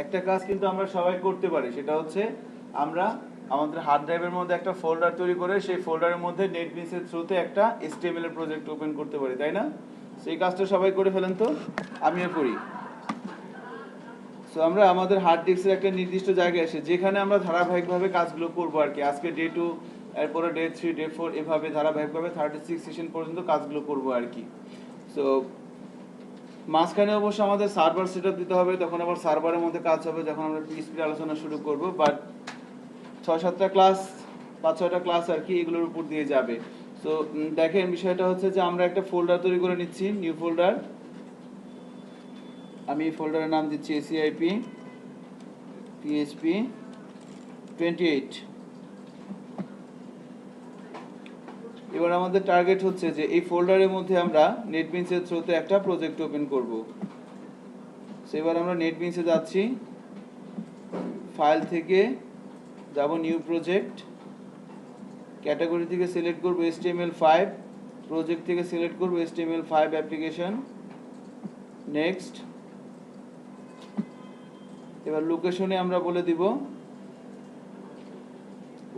একটা কাজ কিন্তু আমরা সবাই করতে পারি, সেটা হচ্ছে আমরা আমাদের হার্ড ড্রাইভের মধ্যে একটা ফোল্ডার তৈরি করে সেই ফোল্ডারের মধ্যে নেটবিনসের থ্রুতে একটা HTML এর প্রজেক্ট ওপেন করতে পারি, তাই না? সেই কাজটা সবাই করে ফেলেন তো, আমিও করি। সো আমরা আমাদের হার্ড ডিস্কের একটা নির্দিষ্ট জায়গায় এসে যেখানে আমরা ধারাবাহিকভাবে কাজগুলো করবো আর কি, আজকে ডে 2, এরপরে ডে 3, ডে 4, এভাবে ধারাবাহিকভাবে 36 সেশন পর্যন্ত কাজগুলো করবো আর কি। সো মাঝখানে অবশ্য আমাদের সার্ভার সেট দিতে হবে, তখন আবার সার্ভারের মধ্যে কাজ হবে যখন আমরা পিএইচপি আলোচনা শুরু করব। বাট 6-7টা ক্লাস, 5-6টা ক্লাস আর কি এগুলোর উপর দিয়ে যাবে। সো দেখেন বিষয়টা হচ্ছে যে আমরা একটা ফোল্ডার তৈরি করে নিচ্ছি, নিউ ফোল্ডার। আমি এই ফোল্ডারের নাম দিচ্ছি ACIP PHP 28। এবার আমাদের টার্গেট হচ্ছে যে এই ফোল্ডারের মধ্যে আমরা নেটবিনসের থ্রুতে একটা প্রজেক্ট ওপেন করব। সো এবার আমরা নেটবিনসে যাচ্ছি, ফাইল থেকে যাব নিউ প্রজেক্ট, ক্যাটাগরি থেকে সিলেক্ট করব HTML5, প্রজেক্ট থেকে সিলেক্ট করব HTML5 অ্যাপ্লিকেশন, নেক্সট। এবার লোকেশনে আমরা বলে দিব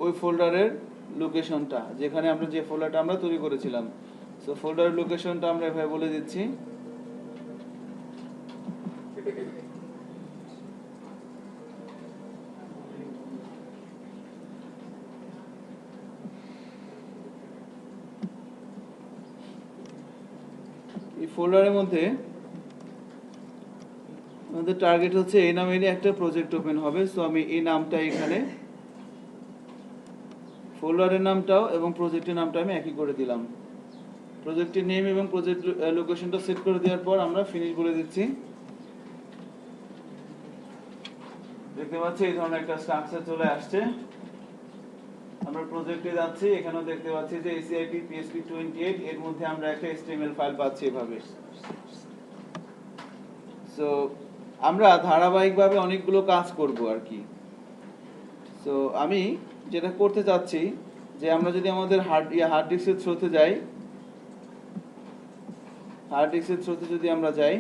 ওই ফোল্ডারের লোকেশনটা, যেখানে আমরা যে ফোল্ডারটা আমরা তৈরি করেছিলাম। সো ফোল্ডারের লোকেশনটা আমরা এভাবে বলে দিচ্ছি। এই ফোল্ডারের মধ্যে আমাদের টার্গেট হচ্ছে এই নামেরই একটা প্রজেক্ট ওপেন হবে। সো আমি এই নামটা এখানে, ফোল্ডারের নামটাও এবং প্রজেক্টের নামটা আমি একই করে দিলাম। প্রজেক্টের নেম এবং প্রজেক্ট লোকেশনটা সেট করে দেওয়ার পর আমরা ফিনিশ বলে দিচ্ছি। দেখতে পাচ্ছি এই ধরনের একটা স্ট্রাকচার চলে আসছে। আমরা প্রজেক্টে যাচ্ছি, এখানেও দেখতে পাচ্ছি যে ACIP PHP 28, এর মধ্যে আমরা একটা HTML ফাইল পাচ্ছি এভাবে। সো আমরা ধারাবাহিকভাবে অনেকগুলো কাজ করব আর কি। সো আমি যেটা করতে চাচ্ছি যে আমরা যদি আমাদের হার্ড ডিস্কের থ্রুতে যাই, হার্ড ডিস্কের থ্রুতে যদি আমরা যাই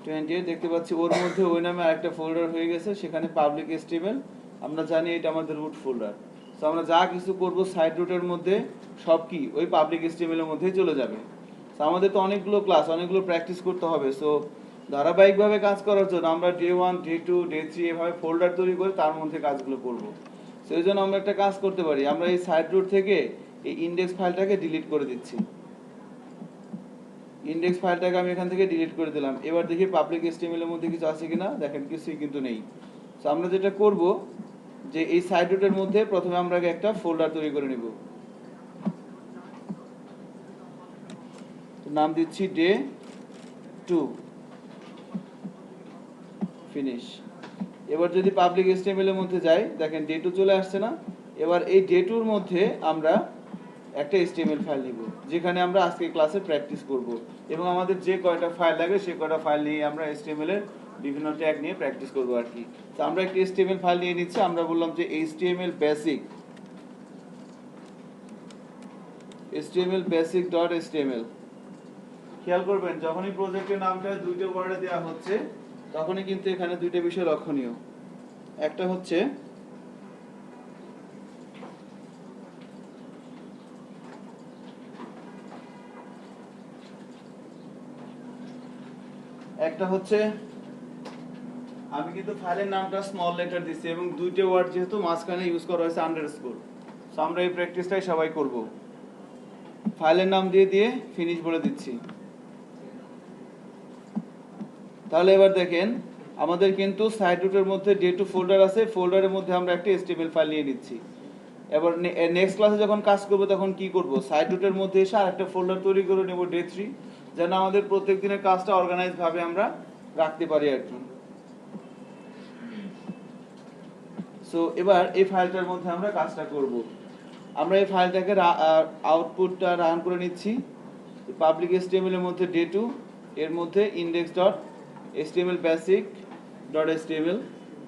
28, দেখতে পাচ্ছি ওর মধ্যে ওই নামে আরেকটা ফোল্ডার হয়ে গেছে, সেখানে পাবলিক HTML। আমরা জানি এটা আমাদের রুট ফোল্ডার। সো আমরা যা কিছু করব সাইড রুটের মধ্যে সব কি ওই পাবলিক HTML এর মধ্যেই চলে যাবে। সো আমাদের তো অনেকগুলো ক্লাস, অনেকগুলো প্র্যাকটিস করতে হবে। সো ধারাবাহিকভাবে কাজ করার জন্য আমরা ডে 1, ডে 2, ডে 3 এভাবে ফোল্ডার তৈরি করে তার মধ্যে কাজগুলো করব। সেই জন্য আমরা একটা কাজ করতে পারি, আমরা এই সাইড রুট থেকে এই ইন্ডেক্স ফাইলটাকে ডিলিট করে দিচ্ছি। ইন্ডেক্স ফাইলটাকে আমি এখান থেকে ডিলিট করে দিলাম। এবার দেখি পাবলিক HTML এর মধ্যে কিছু আছে কিনা, দেখেন কিছুই কিন্তু নেই। সো আমরা যেটা করব যে এই সাইড রুটের মধ্যে প্রথমে আমরা একটা ফোল্ডার তৈরি করে নিব, নাম দিচ্ছি ডে 2, ফিনিশ। এবার যদি পাবলিক HTML এর মধ্যে যাই, দেখেন ডে 2 চলে আসছে না? এবার এই ডে 2 এর মধ্যে আমরা একটা HTML ফাইল নিব, যেখানে আমরা আজকে ক্লাসে প্র্যাকটিস করব, এবং আমাদের যে কয়টা ফাইল লাগে সেই কয়টা ফাইল নিয়ে আমরা HTML এর বিভিন্ন ট্যাগ নিয়ে প্র্যাকটিস করব আর কি। তো আমরা একটা HTML ফাইল নিয়ে নিচ্ছি, আমরা বললাম যে HTML basic.html। খেয়াল করবেন যখনই প্রজেক্টের নামটা দুইটা ওয়ার্ডে দেওয়া হচ্ছে তখনই কিন্তু এখানে দুইটা বিষয় লক্ষণীয়। একটা হচ্ছে আমি কিন্তু ফাইলের নামটা স্মল লেটার দিচ্ছি এবং দুইটা ওয়ার্ড যেহেতু মাঝখানে ইউজ করা হয়েছে আন্ডারস্কোর। সো আমরা এই প্র্যাকটিসটাই সবাই করব। ফাইলের নাম দিয়ে দিয়ে ফিনিশ বলে দিচ্ছি। তাহলে এবার দেখেন আমাদের কিন্তু সাইড রুটের মধ্যে ডে 2 ফোল্ডার আছে, ফোল্ডারের মধ্যে আমরা একটা HTML ফাইল নিয়ে নিচ্ছি। এবার নেক্সট ক্লাসে যখন কাজ করব তখন কি করব, সাইড রুটের মধ্যে এসে আরেকটা ফোল্ডার তৈরি করে নেব ডে 3, যেন আমাদের প্রত্যেক দিনের কাজটা অর্গানাইজ ভাবে আমরা রাখতে পারি আর কি। সো এবার এই ফাইলটার মধ্যে আমরা কাজটা করব। আমরা এই ফাইলটাকে আউটপুটটা রান করে নিচ্ছি। পাবলিক HTML এর মধ্যে ডে 2, এর মধ্যে index.html basic.html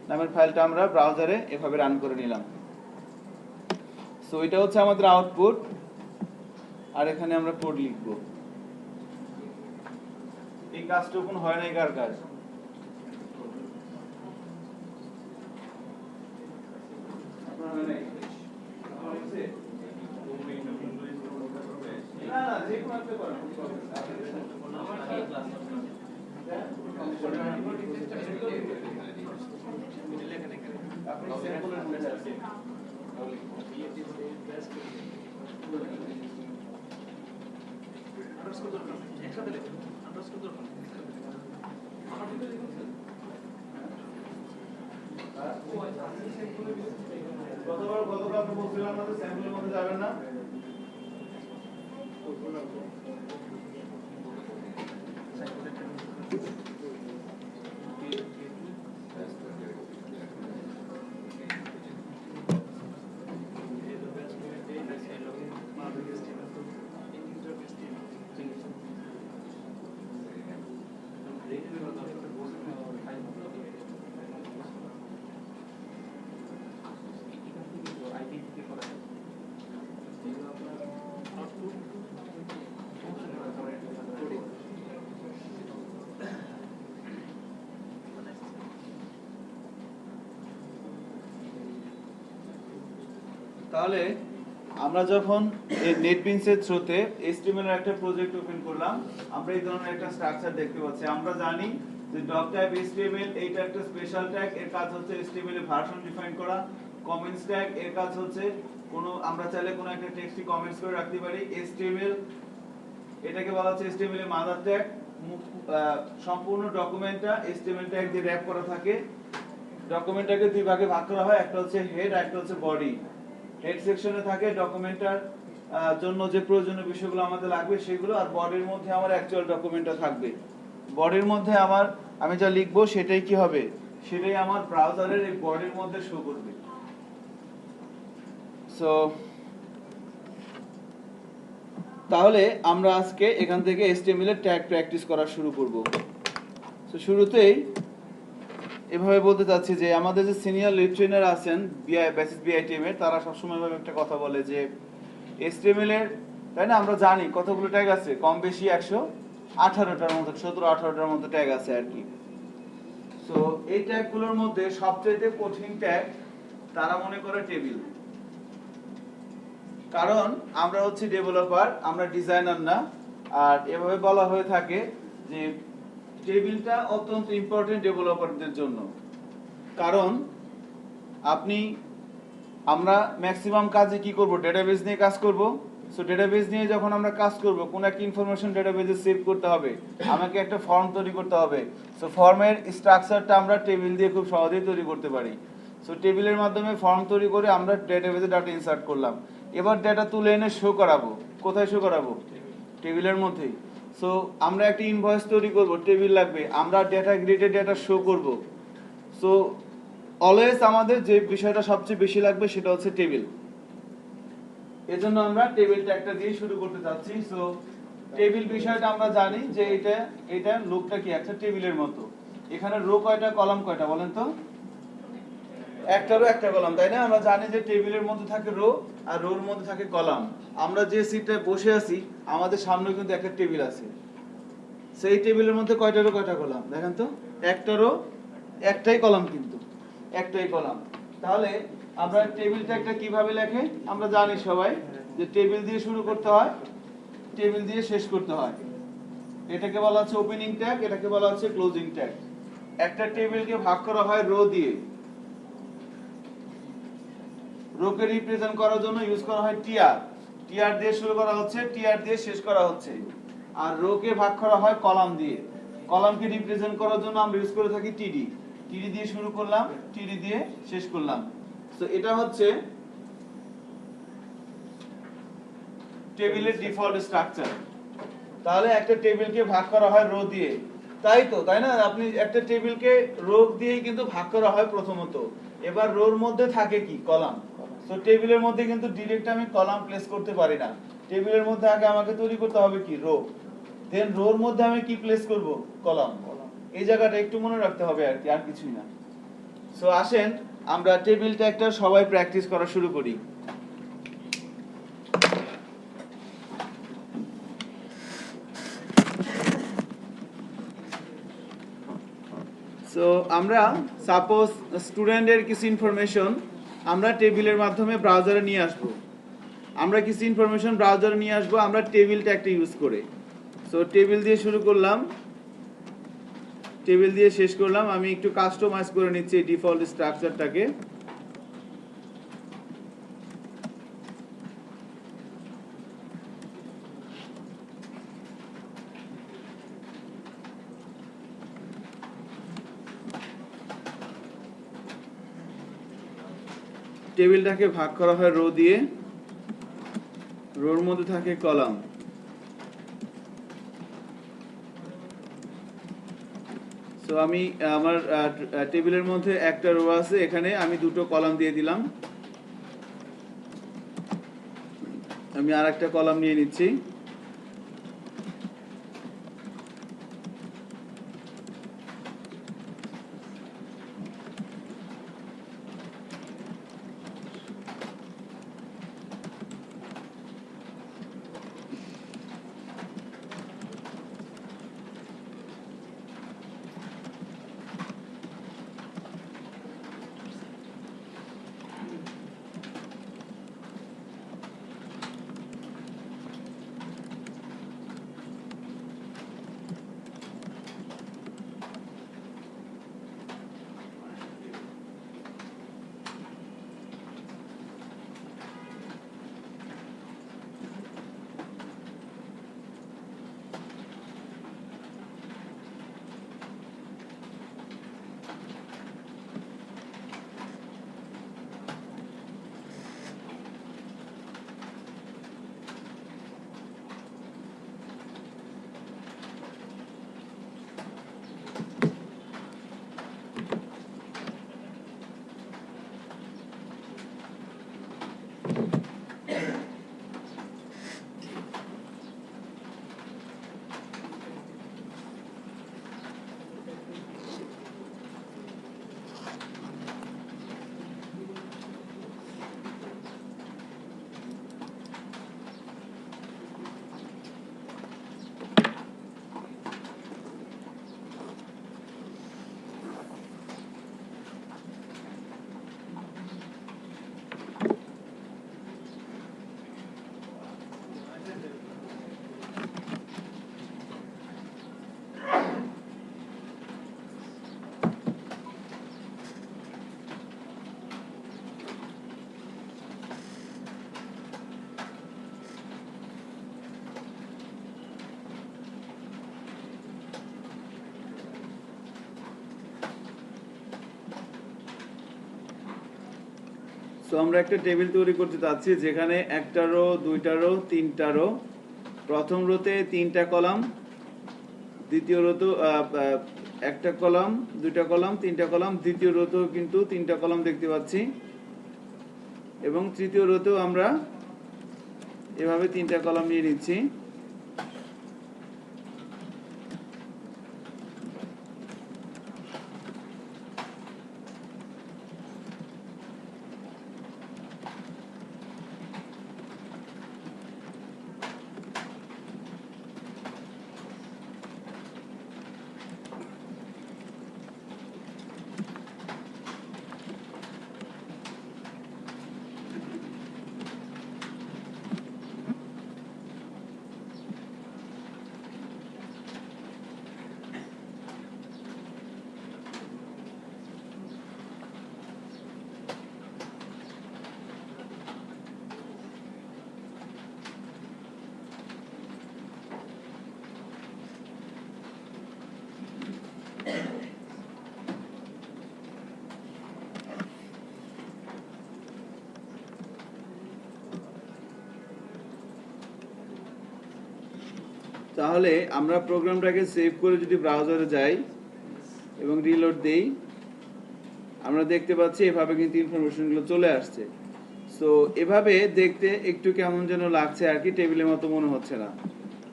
নামের ফাইলটা আমরা ব্রাউজারে এভাবে রান করে নিলাম। সো এটা হচ্ছে আমাদের আউটপুট, আর এখানে আমরা কোড লিখব। এই কাজটুকুন হয় নাই কার কাজ? আপনি স্যাম্পলের মধ্যে আছেন। গতকাল বলছিলাম না স্যাম্পলের মধ্যে যাবেন না। তাহলে আমরা যখন এই নেটবিনসের থ্রুতে HTML এর একটা প্রজেক্ট ওপেন করলাম, আমরা এই ধরনের একটা স্ট্রাকচার দেখতে পাচ্ছি। আমরা জানি যে ডক টাইপ HTML এইটা একটা স্পেশাল ট্যাগ, এর কাজ হচ্ছে HTML এর ভার্সন ডিফাইন করা। কমেন্টস ট্যাগ এর কাজ হচ্ছে আমরা চাইলে কোনো একটা টেক্সটে কমেন্টস করে রাখতে পারি। HTML এটাকে বলা হচ্ছে HTML এর মাদার ট্যাগ। সম্পূর্ণ ডকুমেন্টটা HTML ট্যাগ দিয়ে র‍্যাপ করা থাকে। ডকুমেন্টটাকে দুই ভাগে ভাগ করা হয়, একটা হচ্ছে হেড আর একটা হচ্ছে বডি। হেড সেকশনে থাকে ডকুমেন্টটার জন্য যে প্রয়োজনীয় বিষয়গুলো আমাদের লাগবে সেগুলো, আর বডির মধ্যে আমার অ্যাকচুয়াল ডকুমেন্টটা থাকবে। বডির মধ্যে আমি যা লিখবো সেটাই কি হবে, সেটাই আমার ব্রাউজারের এই বডির মধ্যে শো করবে। সো তাহলে আমরা আজকে এখান থেকে HTML এর ট্যাগ প্র্যাকটিস করা শুরু করব। সো শুরুতেই এভাবে বলতে চাচ্ছি যে আমাদের যে সিনিয়র লিড ট্রেনার আছেন বেসিস বিআই টিমের, তারা সবসময় ভাবে একটা কথা বলে যে HTML এর, তাই না, আমরা জানি কতগুলো ট্যাগ আছে, কম বেশি 118টার মতো, 17-18টার মতো ট্যাগ আছে আর কি। সো এই ট্যাগগুলোর মধ্যে সবচেয়ে কঠিন ট্যাগ তারা মনে করে টেবিল। কারণ আমরা হচ্ছে ডেভেলপার, আমরা ডিজাইনার না। আর এভাবে বলা হয়ে থাকে যে টেবিলটা অত্যন্ত ইম্পর্টেন্ট ডেভেলপারদের জন্য। কারণ আমরা ম্যাক্সিমাম কাজে কি করব, ডেটাবেস নিয়ে কাজ করব। সো ডেটাবেস নিয়ে যখন আমরা কাজ করব, কোন একটা ইনফরমেশন ডেটাবেসে সেভ করতে হবে, আমাকে একটা ফর্ম তৈরি করতে হবে। সো ফর্মের স্ট্রাকচারটা আমরা টেবিল দিয়ে খুব সহজেই তৈরি করতে পারি। সো টেবিলের মাধ্যমে ফর্ম তৈরি করে আমরা ডেটাবেসে ডাটা ইনসার্ট করলাম। এবার ডেটা তুলে এনে শো করাবো, কোথায় শো করাবো, টেবিলের মধ্যেই। সো আমরা একটা ইনভয়েস তৈরি করব, টেবিল লাগবে, আমরা ডেটা গ্রিডে ডেটা শো করব। সো অলওয়েজ আমাদের যে বিষয়টা সবচেয়ে বেশি লাগবে সেটা হচ্ছে টেবিল। এজন্য আমরা টেবিল ট্যাগটা দিয়ে শুরু করতে যাচ্ছি। সো টেবিল বিষয়টা আমরা জানি যে এটা লুকটা কি একটা টেবিলের মতো। এখানে রো কয়টা, কলাম কয়টা বলেন তো? একটা রো একটা কলাম, তাই না? আমরা জানি যে টেবিলের মধ্যে থাকে রো আর রোর মধ্যে থাকে কলাম। আমরা যে সিটটায় বসে আছি আমাদের সামনে কিন্তু একটা টেবিল আছে। সেই টেবিলের মধ্যে কয়টা রো কয়টা কলাম দেখেন তো? একটা রো একটাই কলাম, কিন্তু একটাই কলাম। তাহলে আমরা টেবিল ট্যাগটা কিভাবে লেখে আমরা জানি সবাই, যে টেবিল দিয়ে শুরু করতে হয়, টেবিল দিয়ে শেষ করতে হয়। এটাকে বলা হচ্ছে ওপেনিং ট্যাগ, এটাকে বলা হচ্ছে ক্লোজিং ট্যাগ। একটা টেবিলকে ভাগ করা হয় রো দিয়ে। রোকে রিপ্রেজেন্ট করার জন্য ইউজ করা হয় টিআর। টিআর দিয়ে শুরু করা হচ্ছে, টিআর দিয়ে শেষ করা হচ্ছে। আর রোকে ভাগ করা হয় কলাম দিয়ে। কলামকে রিপ্রেজেন্ট করার জন্য আমরা ইউজ করে থাকি টিডি। টিডি দিয়ে শুরু করলাম, টিডি দিয়ে শেষ করলাম। তো এটা হচ্ছে টেবিলের ডিফল্ট স্ট্রাকচার। তাহলে একটা টেবিলকে ভাগ করা হয় রো দিয়ে, তাই না? আপনি একটা টেবিলকে রো দিয়েই কিন্তু ভাগ করা হয় প্রথমত। এবার রোর মধ্যে থাকে কি, কলাম। তো টেবিলের মধ্যে কিন্তু ডিরেক্ট আমি কলাম প্লেস করতে পারি না। টেবিলের মধ্যে আগে আমাকে তৈরি করতে হবে কি, রো। দেন রোর মধ্যে আমি কি প্লেস করব, কলাম। এই জায়গাটা একটু মনে রাখতে হবে আর কি, আর কিছুই না। সো আসেন আমরা টেবিল ট্যাগটা সবাই প্র্যাকটিস করা শুরু করি। সো আমরা সাপোজ স্টুডেন্টের কিছু ইনফরমেশন আমরা টেবিলের মাধ্যমে ব্রাউজারে নিয়ে আসব। আমরা কিছু ইনফরমেশন ব্রাউজারে নিয়ে আসব আমরা টেবিল ট্যাগটা ইউজ করে। সো টেবিল দিয়ে শুরু করলাম, টেবিল দিয়ে শেষ করলাম। আমি একটু কাস্টমাইজ করে নিচ্ছি ডিফল্ট স্ট্রাকচারটাকে। টেবিলটাকে ভাগ করা হয় রো দিয়ে, রোর মধ্যে থাকে কলাম। সো আমি আমার টেবিলের মধ্যে একটা রো আছে, এখানে আমি দুটো কলাম দিয়ে দিলাম। আমি আর একটা কলাম নিয়ে নিচ্ছি। সো আমরা একটা টেবিল তৈরি করতে চাচ্ছি যেখানে একটা রো, দুইটা রো, তিনটা রো। প্রথম রোতে তিনটা কলাম, দ্বিতীয় রোতে একটা কলাম, দুইটা কলাম, তিনটা কলাম, দ্বিতীয় রোতেও কিন্তু তিনটা কলাম দেখতে পাচ্ছি, এবং তৃতীয় রোতেও আমরা এভাবে তিনটা কলাম নিয়ে নিচ্ছি। তাহলে আমরা প্রোগ্রামটাকে সেভ করে যদি ব্রাউজারে যাই এবং রিলোড দেই, আমরা দেখতে পাচ্ছি এভাবে কিন্তু ইনফরমেশনগুলো চলে আসছে। সো এভাবে দেখতে একটু কেমন যেন লাগছে আর কি, টেবিলের মতো মনে হচ্ছে না।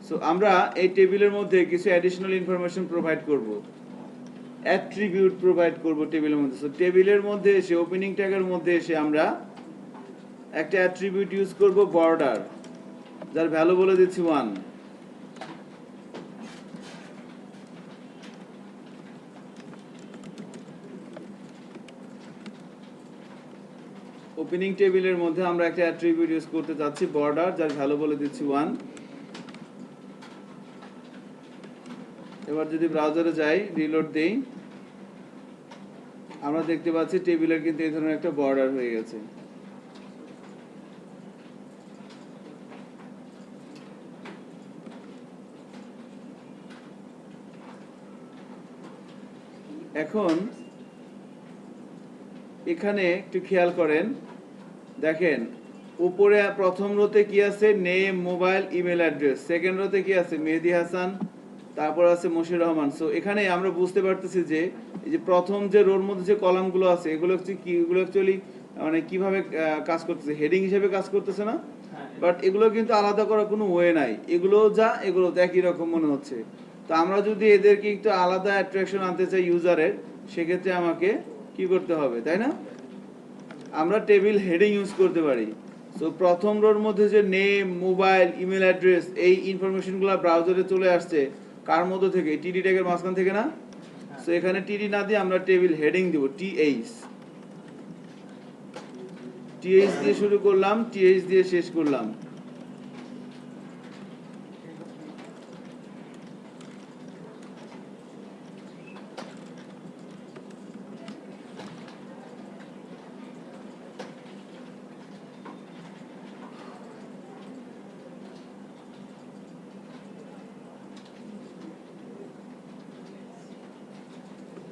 সো আমরা এই টেবিলের মধ্যে কিছু অ্যাডিশনাল ইনফরমেশন প্রোভাইড করব, অ্যাট্রিবিউট প্রোভাইড করব টেবিলের মধ্যে। সো টেবিলের মধ্যে এসে, ওপেনিং ট্যাগের মধ্যে এসে আমরা একটা অ্যাট্রিবিউট ইউজ করব বর্ডার, যার ভ্যালু বলে দিচ্ছি 1। ওপেনিং টেবিলের মধ্যে আমরা একটা অ্যাট্রিবিউট ইউজ করতে যাচ্ছি বর্ডার, যার ভ্যালু বলে দিচ্ছি 1। এবার যদি ব্রাউজারে যাই, রিলোড দেই, আমরা দেখতে পাচ্ছি টেবিলের কিন্তু এই ধরনের একটা বর্ডার হয়ে গেছে। এখন এখানে একটু খেয়াল করেন, দেখেন উপরে প্রথম রোতে কি আছে, name, mobile, email address. Second রোতে কি আছে, মেহেদি হাসান, তারপর আছে মশির রহমান। সো এখানে আমরা বুঝতে পারতেছি যে এই যে প্রথম যে রোর মধ্যে যে কলামগুলো আছে এগুলো হচ্ছে কি, এগুলো অ্যাকচুয়ালি মানে কিভাবে কাজ করতেছে, হেডিং হিসেবে কাজ করতেছে না, বাট এগুলো কিন্তু আলাদা করার কোনো ওয়ে নাই, এগুলো যা এগুলো একই রকম মনে হচ্ছে। তো আমরা যদি এদেরকে একটু আলাদা অ্যাট্রাকশন আনতে চাই ইউজারের, সেক্ষেত্রে আমাকে কি করতে হবে, তাই না? আমরা টেবিল হেডিং ইউজ করতে পারি। সো প্রথম রোর মধ্যে যে নেম, মোবাইল, ইমেল অ্যাড্রেস, এই ইনফরমেশনগুলো ব্রাউজারে চলে আসছে কার মধ্য থেকে, টিডি ট্যাগের মাঝখান থেকে না? সো এখানে টিডি না দিয়ে আমরা টেবিল হেডিং দিব টিএইচ। টিএইচ দিয়ে শুরু করলাম, টিএইচ দিয়ে শেষ করলাম।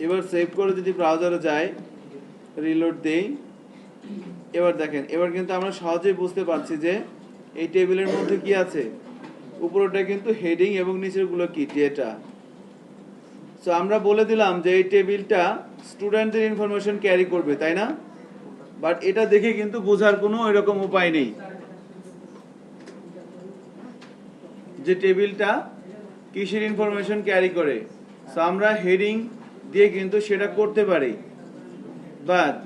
এবার সেভ করে যদি ব্রাউজারে যাই, রিলোড দেই, এবার দেখেন এবার কিন্তু আমরা সহজেই বুঝতে পারছি যে এই টেবিলের মধ্যে কি আছে, উপরটা কিন্তু হেডিং এবং নিচেরগুলো কি, ডেটা। সো আমরা বলে দিলাম যে এই টেবিলটা স্টুডেন্টদের ইনফরমেশন ক্যারি করবে, তাই না? বাট এটা দেখে কিন্তু বোঝার কোনো এরকম উপায় নেই যে টেবিলটা কিসের ইনফরমেশন ক্যারি করে। সো আমরা হেডিং দিয়ে কিন্তু সেটা করতে পারি, বাট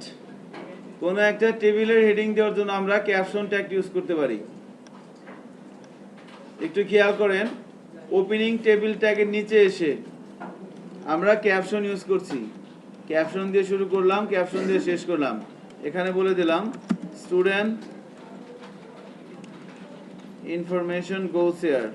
কোনো একটা টেবিলের হেডিং দেওয়ার জন্য আমরা ক্যাপশন ট্যাগ ইউজ করতে পারি। একটু খেয়াল করেন, ওপেনিং টেবিল ট্যাগের নিচে এসে আমরা ক্যাপশন ইউজ করছি, ক্যাপশন দিয়ে শুরু করলাম, ক্যাপশন দিয়ে শেষ করলাম। এখানে বলে দিলাম student information goes here.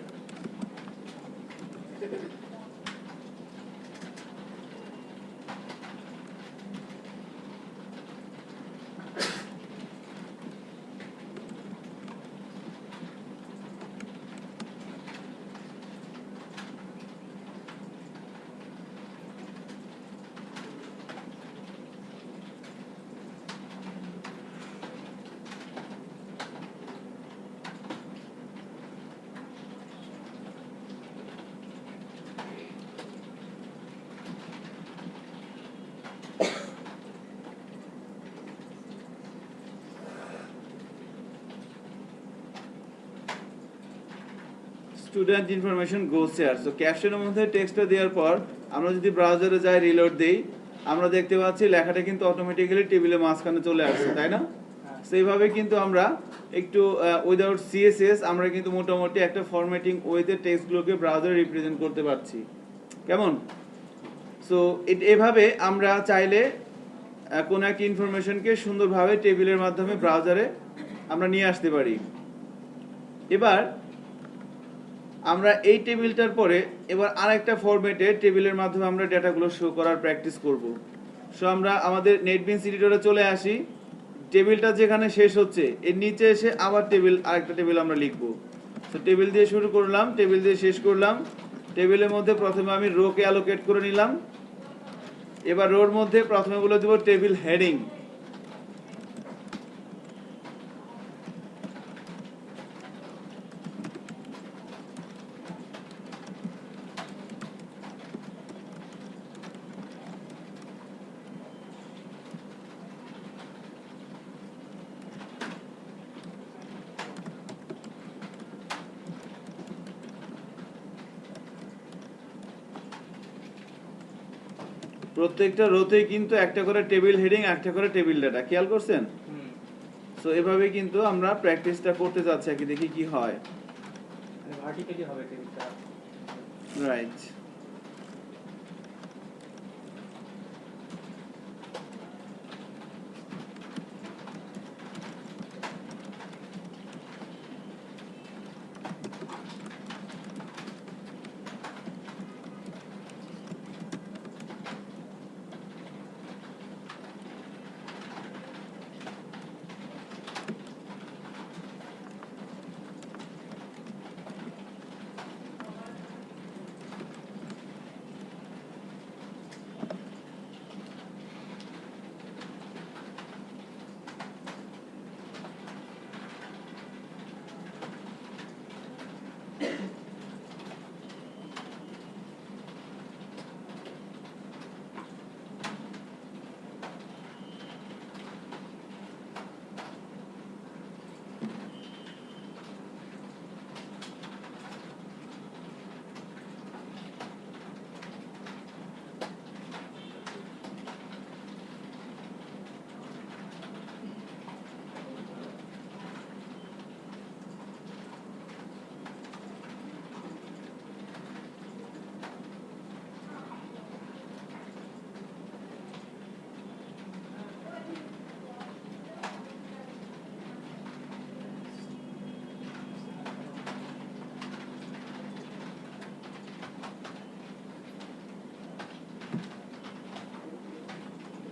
Student information goes here. So ক্যাপশনের মধ্যে টেক্সটটা দেওয়ার পর আমরা যদি ব্রাউজারে যাই, রিলোড দেই, আমরা দেখতে পাচ্ছি লেখাটা কিন্তু অটোমেটিক্যালি টেবিলের মাঝখানে চলে আসছে, তাই না? সেইভাবে কিন্তু আমরা একটু উইদাউট সিএসএস আমরা কিন্তু মোটামুটি একটা ফরম্যাটিং ওয়েতে টেক্সটগুলোকে ব্রাউজারে রিপ্রেজেন্ট করতে পারছি, কেমন? সো এভাবে আমরা চাইলে কোনো একটা ইনফরমেশনকে সুন্দরভাবে টেবিলের মাধ্যমে ব্রাউজারে আমরা নিয়ে আসতে পারি। এবার আমরা এই টেবিলটার পরে এবার আরেকটা ফরম্যাটে টেবিলের মাধ্যমে আমরা ডেটাগুলো শো করার প্র্যাকটিস করব। সো আমরা আমাদের নেটবিনস এডিটরে চলে আসি, টেবিলটা যেখানে শেষ হচ্ছে এর নিচে এসে আবার আরেকটা টেবিল আমরা লিখব। তো টেবিল দিয়ে শুরু করলাম, টেবিল দিয়ে শেষ করলাম। টেবিলের মধ্যে প্রথমে আমি রোকে অ্যালোকেট করে নিলাম, এবার রোর মধ্যে প্রথমে বলে দেব টেবিল হেডিং। প্রত্যেকটা রোতেই কিন্তু একটা করে টেবিল হেডিং, একটা করে টেবিল ডাটা, খেয়াল করছেন? সো এভাবে কিন্তু আমরা প্র্যাকটিসটা করতে যাচ্ছি, আর কি দেখি কি হয়। ভার্টিক্যালি হবে টেবিলটা। রাইট।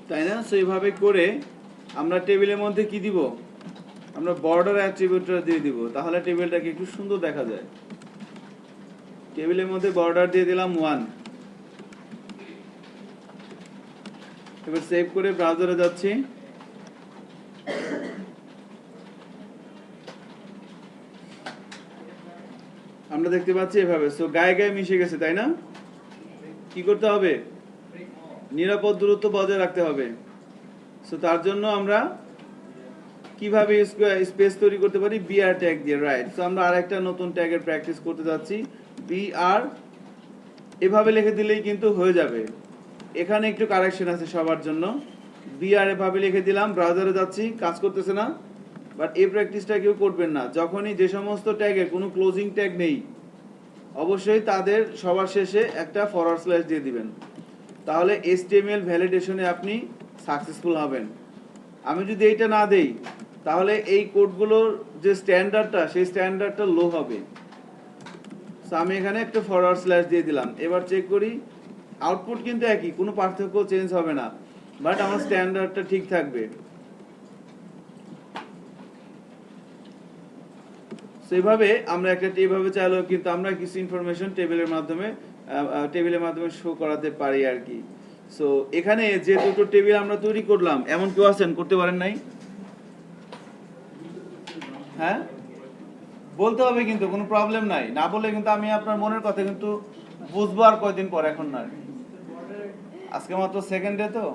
তাই না? সো এইভাবে করে আমরা টেবিলের মধ্যে কি দিব, আমরা বর্ডার অ্যাট্রিবিউটটা দিয়ে দিব, তাহলে টেবিলটাকে একটু সুন্দর দেখা যায়। টেবিলের মধ্যে বর্ডার দিয়ে দিলাম 1। এবার সেভ করে ব্রাউজারে যাচ্ছি। আমরা দেখতে পাচ্ছি এভাবে। সো গায়ে গায়ে মিশে গেছে, তাই না? কি করতে হবে? নিরাপদ দূরত্ব বজায় রাখতে হবে। সো তার জন্য আমরা কিভাবে স্পেস তৈরি করতে পারি? বিআর ট্যাগ দিয়ে, রাইট। সো আমরা আরেকটা নতুন ট্যাগের প্র্যাকটিস করতে যাচ্ছি। বিআর এভাবে লিখে দিলেই কিন্তু হয়ে যাবে। এখানে একটু কারেকশন আছে সবার জন্য। বিআর এভাবে লিখে দিলাম, ব্রাউজারে যাচ্ছি, কাজ করতেছে না। বাট এই প্র্যাকটিসটা কেউ করবেন না। যখনই যে সমস্ত ট্যাগের কোনো ক্লোজিং ট্যাগ নেই, অবশ্যই তাদের সবার শেষে একটা ফরওয়ার্ড স্ল্যাশ দিয়ে দিবেন, তাহলে HTML ভ্যালিডেশনে আপনি সাকসেসফুল হবেন। আমি যদি এইটা না দেই, তাহলে এই কোডগুলোর যে স্ট্যান্ডার্ডটা, সেই স্ট্যান্ডার্ডটা লো হবে। সো আমি এখানে একটা ফরওয়ার্ড স্ল্যাশ দিয়ে দিলাম। এবার চেক করি, আউটপুট কিন্তু একই, কোনো পার্থক্য চেঞ্জ হবে না, বাট আমার স্ট্যান্ডার্ডটা ঠিক থাকবে। সেইভাবে আমরা এইভাবে চাইলেও কিন্তু আমরা কিছু ইনফরমেশন টেবিলের মাধ্যমে শো করাতে পারি আর কি। সো এখানে যে দুটো টেবিল আমরা তৈরি করলাম, এমন কেউ আছেন করতে পারেন নাই? হ্যাঁ, বলতে হবে কিন্তু, কোনো প্রবলেম নাই। না বলে কিন্তু আমি আপনার মনের কথা কিন্তু বুঝবো আর কয়দিন পর, এখন না। আজকে মাত্র সেকেন্ড ডে তো।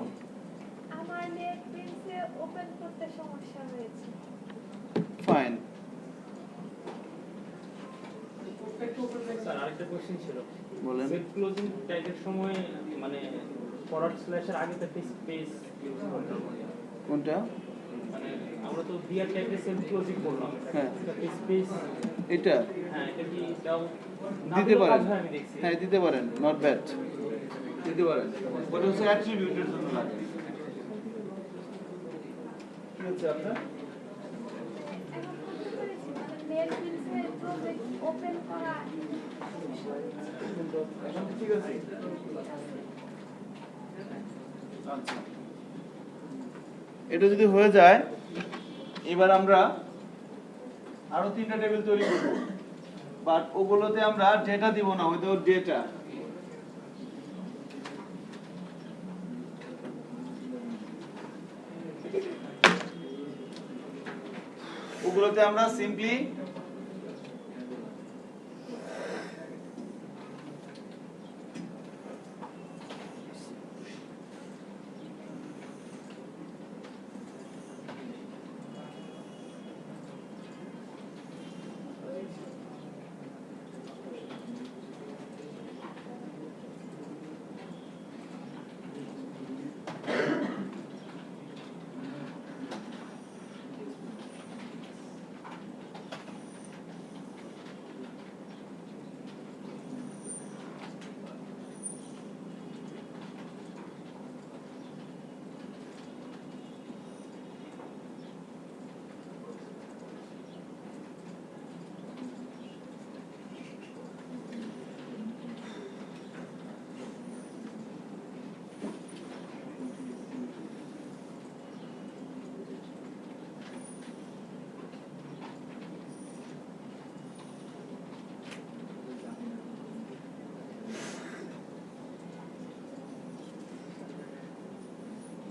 আমার নেটফ্লিক্সে ওপেন করতে সমস্যা হয়েছে। ফাইন। স্যার আরেকটা কোশ্চেন ছিল, বলেন। সেলফ ক্লোজিং ট্যাগের সময় মানে ফরওয়ার্ড স্ল্যাশের আগে তো স্পেস ইউজ করতে হবে। কোনটা? মানে আমরা তো বিআর ট্যাগে সেলফ ক্লোজিং করলাম, হ্যাঁ। স্পেস, এটা হ্যাঁ এটা কি দাও না দিতে দিলেও পারেন। কাজ হয় আমি দেখছি। হ্যাঁ, দিতে পারেন, নট ব্যাড, দিতে পারেন। ওটা হচ্ছে অ্যাট্রিবিউটের জন্য লাগে। কি হচ্ছে আপনার? এখন বুঝতে পেরেছি, মানে নেটফ্লিক্সে প্রজেক্ট ওপেন করা সমস্যা হয়েছে। এখন ঠিক আছে? আচ্ছা, এটা যদি হয়ে যায়, এবার আমরা আরো 3টা টেবিল তৈরি করব, বাট ওগুলোতে আমরা ডেটা দিব না, উইদাউট ডেটা। ওগুলোতে আমরা সিম্পলি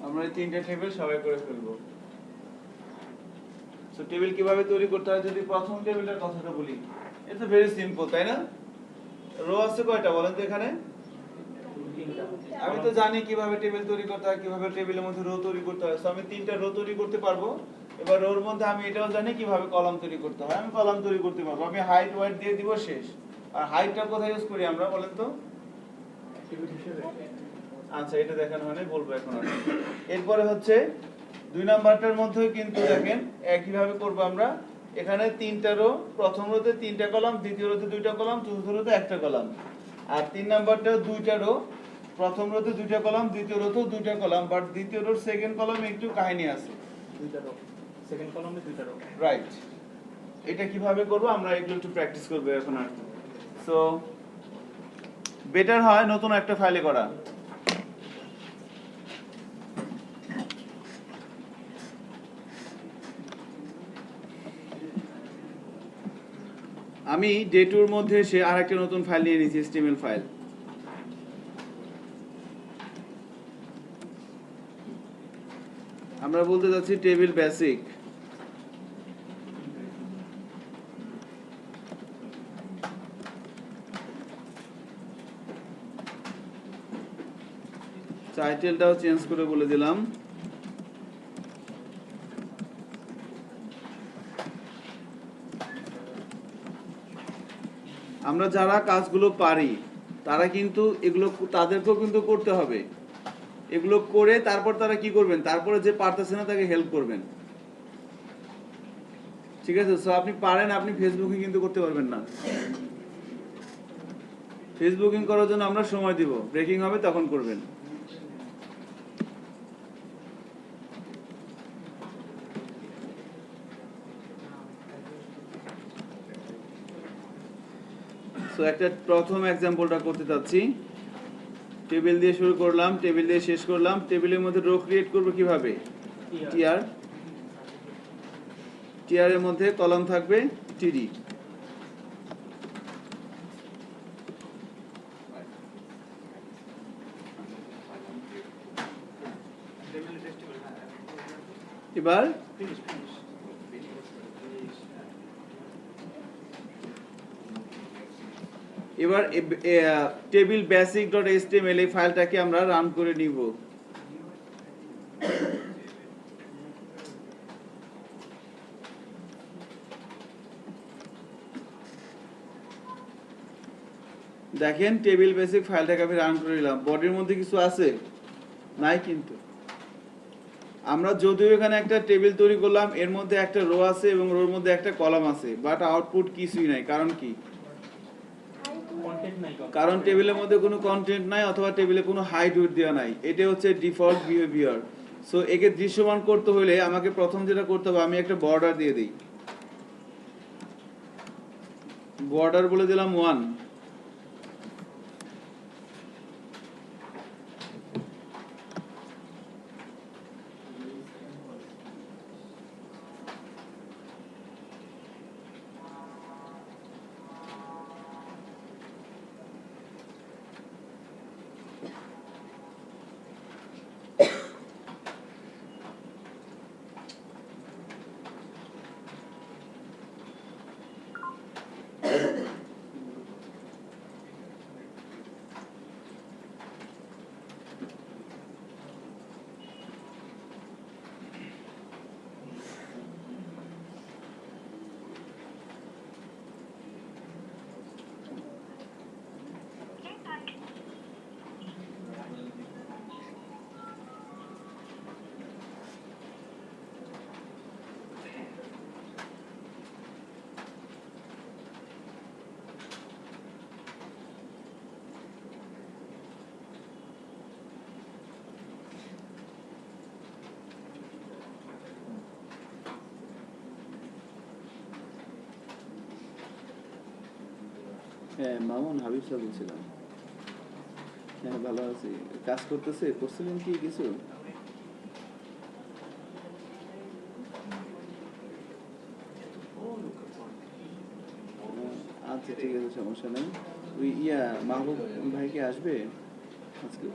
আমরা এই 3টা টেবিল সবাই করে ফেলবো। সো টেবিল কিভাবে তৈরি করতে হয়, যদি প্রথম টেবিলের কথাটা বলি, এটা ভেরি সিম্পল, তাই না? রো আছে কয়টা বলেন তো এখানে? আমি তো জানি কিভাবে টেবিল তৈরি করতে হয়, কিভাবে টেবিলের মধ্যে রো তৈরি করতে হয়। সো আমি 3টা রো তৈরি করতে পারবো। এবার রোর মধ্যে আমি এটাও জানি কিভাবে কলাম তৈরি করতে হয়, আমি কলাম তৈরি করতে পারবো। আমি হাইট ওয়েট দিয়ে দিব, শেষ। আর হাইটটা কোথায় ইউজ করি আমরা বলেন তো? আচ্ছা, এটা দেখানো হয় নাই, বলবো এখন। এরপরে হচ্ছে 2 নাম্বারটার মধ্যে কিন্তু দেখেন একইভাবে করবো আমরা। এখানে 3টা রো, প্রথম রোতে 3টা কলাম, দ্বিতীয় রোতে 2টা কলাম, চতুর্থ রোতে 1টা কলাম। আর 3 নাম্বারটা 2টা রো, প্রথম রোতে 2টা কলাম, দ্বিতীয় রোতেও 2টা কলাম, বাট দ্বিতীয় রোর সেকেন্ড কলামে একটু কাহিনী আছে, 2টা রো, সেকেন্ড কলামে 2টা রো। রাইট। এটা কিভাবে করব আমরা এগুলো একটু প্র্যাকটিস করব এখন। আর সো বেটার হয় নতুন একটা ফাইলে করা। আমি ডে টুর মধ্যে সে আরেকটা নতুন ফাইল নিয়ে নিয়েছি, HTML ফাইল। আমরা বলতে যাচ্ছি টেবিল বেসিক। টাইটেলটাও চেঞ্জ করে বলে দিলাম। আমরা যারা কাজগুলো পারি তারা কিন্তু এগুলো তাদেরকেও কিন্তু করতে হবে। এগুলো করে তারপর তারা কি করবেন, তারপরে যে পারতেছে না তাকে হেল্প করবেন। ঠিক আছে? সো আপনি পারেন, আপনি ফেসবুকিং কিন্তু করতে পারবেন না। ফেসবুকিং করার জন্য আমরা সময় দিব, ব্রেকিং হবে তখন করবেন। সো একটা প্রথম এক্সাম্পলটা করতে চাচ্ছি। টেবিল দিয়ে শুরু করলাম, টেবিল দিয়ে শেষ করলাম। টেবিলের মধ্যে রো ক্রিয়েট করব কিভাবে? টিআর। টিআর এর মধ্যে কলাম থাকবে টিডি। এবার টেবিল বেসিক ডট এইচটিএমএল এই ফাইলটাকে আমরা রান করে নিব। দেখেন টেবিল বেসিক ফাইলটাকে আমি রান করে নিলাম। বডির মধ্যে কিছু আছে নাই, কিন্তু আমরা যদিও এখানে একটা টেবিল তৈরি করলাম, এর মধ্যে একটা রো আছে এবং রোর মধ্যে একটা কলাম আছে, বাট আউটপুট কিছুই নাই। কারণ কি? কন্টেন্ট নাই। কারণ টেবিলের মধ্যে কোনো কন্টেন্ট নাই, অথবা টেবিলে কোনো হাইড উইডথ দেওয়া নাই। এটা হচ্ছে ডিফল্ট বিহেভিয়ার। সো একে দৃশ্যমান করতে হলে আমাকে প্রথম যেটা করতে হবে, আমি একটা বর্ডার দিয়ে দিই। বর্ডার বলে দিলাম 1। হ্যাঁ, মামুন হাবিব স্যার বলছিলাম। হ্যাঁ, ভালো আছি। কাজ করতেছে, করছিলেন কি কিছু? আচ্ছা, ঠিক আছে, সমস্যা নেই। ওই মাহবুব ভাই কি আসবে আজকে?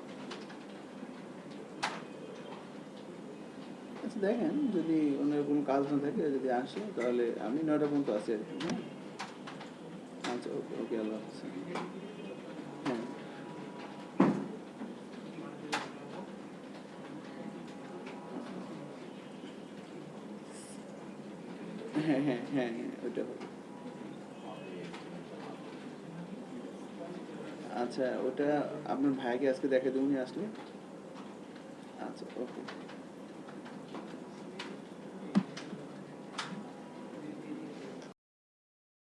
আচ্ছা, দেখেন যদি ওনার কোনো কাজ না থাকে, যদি আসে তাহলে আমি 9টা পর্যন্ত আছি আর কি। হ্যাঁ, আচ্ছা, ওকে ওকে, আল্লাহ হাফেজ। হ্যাঁ হ্যাঁ হ্যাঁ হ্যাঁ, ওইটা হবে। আচ্ছা, ওটা আপনার ভাইকে আজকে দেখে দেবো আসলে। আচ্ছা, ওকে।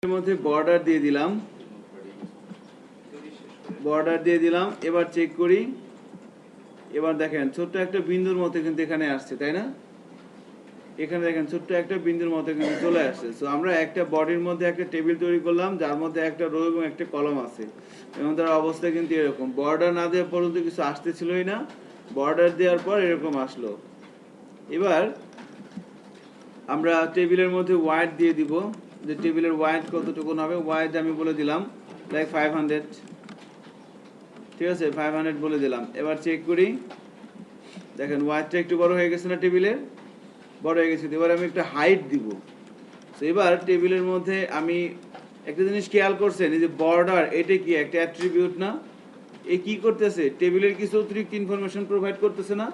এর মধ্যে বর্ডার দিয়ে দিলাম, এবার চেক করি। এবার দেখেন ছোট্ট একটা বিন্দুর মতো কিন্তু এখানে আসছে, তাই না? এখানে দেখেন ছোট্ট একটা বিন্দুর মতো কিন্তু চলে আসছে। সো আমরা একটা বডির মধ্যে একটা টেবিল তৈরি করলাম, যার মধ্যে একটা রো এবং একটা কলাম আছে, এবং তার অবস্থা কিন্তু এরকম। বর্ডার না দেওয়া পর্যন্ত কিছু আসতেছিলই না, বর্ডার দেওয়ার পর এরকম আসলো। এবার আমরা টেবিলের মধ্যে ওয়াইড দিয়ে দিব, যে টেবিলের ওয়াইড কতটুকু হবে, ওয়াইড আমি বলে দিলাম লাইক 500, ঠিক আছে 500 বলে দিলাম। এবার চেক করি, দেখেন ওয়াইডটা একটু বড় হয়ে গেছে না, টেবিলের বড় হয়ে গেছে। এবার আমি একটা হাইট দিব। তো এবার টেবিলের মধ্যে আমি একটা জিনিস খেয়াল করছেন, এই যে বর্ডার, এটা কি একটা অ্যাট্রিবিউট না? এ কি করতেছে, টেবিলের কিছু অতিরিক্ত ইনফরমেশন প্রোভাইড করতেছে না?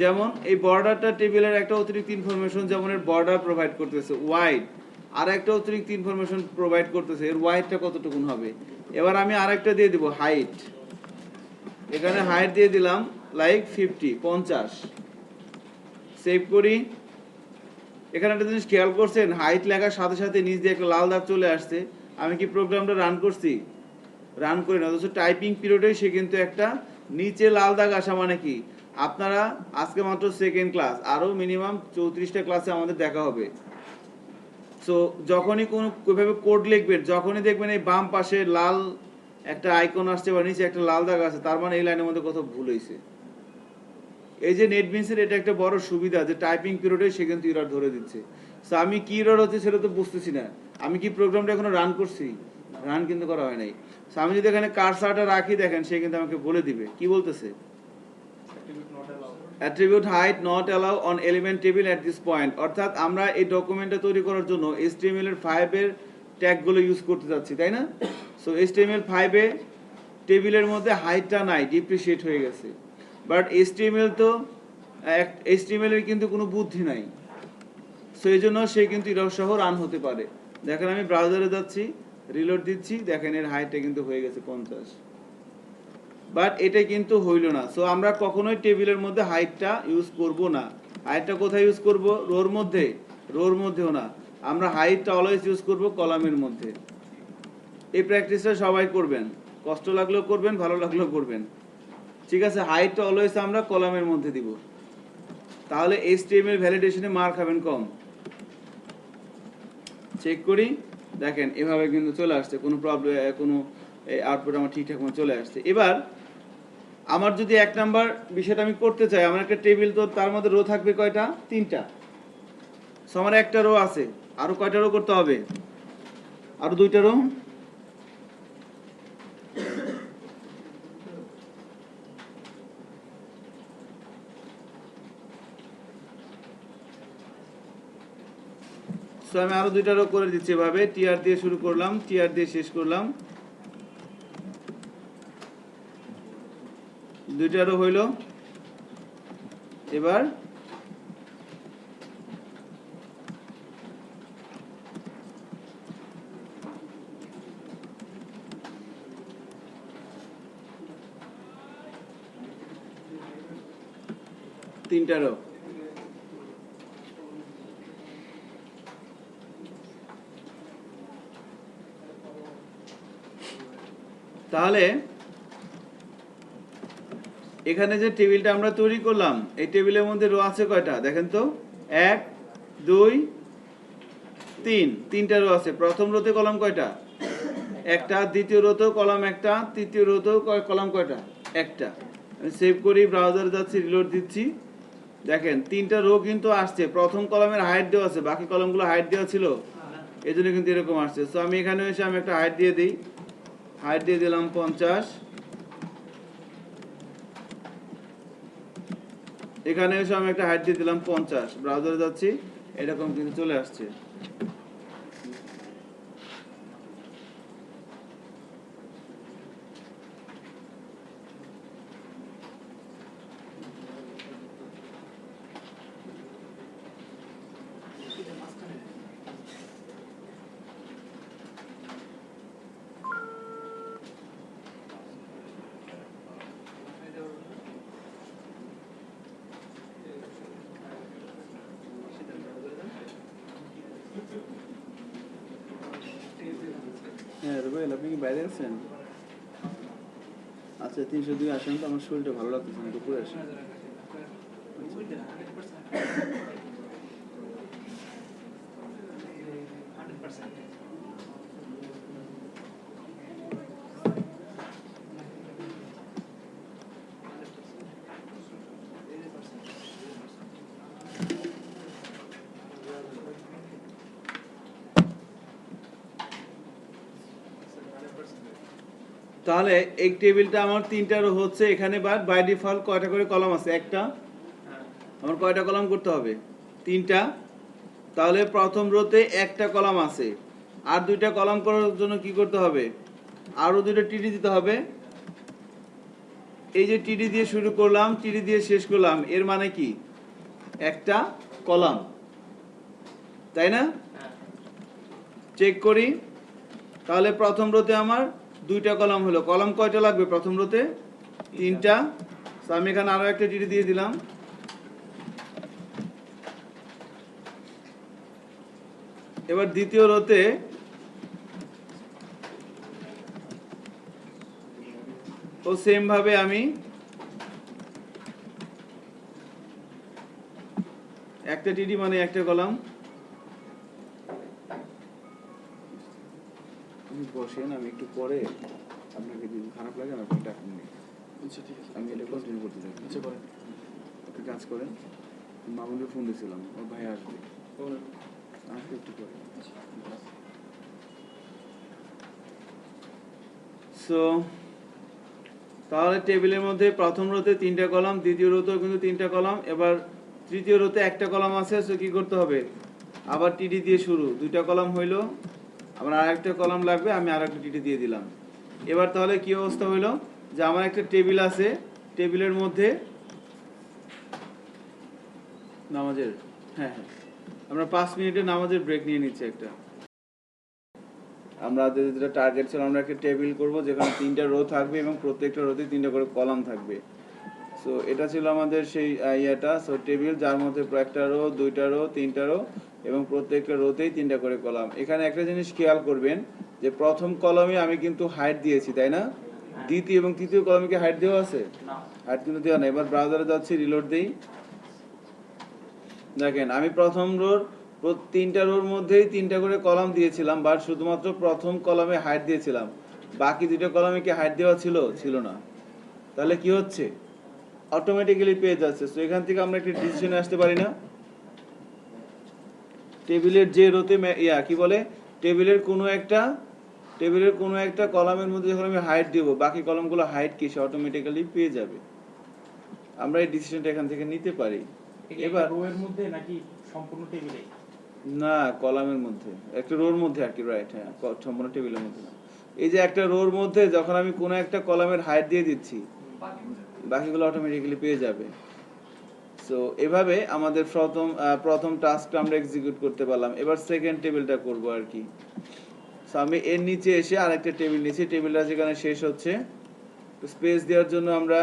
যেমন এই বর্ডারটা টেবিলের একটা অতিরিক্ত ইনফরমেশন, যেমন এর বর্ডার প্রোভাইড করতেছে, ওয়াইড আর একটা অতিরিক্ত ইনফরমেশন প্রোভাইড করতেছে, এর ওয়াইডটা কতটুকু হবে। এবার আমি আরেকটা দিয়ে দিব হাইট, এখানে হাইট দিয়ে দিলাম লাইক 50 সেভ করি। এখানে একটা জিনিস খেয়াল করছেন, হাইট লেখার সাথে সাথে নিচ দিয়ে একটা লাল দাগ চলে আসছে। আমি কি প্রোগ্রামটা রান করছি? রান করি না, অথচ টাইপিং পিরিয়ডে সে কিন্তু একটা নিচে লাল দাগ আসা মানে কি, আপনারা আজকে মাত্র সেকেন্ড ক্লাস, আরও মিনিমাম 34টা ক্লাসে আমাদের দেখা হবে। সো যখনই কোনো কিভাবে কোড লিখবেন, যখনই দেখবেন এই বাম পাশে লাল একটা আইকন আসছে বা নিচে একটা লাল দাগ আছে, তার মানে এই লাইনের মধ্যে কোথাও ভুল হয়েছে। এই যে নেটবিনসের এটা একটা বড় সুবিধা যে টাইপিং পিরিয়ডে সে কিন্তু এরর ধরে দিচ্ছে। সো আমি কি এরর হচ্ছে সেটা তো বুঝতেছি না, আমি কি প্রোগ্রামটা এখনো রান করছি? রান কিন্তু করা হয় নাই। সো আমি যদি এখানে কার্সারটা রাখি, দেখেন সে কিন্তু আমাকে বলে দিবে কি বলতেছে, attribute height not allow on element table at this point। অর্থাৎ আমরা এই ডকুমেন্টটা তৈরি করার জন্য HTML এর 5 এর ট্যাগগুলো ইউজ করতে যাচ্ছি, তাই না? সো HTML 5 এ টেবিলের মধ্যে হাইটটা নাই, ডিপ্রিশিয়েট হয়ে গেছে। বাট HTML তো HTML এর কিন্তু কোনো বুদ্ধি নাই, সো এই জন্য সে কিন্তু এরর সহ রান হতে পারে। দেখেন আমি ব্রাউজারে যাচ্ছি, রিলোড দিচ্ছি, দেখেন এর হাইটটা কিন্তু হয়ে গেছে 50, বাট এটা কিন্তু হইল না। সো আমরা কখনোই টেবিলের মধ্যে হাইটটা ইউজ করব না। হাইটটা কোথায় ইউজ করব? রোর মধ্যে? রোর মধ্যেও না, আমরা হাইটটা অলওয়েজ ইউজ করব কলামের মধ্যে। এই প্র্যাকটিসটা সবাই করবেন, কষ্ট লাগলেও করবেন, ভালো লাগলেও করবেন, ঠিক আছে? হাইটটা অলওয়েজ আমরা কলামের মধ্যে দিব, তাহলে HTML ভ্যালিডেশনে মার খাবেন কম। চেক করি, দেখেন এভাবে কিন্তু চলে আসছে, কোনো প্রবলেম, কোনো আউটপুট আমার ঠিকঠাক মতো চলে আসছে। এবার আমার যদি 1 নাম্বার বিষয়টা আমি করতে চাই, আমার একটা টেবিল, তো তার মধ্যে রো থাকবে কয়টা? 3টা। সো আমার একটা রো আছে, আরো কয়টা রো করতে হবে? আরো 2টা রো। সো আমি আরো 2টা রো করে দিচ্ছি এভাবে, টিআর দিয়ে শুরু করলাম, টিআর দিয়ে শেষ করলাম, 2টা রো হইল। এবার তিনটা রো। তাহলে এখানে যে টেবিলটা আমরা তৈরি করলাম, এই টেবিলের মধ্যে রো আছে কয়টা দেখেন তো? 1 2 3, 3টা রো আছে। প্রথম রোতে কলাম কয়টা? একটা। দ্বিতীয় রোতেও কলাম একটা। তৃতীয় রোতেও কলাম কয়টা? একটা। আমি সেভ করি, ব্রাউজারে যাচ্ছি, রিলোড দিচ্ছি, দেখেন 3টা রো কিন্তু আসছে। প্রথম কলামের হাইট দেওয়া আছে, বাকি কলামগুলো হাইট দেওয়া ছিল, এই জন্য কিন্তু এরকম আসছে। সো আমি এখানে এসে আমি একটা হাইট দিয়ে দিই, হাইট দিয়ে দিলাম 50। এখানে এসে আমি একটা হাইট দিয়ে দিলাম 50, ব্রাউজারে যাচ্ছি, এরকম কিন্তু চলে আসছে। হ্যাঁ রুবেল, আপনি কি বাইরে আছেন? আচ্ছা 302 আসেন তো, আমার শরীরটা ভালো লাগতেছে না, দুপুরে আসেন। তাহলে এই টেবিলটা আমার 3টা রো হচ্ছে, এখানে বাই ডিফল্ট কয়টা করে কলাম আছে? একটা। হ্যাঁ আমার কয়টা কলাম করতে হবে? 3টা। তাহলে প্রথম রোতে একটা কলাম আছে, আর 2টা কলাম করার জন্য কি করতে হবে? আরো 2টা টিডি দিতে হবে। এই যে টিডি দিয়ে শুরু করলাম, টিডি দিয়ে শেষ করলাম, এর মানে কি? একটা কলাম, তাই না? হ্যাঁ চেক করি। তাহলে প্রথম রোতে আমার 2টা কলাম হলো। কলাম কয়টা লাগবে প্রথম রোতে? 3টা। তো আমি এখানে আরো একটা টিডি দিয়ে দিলাম। এবার দ্বিতীয় রোতে তো সেম ভাবে আমি একটা টিডি মানে একটা কলাম। আপনি বসেন, আমি একটু পরে আপনাকে যদি খারাপ লাগে না আপনি ডাকুন। আচ্ছা ঠিক আছে, আমি এটা কন্টিনিউ করতে চাই। আচ্ছা করেন। একটা কাজ করেন, মামুনকে ফোন দিয়েছিলাম, ওর ভাই আসবে, বলেন। আসবে একটু পরে। সো তাহলে টেবিলের মধ্যে প্রথম রোতে 3টা কলাম, দ্বিতীয় রোতেও কিন্তু 3টা কলাম, এবার তৃতীয় রোতে একটা কলাম আছে। সো কি করতে হবে? আবার টিডি দিয়ে শুরু, 2টা কলাম হইলো, আমার আরেকটা কলাম লাগবে, আমি আরেকটা টিডি দিয়ে দিলাম। এবার তাহলে কি অবস্থা হইলো? যে আমার একটা টেবিল আছে, টেবিলের মধ্যে নামাজের, হ্যাঁ হ্যাঁ, আমরা 5 মিনিটের নামাজের ব্রেক নিয়ে নিচ্ছি একটা। আমরা যেটা টার্গেট ছিল, আমরা একটা টেবিল করব যেখানে 3টা রো থাকবে এবং প্রত্যেকটা রোতে 3টা করে কলাম থাকবে। সো এটা ছিল আমাদের সেই ইয়াটা। সো টেবিল যার মধ্যে একটা রো, 2টা রো, 3টা রো এবং প্রত্যেকটা রোতেই 3টা করে কলাম। এখানে একটা জিনিস খেয়াল করবেন যে প্রথম কলামে আমি কিন্তু হাইট দিয়েছি, তাই না? দ্বিতীয় এবং তৃতীয় কলামে কি হাইট দেওয়া আছে? না হাইট কিন্তু দেওয়া নেই। এবার ব্রাউজারে যাচ্ছি, রিলোড দেই। দেখেন আমি প্রথম রোর 3টা রোর মধ্যেই 3টা করে কলাম দিয়েছিলাম, বাট শুধুমাত্র প্রথম কলামে হাইট দিয়েছিলাম, বাকি 2টা কলামে কি হাইট দেওয়া ছিল? ছিল না। তাহলে কি হচ্ছে? অটোমেটিক্যালি পেয়ে যাচ্ছে। সো এখান থেকে আমরা একটা ডিসিশনে আসতে পারি না? টেবিলের যে রোতে কি বলে, টেবিলের কোনো একটা কলামের মধ্যে যখন আমি হাইট দেব, বাকি কলামগুলো হাইট কি সে অটোমেটিক্যালি পেয়ে যাবে। আমরা এই ডিসিশনটা এখান থেকে নিতে পারি। এবার রো এর মধ্যে নাকি সম্পূর্ণ টেবিলে? না, কলামের মধ্যে, একটা রোর মধ্যে আর কি, রাইট, হ্যাঁ, সম্পূর্ণ টেবিলের মধ্যে না। এই যে একটা রোর মধ্যে যখন আমি কোনো একটা কলামের হাইট দিয়ে দিচ্ছি, বাকিগুলো অটোমেটিক্যালি পেয়ে যাবে। সো এভাবে আমাদের প্রথম টাস্কটা আমরা এক্সিকিউট করতে পারলাম। এবার সেকেন্ড টেবিলটা করব আর কি। সো আমি এর নিচে এসে আরেকটা টেবিল নিচ্ছি, টেবিলটা যেখানে শেষ হচ্ছে। স্পেস দেওয়ার জন্য আমরা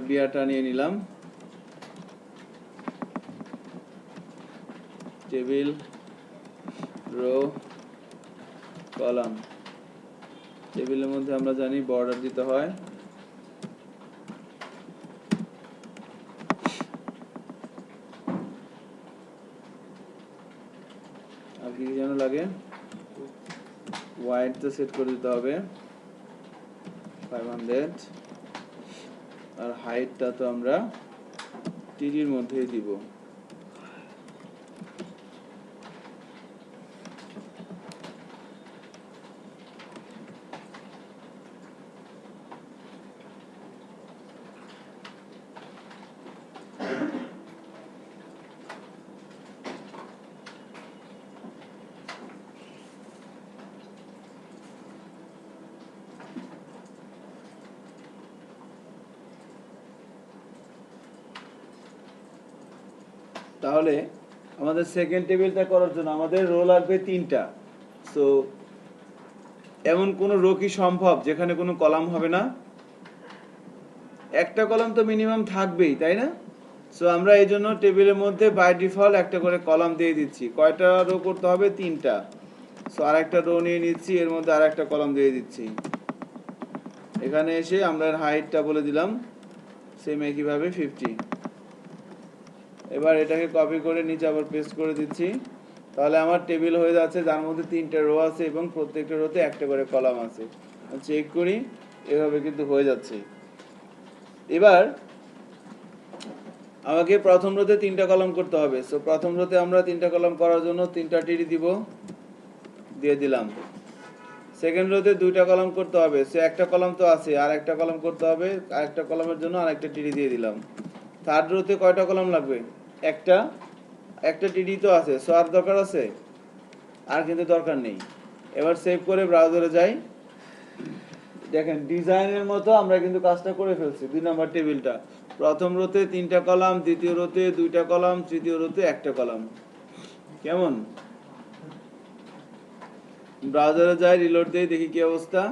বিয়ারটা নিয়ে নিলাম। Table, row, column. টেবিলের মধ্যে আমরা জানি বর্ডার দিতে হয়। আর কি যেন লাগে, ওয়াইড তো সেট করে দিতে হবে 500, আর হাইটটা তো আমরা টিডির মধ্যেই দিব। তাহলে আমাদের সেকেন্ড টেবিলটা করার জন্য আমাদের রো লাগবে 3টা। সো এমন কোন রো কি সম্ভব যেখানে কোনো কলাম হবে না? একটা কলাম তো মিনিমাম থাকবেই, তাই না? সো আমরা এই জন্য টেবিলের মধ্যে বাই ডিফল্ট একটা করে কলাম দিয়ে দিচ্ছি। কয়টা রো করতে হবে? 3টা। সো আরেকটা রো নিয়ে নিচ্ছি, এর মধ্যে আরেকটা কলাম দিয়ে দিচ্ছি। এখানে এসে আমরা হাইটটা বলে দিলাম সেম একইভাবে 50। এবার এটাকে কপি করে নিচে আবার পেস্ট করে দিচ্ছি। তাহলে আমার টেবিল হয়ে যাচ্ছে যার মধ্যে 3টা রো আছে এবং প্রত্যেকটা রোতে একটা করে কলাম আছে। চেক করি, এভাবে কিন্তু হয়ে যাচ্ছে। এবার আমাকে প্রথম রোতে 3টা কলাম করতে হবে। সো প্রথম রোতে আমরা 3টা কলাম করার জন্য 3টা টিডি দিব, দিয়ে দিলাম। সেকেন্ড রোতে দুইটা কলাম করতে হবে, সে একটা কলাম তো আছে, আর একটা কলাম করতে হবে, আরেকটা কলামের জন্য আরেকটা টিডি দিয়ে দিলাম। থার্ড রোতে কয়টা কলাম লাগবে? একটা, একটা টিডি তো আছে, সো আর দরকার আছে? আর কিন্তু দরকার নেই। এবার সেভ করে ব্রাউজারে যাই। দেখেন ডিজাইনের মতো আমরা কিন্তু কাজটা করে ফেলছি। 2 নাম্বার টেবিলটা প্রথম রোতে 3টা কলাম, দ্বিতীয় রোতে 2টা কলাম, তৃতীয় রোতে একটা কলাম। কেমন? ব্রাউজারে যাই, রিলোড দেই, দেখি কি অবস্থা।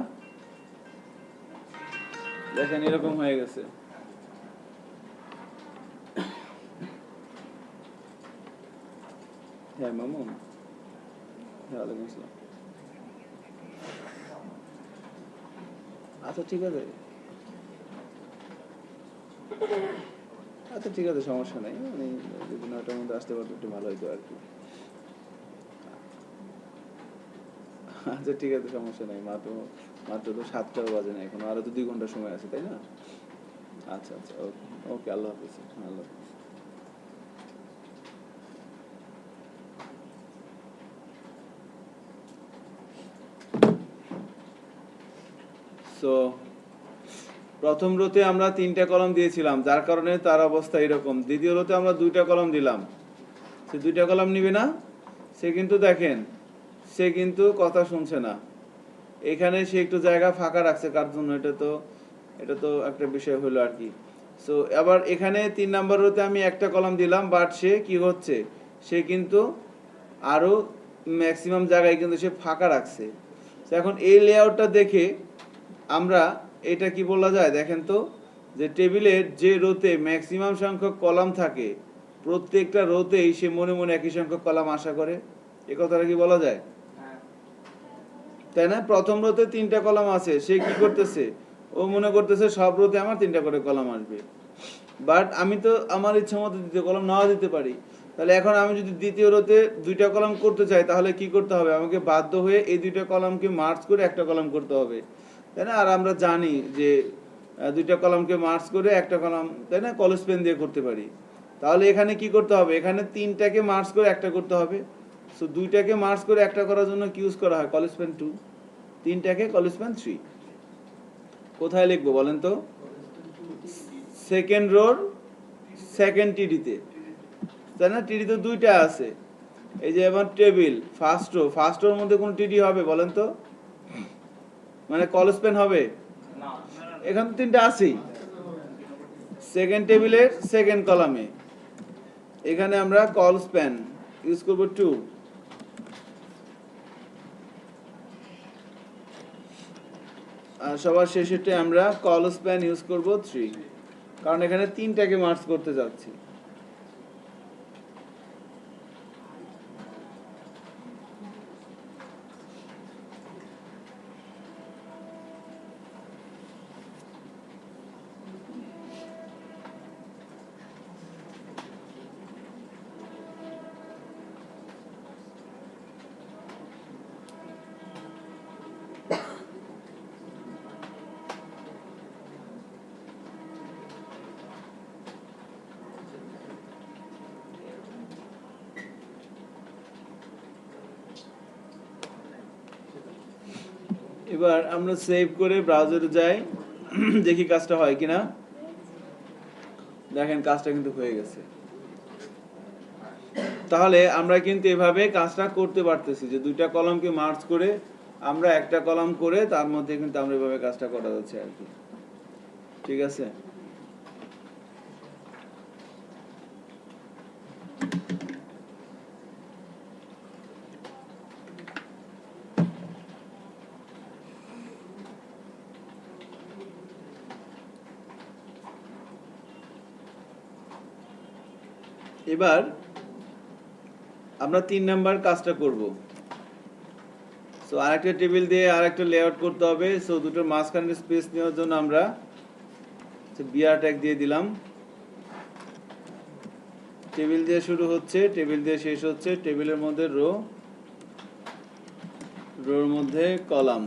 দেখেন এরকম হয়ে গেছে। হ্যাঁ মামু, ওয়ালাইকুম আসসালাম। আচ্ছা ঠিক আছে, আচ্ছা ঠিক আছে, সমস্যা নাই। আমি যদি 9টার মধ্যে আসতে পারতো একটু ভালো হইতো আর কি। আচ্ছা ঠিক আছে, সমস্যা নাই। মাত্র তো 7টাও বাজে না এখন, আরো তো 2 ঘন্টা সময় আছে, তাই না? আচ্ছা আচ্ছা, ওকে ওকে, আল্লাহ হাফিজ। আল্লাহ হাফিজ। সো প্রথম রোতে আমরা 3টা কলাম দিয়েছিলাম, যার কারণে তার অবস্থা এরকম। দ্বিতীয় রোতে আমরা 2টা কলাম দিলাম, সে 2টা কলাম নিবে না। সে কিন্তু দেখেন, সে কিন্তু কথা শুনছে না। এখানে সে একটু জায়গা ফাঁকা রাখছে কার জন্য? এটা তো একটা বিষয় হলো আর কি। সো আবার এখানে 3 নাম্বার রোতে আমি একটা কলাম দিলাম, বাট সে কি হচ্ছে, সে কিন্তু আরো ম্যাক্সিমাম জায়গায় কিন্তু সে ফাঁকা রাখছে। তো এখন এই লেআউটটা দেখে আমরা এটা কি বলা যায় দেখেন তো, যে টেবিলের যে রোতে ম্যাক্সিমাম সংখ্যক কলাম থাকে, প্রত্যেকটা রোতেই সে মনে মনে একই সংখ্যক কলাম আশা করে। এ কথাটা কি বলা যায়? তাই না? প্রথম রোতে 3টা কলাম আছে, সে কি করতেছে, ও মনে করতেছে সব রোতে আমার 3টা করে কলাম আসবে। বাট আমি তো আমার ইচ্ছা মতো দ্বিতীয় কলাম নাও দিতে পারি। তাহলে এখন আমি যদি দ্বিতীয় রোতে 2টা কলাম করতে চাই, তাহলে কি করতে হবে? আমাকে বাধ্য হয়ে এই 2টা কলামকে মার্জ করে একটা কলাম করতে হবে, তাই না? আর আমরা জানি যে 2টা কলামকে মার্জ করে একটা কলাম, তাই না, কলস পেন দিয়ে করতে পারি। তাহলে এখানে কি করতে হবে? এখানে 3টাকে মার্জ করে একটা করতে হবে। সো 2টাকে মার্জ করে একটা করার জন্য কি ইউজ করা হয়? কলস পেন 2। 3টাকে কলস পেন 3। কোথায় লিখবো বলেন তো? সেকেন্ড রোর সেকেন্ড টিডিতে, তাই না? টিডি তো 2টা আছে। এই যে এবার টেবিল ফার্স্ট রোর মধ্যে কোন টিডি হবে বলেন তো? মানে কলস পেন হবে? এখানে তো 3টা আছেই। সেকেন্ড টেবিলের সেকেন্ড কলামে এখানে আমরা কলস পেন ইউজ করব 2। আর সবার শেষেতে আমরা কলস পেন ইউজ করব 3, কারণ এখানে 3টাকে মার্জ করতে যাচ্ছি। এবার আমরা সেভ করে ব্রাউজারে যাই, দেখি কাজটা হয় কিনা। দেখেন কাজটা কিন্তু হয়ে গেছে। তাহলে আমরা কিন্তু এভাবে কাজটা করতে পারতেছি, যে 2টা কলামকে মার্জ করে আমরা একটা কলাম করে তার মধ্যে কিন্তু আমরা এভাবে কাজটা করা যাচ্ছে আর কি। ঠিক আছে? এবার আমরা 3 নাম্বার কাজটা করব। সো আরেকটা টেবিল দিয়ে আরেকটা লেআউট করতে হবে। সো দুটোর মাঝখানে স্পেস নেওয়ার জন্য আমরা বিআর ট্যাগ দিয়ে দিলাম। টেবিল দিয়ে শুরু হচ্ছে, টেবিল দিয়ে শেষ হচ্ছে, টেবিলের মধ্যে রোর মধ্যে কলাম।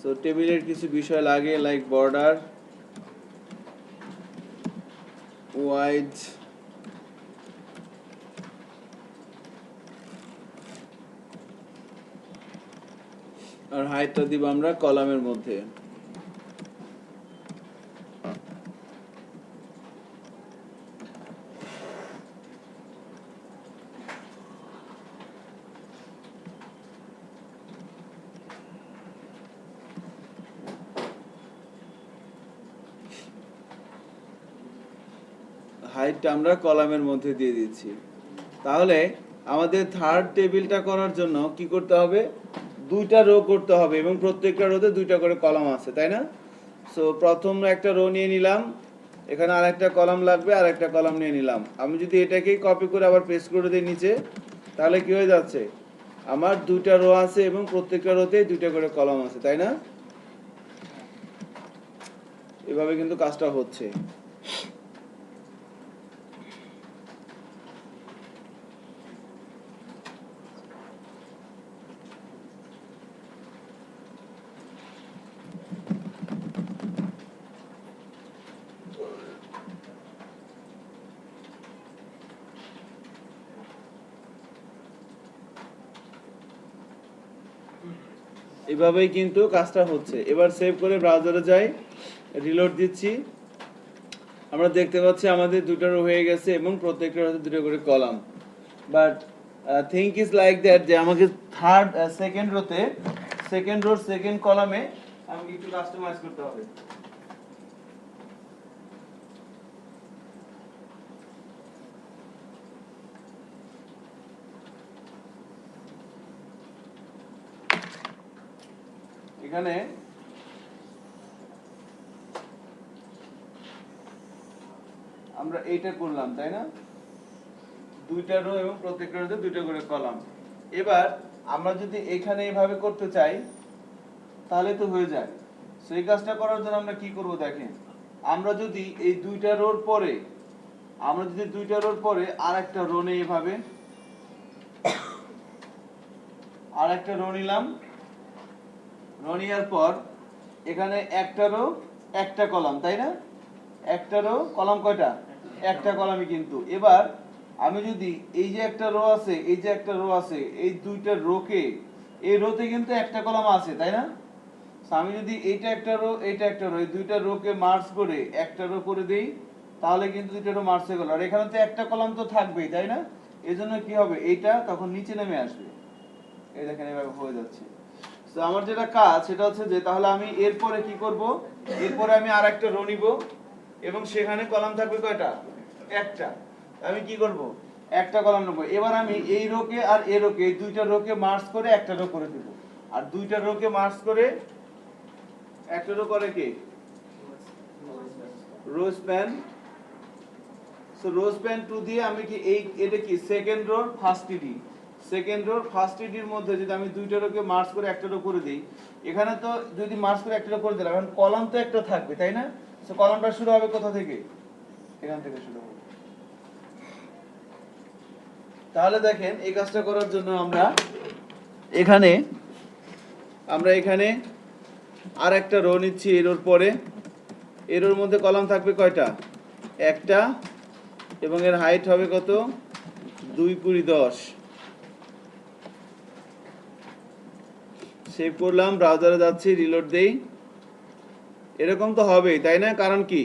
সো টেবিলের কিছু বিষয় লাগে, লাইক বর্ডার, ওয়াইড, আর হাইটটা দিব আমরা কলামের মধ্যে। হাইটটা আমরা কলামের মধ্যে দিয়ে দিচ্ছি। তাহলে আমাদের থার্ড টেবিলটা করার জন্য কি করতে হবে, দুইটা রো করতে হবে এবং প্রত্যেকটা রোতে দুইটা করে কলাম আছে, তাই না? সো প্রথম একটা রো নিয়ে নিলাম, এখানে আরেকটা কলাম লাগবে, আর একটা কলাম নিয়ে নিলাম। আমি যদি এটাকেই কপি করে আবার পেস্ট করে দিই নিচে, তাহলে কি হয়ে যাচ্ছে, আমার দুইটা রো আছে এবং প্রত্যেকটা রোতে দুইটা করে কলাম আছে, তাই না? এভাবে কিন্তু কাজটা হচ্ছে। এভাবেই কিন্তু কাজটা হচ্ছে। এবার সেভ করে ব্রাউজারে যাই, রিলোড দিচ্ছি। আমরা দেখতে পাচ্ছি আমাদের দুটো রো হয়ে গেছে এবং প্রত্যেকটা রোতে দুটো করে column. But think is like that, যে আমাকে থার্ড সেকেন্ড রোতে সেকেন্ড রোর সেকেন্ড কলামে আমাকে একটু কাস্টমাইজ করতে হবে। এখানে আমরা এইটা করলাম, তাই না? দুইটা রো এবং প্রত্যেকটা রোতে দুইটা করে কলাম। এবার আমরা যদি এখানে এইভাবে করতে চাই তাহলে তো হয়ে যায়। সো এই কাজটা করার জন্য আমরা কি করব দেখেন, আমরা যদি এই দুইটা রোর পরে আর একটা রো নেই, এভাবে আর একটা রো নিলাম, রো নেওয়ার পর এখানে একটা রো একটা কলাম, তাই না? একটা রো কলাম কয়টা, একটা কলামই কিন্তু। এবার আমি যদি এই যে একটা রো আছে, এই যে একটা রো আছে, এই দুইটা রোকে, এই রোতে কিন্তু একটা কলাম আছে, তাই না? আমি যদি এইটা একটা রো এইটা একটা রো, এই দুইটা রোকে মার্জ করে একটা রো করে দেই, তাহলে কিন্তু দুইটা রো মার্জ হয়ে গেল। আর এখানে তো একটা কলাম তো থাকবেই, তাই না? এজন্য কি হবে, এইটা তখন নিচে নেমে আসবে। এই দেখেন এভাবে হয়ে যাচ্ছে। তো আমার যেটা কাজ সেটা হচ্ছে যে, তাহলে আমি এরপরে কি করব, এরপরে আমি আর একটা রো নিব এবং সেখানে কলাম থাকবে কয়টা, একটা। আমি কি করব, একটা কলাম নেব। এবার আমি এই রোকে আর এই রোকে, এই দুইটা রোকে মার্জ করে একটা রো করে দেব। আর দুইটা রোকে মার্জ করে একটা রো করে কে, row span. So row span 2 দিয়ে আমি কি এই, এটা কি সেকেন্ড রোর ফার্স্ট টিডি, সেকেন্ড রোর ফার্স্ট টিডির মধ্যে যদি আমি দুইটা রোকে মার্জ করে একটা রো করে দেই, এখানে তো যদি মার্জ করে একটা রো করে দিলাম, এখন কলাম তো একটা থাকবে, তাই না? সো কলামটা শুরু হবে কোথা থেকে, এখান থেকে শুরু হবে। তাহলে দেখেন এই কাজটা করার জন্য আমরা এখানে আর একটা রো নিচ্ছি, এর ওর পরে এর ওর মধ্যে কলাম থাকবে কয়টা, একটা, এবং এর হাইট হবে কত, 2×10। সেভ করলাম, ব্রাউজারে যাচ্ছি, রিলোড দেই। এরকম তো হবেই, তাই না? কারণ কি,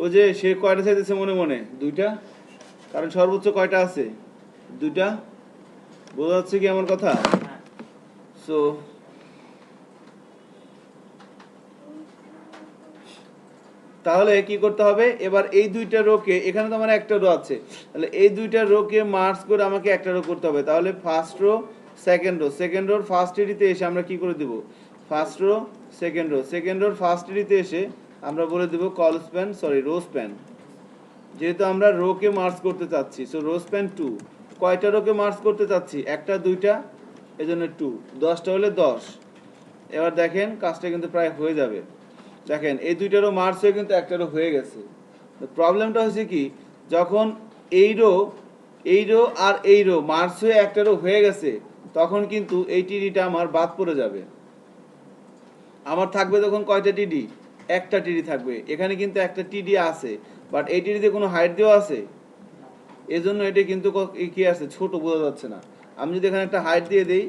ও যে সে কয়টা চাইতেছে মনে মনে, দুইটা, কারণ সর্বোচ্চ কয়টা আছে, দুইটা। বোঝা যাচ্ছে কি আমার কথা? সো তাহলে কি করতে হবে, এবার এই দুইটা রোকে, এখানে তো আমার একটা রো আছে, তাহলে এই দুইটা রোকে মার্জ করে আমাকে একটা রো করতে হবে। তাহলে first row second row, second রোর ফার্স্ট এডিতে এসে আমরা কি করে দেব, first row second row, second রোর ফার্স্ট এডিতে এসে আমরা বলে দেব col span, sorry row span, যেহেতু আমরা রোকে মার্জ করতে চাচ্ছি। সো রো স্প্যান 2, কয়টা রোকে মার্জ করতে চাচ্ছি, একটা দুইটা, এজন্য 2, 10টা হলে 10। এবার দেখেন কাজটা কিন্তু প্রায় হয়ে যাবে। দেখেন এই দুইটারও মার্জ হয়ে কিন্তু একটারও হয়ে গেছে। প্রবলেমটা হচ্ছে কি, যখন এই রো আর এই রো মার্জ হয়ে একটারও হয়ে গেছে, তখন কিন্তু এই টিডিটা আমার বাদ পড়ে যাবে। আমার থাকবে তখন কয়টা টিডি, একটা টিডি থাকবে। এখানে কিন্তু একটা টিডি আছে, বাট এই টিডিতে কোনো হাইট দেওয়া আছে, এজন্য এটা কিন্তু কি আছে, ছোট, বোঝা যাচ্ছে না। আমি যদি এখানে একটা হাইট দিয়ে দেই,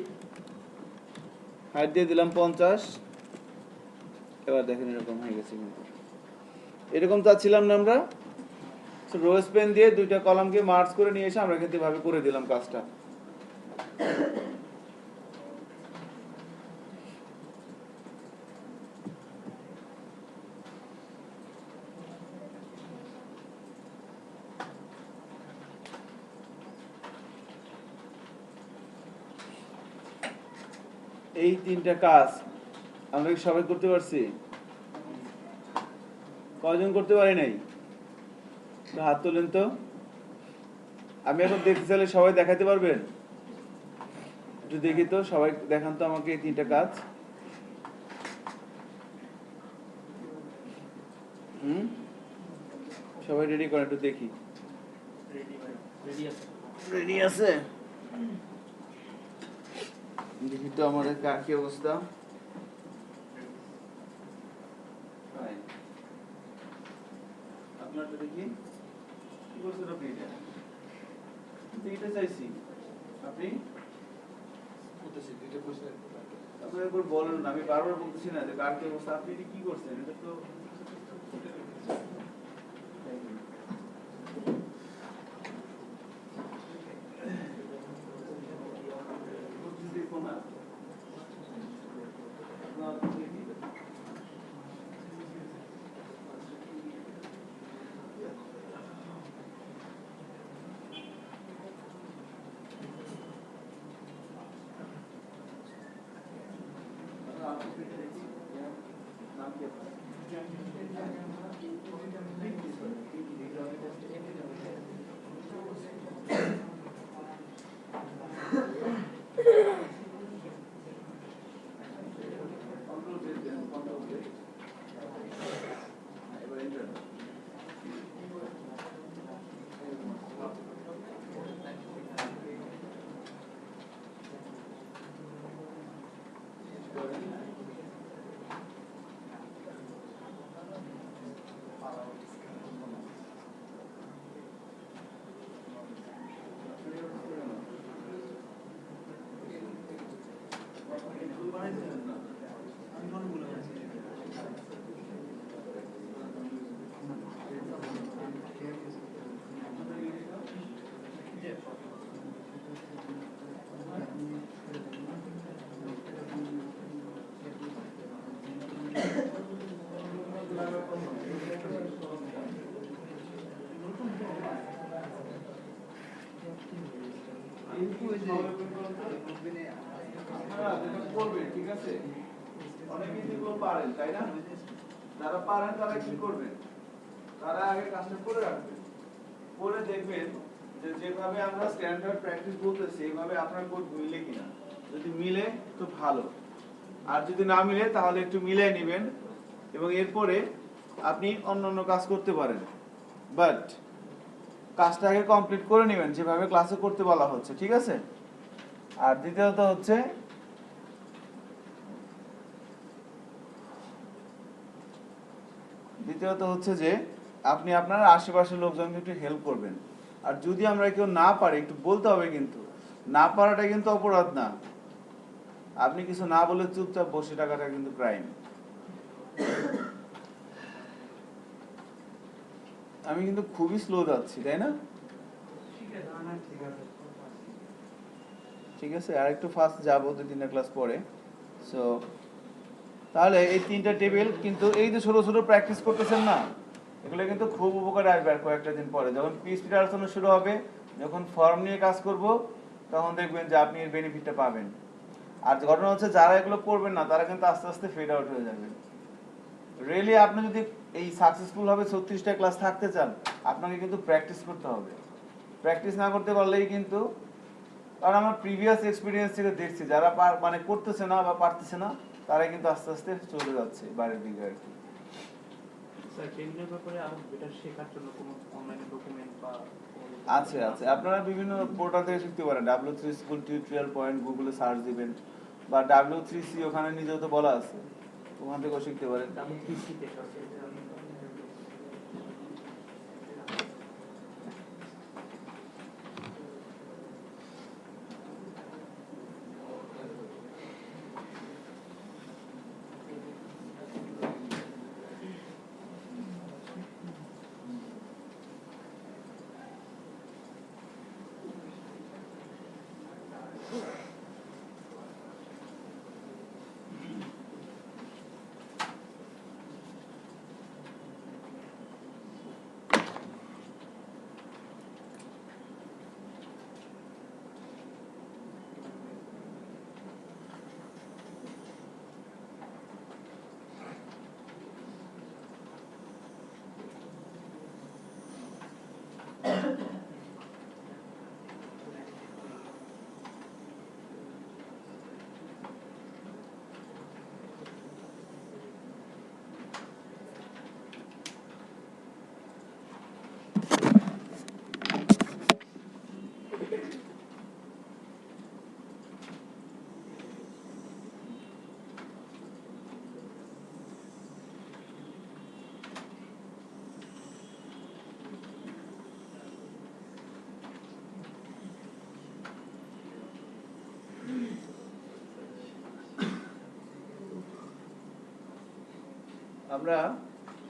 হাইট দিয়ে দিলাম 50। এবার দেখেন এরকম হয়ে গেছে কিন্তু এরকম চাচ্ছিলাম না আমরা। রোজ পেন দিয়ে দুইটা কলামকে মার্জ করে নিয়ে এসে আমরা কিন্তু এভাবে করে দিলাম কাজটা। এই তিনটা কাজ আমরা কি সবাই করতে পারছি? কয়জন করতে পারি নাই? হাত তোলেন তো। আমি এখন দেখতে চাইলে সবাই দেখাতে পারবেন? একটু দেখি তো, সবাই দেখান তো আমাকে এই তিনটা কাজ। সবাই রেডি করেন, একটু দেখি। রেডি আছে? দেখি তো আমাদের কার কি অবস্থা। আপনারটা দেখি কি করছেন আপনি। এটা চাইছি আপনি আপনার একবার বলেন না, আমি বারবার বলতেছি না যে কার কি অবস্থা। আপনি কি করছেন? এটা তো ঠিক আছে। অনেকেই যেগুলো পারেন তাই না, যারা পারেন তারা কি করবেন, তারা আগে কাজটা করে রাখবেন, করে দেখবেন যে যেভাবে আমরা স্ট্যান্ডার্ড প্র্যাকটিস বলতেছি এইভাবে আপনার কোড মিলে কিনা। যদি মিলে তো ভালো, আর যদি না মিলে তাহলে একটু মিলিয়ে নেবেন এবং এরপরে আপনি অন্যান্য কাজ করতে পারেন। বাট কাজটা আগে কমপ্লিট করে নেবেন যেভাবে ক্লাসে করতে বলা হচ্ছে, ঠিক আছে? আর দ্বিতীয়ত হচ্ছে যে আপনি আপনার আশেপাশের লোকজনকে একটু হেল্প করবেন। আর যদি আমরা কেউ না পারি একটু বলতে হবে, কিন্তু না পারাটা কিন্তু অপরাধ না। আপনি কিছু না বলে চুপচাপ বসে থাকাটা কিন্তু ক্রাইম। আমি কিন্তু খুবই স্লো যাচ্ছি, তাই না? ঠিক আছে, আর একটু ফাস্ট যাবো 2-3টা ক্লাস পরে। সো তাহলে এই তিনটা টেবিল কিন্তু এই যে ছোট ছোট প্র্যাকটিস করতেছেন না, এগুলো কিন্তু খুব উপকারে আসবে আর কয়েকটা দিন পরে যখন পিএইচপি আলোচনা শুরু হবে, যখন ফর্ম নিয়ে কাজ করব, তখন দেখবেন যে আপনি এর বেনিফিটটা পাবেন। আর ঘটনা হচ্ছে যারা এগুলো করবেন না তারা কিন্তু আস্তে আস্তে ফেড আউট হয়ে যাবে। রিয়েলি আপনি যদি এই সাকসেসফুল ভাবে 36টা ক্লাস থাকতে চান, আপনাকে কিন্তু প্র্যাকটিস করতে হবে। প্র্যাকটিস না করতে পারলেই কিন্তু, কারণ আমার প্রিভিয়াস এক্সপিরিয়েন্স থেকে দেখছি যারা মানে করতেছে না বা পারতেছে না, তারাই কিন্তু আস্তে আস্তে চলে যাচ্ছে বাইরের দিকে আর কি। স্যার টেবিলের ব্যাপারে আরো বেটার শেখার জন্য কোনো অনলাইনে ডকুমেন্ট বা আছে আছে, আপনারা বিভিন্ন পোর্টাল থেকে শিখতে পারেন। W3 স্কুল টিউটোরিয়াল পয়েন্ট গুগলে সার্চ দিবেন, বা W3C ওখানে নিজেও তো বলা আছে, ওখান থেকেও শিখতে পারেন। W3C তে আমরা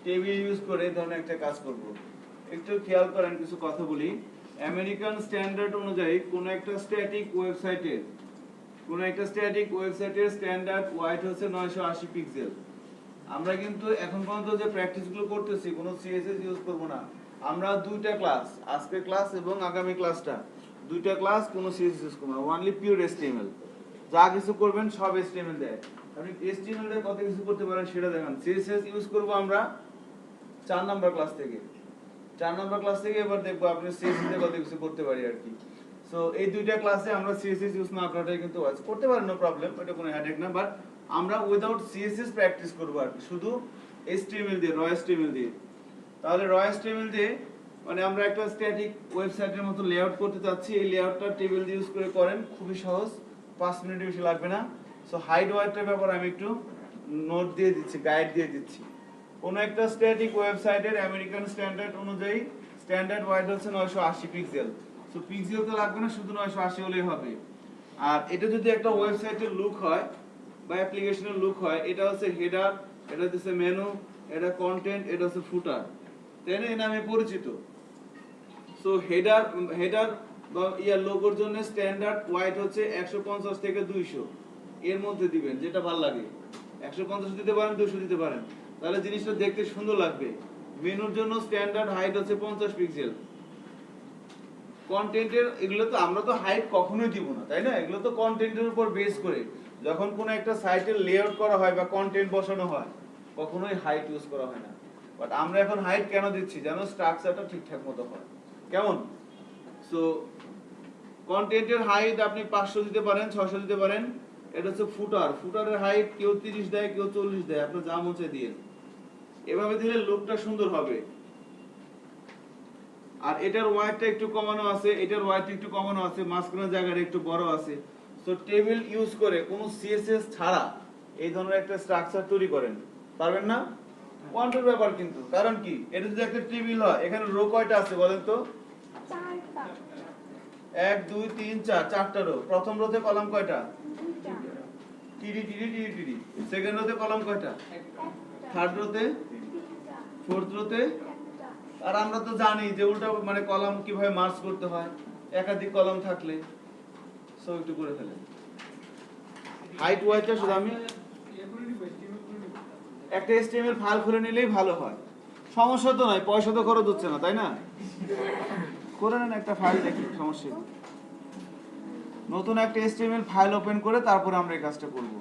টেবিল ইউজ করে এই ধরনের একটা কাজ করব। একটু খেয়াল করেন, কিছু কথা বলি। আমেরিকান স্ট্যান্ডার্ড অনুযায়ী কোন একটা স্ট্যাটিক ওয়েবসাইটের স্ট্যান্ডার্ড ওয়াইড হচ্ছে 980 পিক্সেল। আমরা কিন্তু এখন পর্যন্ত যে প্র্যাকটিসগুলো করতেছি কোনো সিএসএস ইউজ করব না। আমরা দুইটা ক্লাস, আজকের ক্লাস এবং আগামী ক্লাসটা, দুইটা ক্লাস কোনো সিএসএস ইউজ করব না, অনলি পিওর এসটিএমএল। যা কিছু করবেন সব এসটিএমএল দেয়। আপনি এসটিএমএল দিয়ে কত কিছু করতে পারেন সেটা দেখান। সিএসএস ইউজ করব আমরা 4 নাম্বার ক্লাস থেকে। 4 নাম্বার ক্লাস থেকে এবার দেখবো আপনি সিএসএস দিয়ে কত কিছু করতে পারি আর কি। সো এই দুইটা ক্লাসে আমরা সিএসএস ইউজ না করাটাই কিন্তু করতে পারেন, নো প্রবলেম, এটা কোনো হেডেক না। বাট আমরা উইদাউট সিএসএস প্র্যাকটিস করব আর কি, শুধু এসটিএমএল দিয়ে, র এসটিএমএল দিয়ে। তাহলে র এসটিএমএল দিয়ে মানে আমরা একটা স্ট্যাটিক ওয়েবসাইটের মতো লেআউট করতে চাচ্ছি। এই লেআউটটা টেবিল দিয়ে ইউজ করে করেন, খুবই সহজ, 5 মিনিট বেশি লাগবে না। সো হাইট ওয়াইডটার ব্যাপারে আমি একটু নোট দিয়ে দিচ্ছি, গাইড দিয়ে দিচ্ছি। কোন একটা স্ট্যাটিক ওয়েবসাইটের আমেরিকান স্ট্যান্ডার্ড অনুযায়ী স্ট্যান্ডার্ড ওয়াইড হচ্ছে 980 পিক্সেল। সো পিক্সেল তো লাগবে না, শুধু 980 হলেই হবে। আর এটা যদি একটা ওয়েবসাইটের লুক হয় বা অ্যাপ্লিকেশনের লুক হয়, এটা হচ্ছে হেডার, এটা হচ্ছে মেনু, এটা কন্টেন্ট, এটা হচ্ছে ফুটার, তাই না? এই নামে পরিচিত। সো হেডার বা লোগোর জন্য স্ট্যান্ডার্ড ওয়াইড হচ্ছে 150 থেকে 200 এর মধ্যে দিবেন, যেটা ভালো লাগে। 150 দিতে পারেন, 200 দিতে পারেন, তাহলে জিনিসটা দেখতে সুন্দর লাগবে। মেনুর জন্য স্ট্যান্ডার্ড হাইট হচ্ছে 50 পিক্সেল। কন্টেন্টের এগুলো তো আমরা তো হাইট কখনোই দিব না, তাই না? এগুলো তো কন্টেন্টের উপর বেস করে যখন কোনো একটা সাইটের লেআউট করা হয় বা কন্টেন্ট বসানো হয়, কখনোই হাইট ইউজ করা হয় না। বাট আমরা এখন হাইট কেন দিচ্ছি? যেন স্ট্রাকচারটা ঠিকঠাক মতো হয়। কেমন? সো কন্টেন্টের হাইট আপনি 500 দিতে পারেন, 600 দিতে পারেন। এটা হচ্ছে ফুটারের হাইট কেউ 30 দেয়, কেউ 40 দেয়, আপনি যা মন চায় দিয়েন। এভাবে দিলে লুকটা সুন্দর হবে। আর এটার ওয়াইডটা একটু কমানো আছে, এটার ওয়াইডটা একটু কমানো আছে, মাঝখানের জায়গাটা একটু বড় আছে। সো টেবিল ইউজ করে কোনো সিএসএস ছাড়া এই ধরনের একটা স্ট্রাকচার তৈরি করেন পারবেন না? কোয়ান্টের ব্যাপার কিন্তু, কারণ কি, এটা যদি একটা টেবিল হয়, এখানে রো কয়টা আছে বলেন তো? 4টা। 1 2 3 4, 4টা রো। প্রথম রোতে কলাম কয়টা? 2টা। টিডি টিডি টিডি টিডি। সেকেন্ড রোতে কলাম কয়টা? 1টা। থার্ড রোতে, 3টা। ফোর্থ রোতে। 1টা। আর আমরা তো জানি যে উল্টা মানে কলাম কিভাবে মার্জ করতে হয়, একাধিক কলাম থাকলে। সো একটু করে ফেলেন। হাইট ওয়াইডটা শুধু আমি একটা এসটিএমএল ফাইল খুলে নিলেই ভালো হয়, সমস্যা তো নাই, পয়সা তো খরচ হচ্ছে না, তাই না? করে নেন একটা ফাইল, দেখি সমস্যা কি। নতুন একটা এসটিএমএল ফাইল ওপেন করে তারপরে আমরা এই কাজটা করব।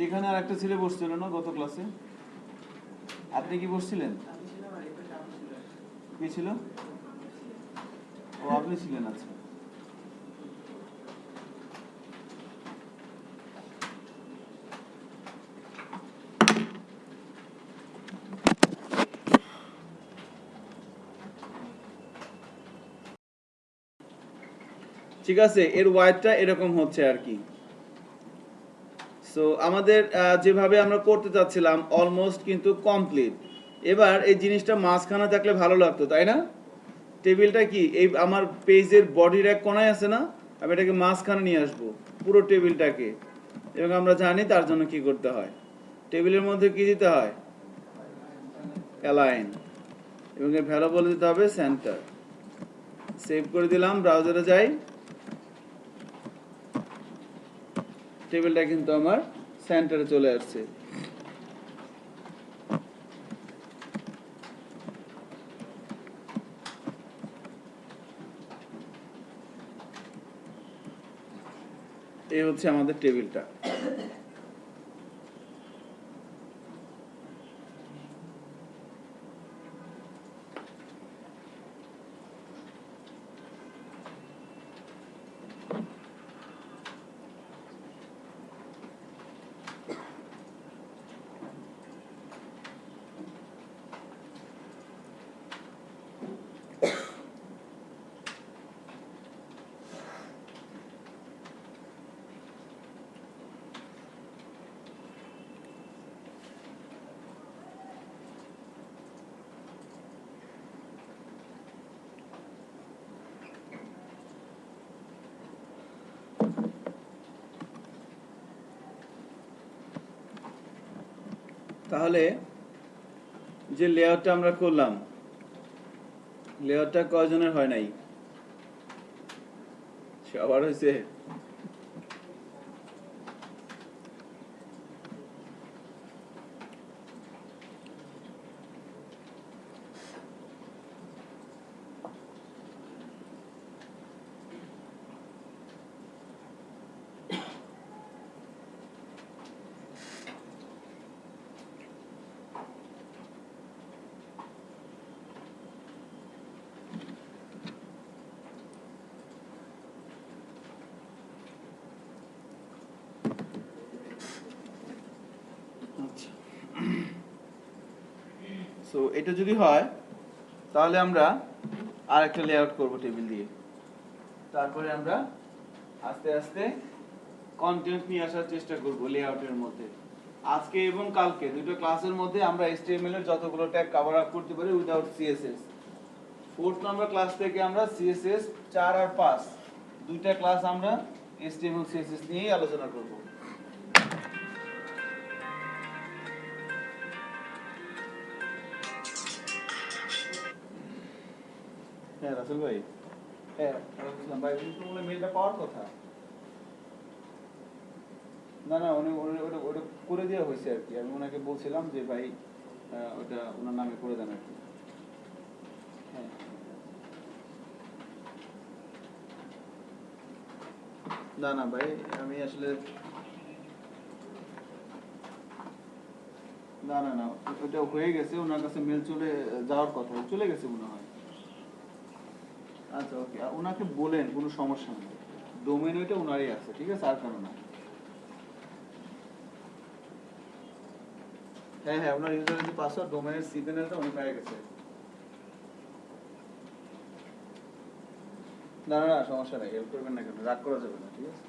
এখানে আর একটা ছেলে বসছিল না গত ক্লাসে? আপনি কি বসছিলেন? কি ছিল? ও আপনি ছিলেন, আচ্ছা। ঠিক আছে, এর ওয়াইডটা এরকম হচ্ছে আর কি। সো আমাদের যেভাবে আমরা করতে চাচ্ছিলাম অলমোস্ট কিন্তু কমপ্লিট। এবার এই জিনিসটা মাঝখানে থাকলে ভালো লাগতো, তাই না? টেবিলটা কি এই আমার পেজের বডির এক কোণায় আছে না, আমি এটাকে মাঝখানে নিয়ে আসবো পুরো টেবিলটাকে। এবং আমরা জানি তার জন্য কি করতে হয়, টেবিলের মধ্যে কি দিতে হয়? অ্যালাইন, এবং এর ভ্যালু বলে দিতে হবে সেন্টার। সেভ করে দিলাম, ব্রাউজারে যাই, টেবিলটা কিন্তু আমার সেন্টারে চলে আসছে। এই হচ্ছে আমাদের টেবিলটা। তাহলে যে লেয়ারটা আমরা করলাম, লেয়ারটা কয়জনের হয় নাই? সবার হয়েছে? আচ্ছা, সো এটা যদি হয় তাহলে আমরা আরেকটা লেআউট করব টেবিল দিয়ে। তারপরে আমরা আস্তে আস্তে কন্টেন্ট নিয়ে আসার চেষ্টা করব লেআউটের মধ্যে। আজকে এবং কালকে দুটো ক্লাসের মধ্যে আমরা HTML এর যতগুলো ট্যাগ কভার আপ করতে পারি without CSS। 4th number class থেকে আমরা CSS 4 আর 5 দুইটা ক্লাস আমরা HTML CSS নিয়েই আলোচনা করব। হ্যাঁ রাসেল ভাই, হ্যাঁ ভাই কিন্তু বলে মেলটা পাওয়ার কথা। না না উনি ওটা করে দেওয়া হয়েছে আর কি। আমি ওনাকে বলছিলাম যে ভাই ওটা ওনার নামে করে দেন আর কি। হ্যাঁ না না ভাই আমি আসলে না না না ওটা হয়ে গেছে, ওনার কাছে মেল চলে যাওয়ার কথা, চলে গেছে মনে হয়। আচ্ছা ওকে, ওনাকে বলেন কোনো সমস্যা নেই, ডোমেন ওইটা ওনারই আছে, ঠিক আছে, আর কারণ না। হ্যাঁ হ্যাঁ ওনার ইউজার আইডি পাসওয়ার্ড ডোমেনের সিগন্যালটা উনি পেয়ে গেছে। না না না সমস্যা নেই, হেল্প করবেন না কেন, রাগ করা যাবে না, ঠিক আছে।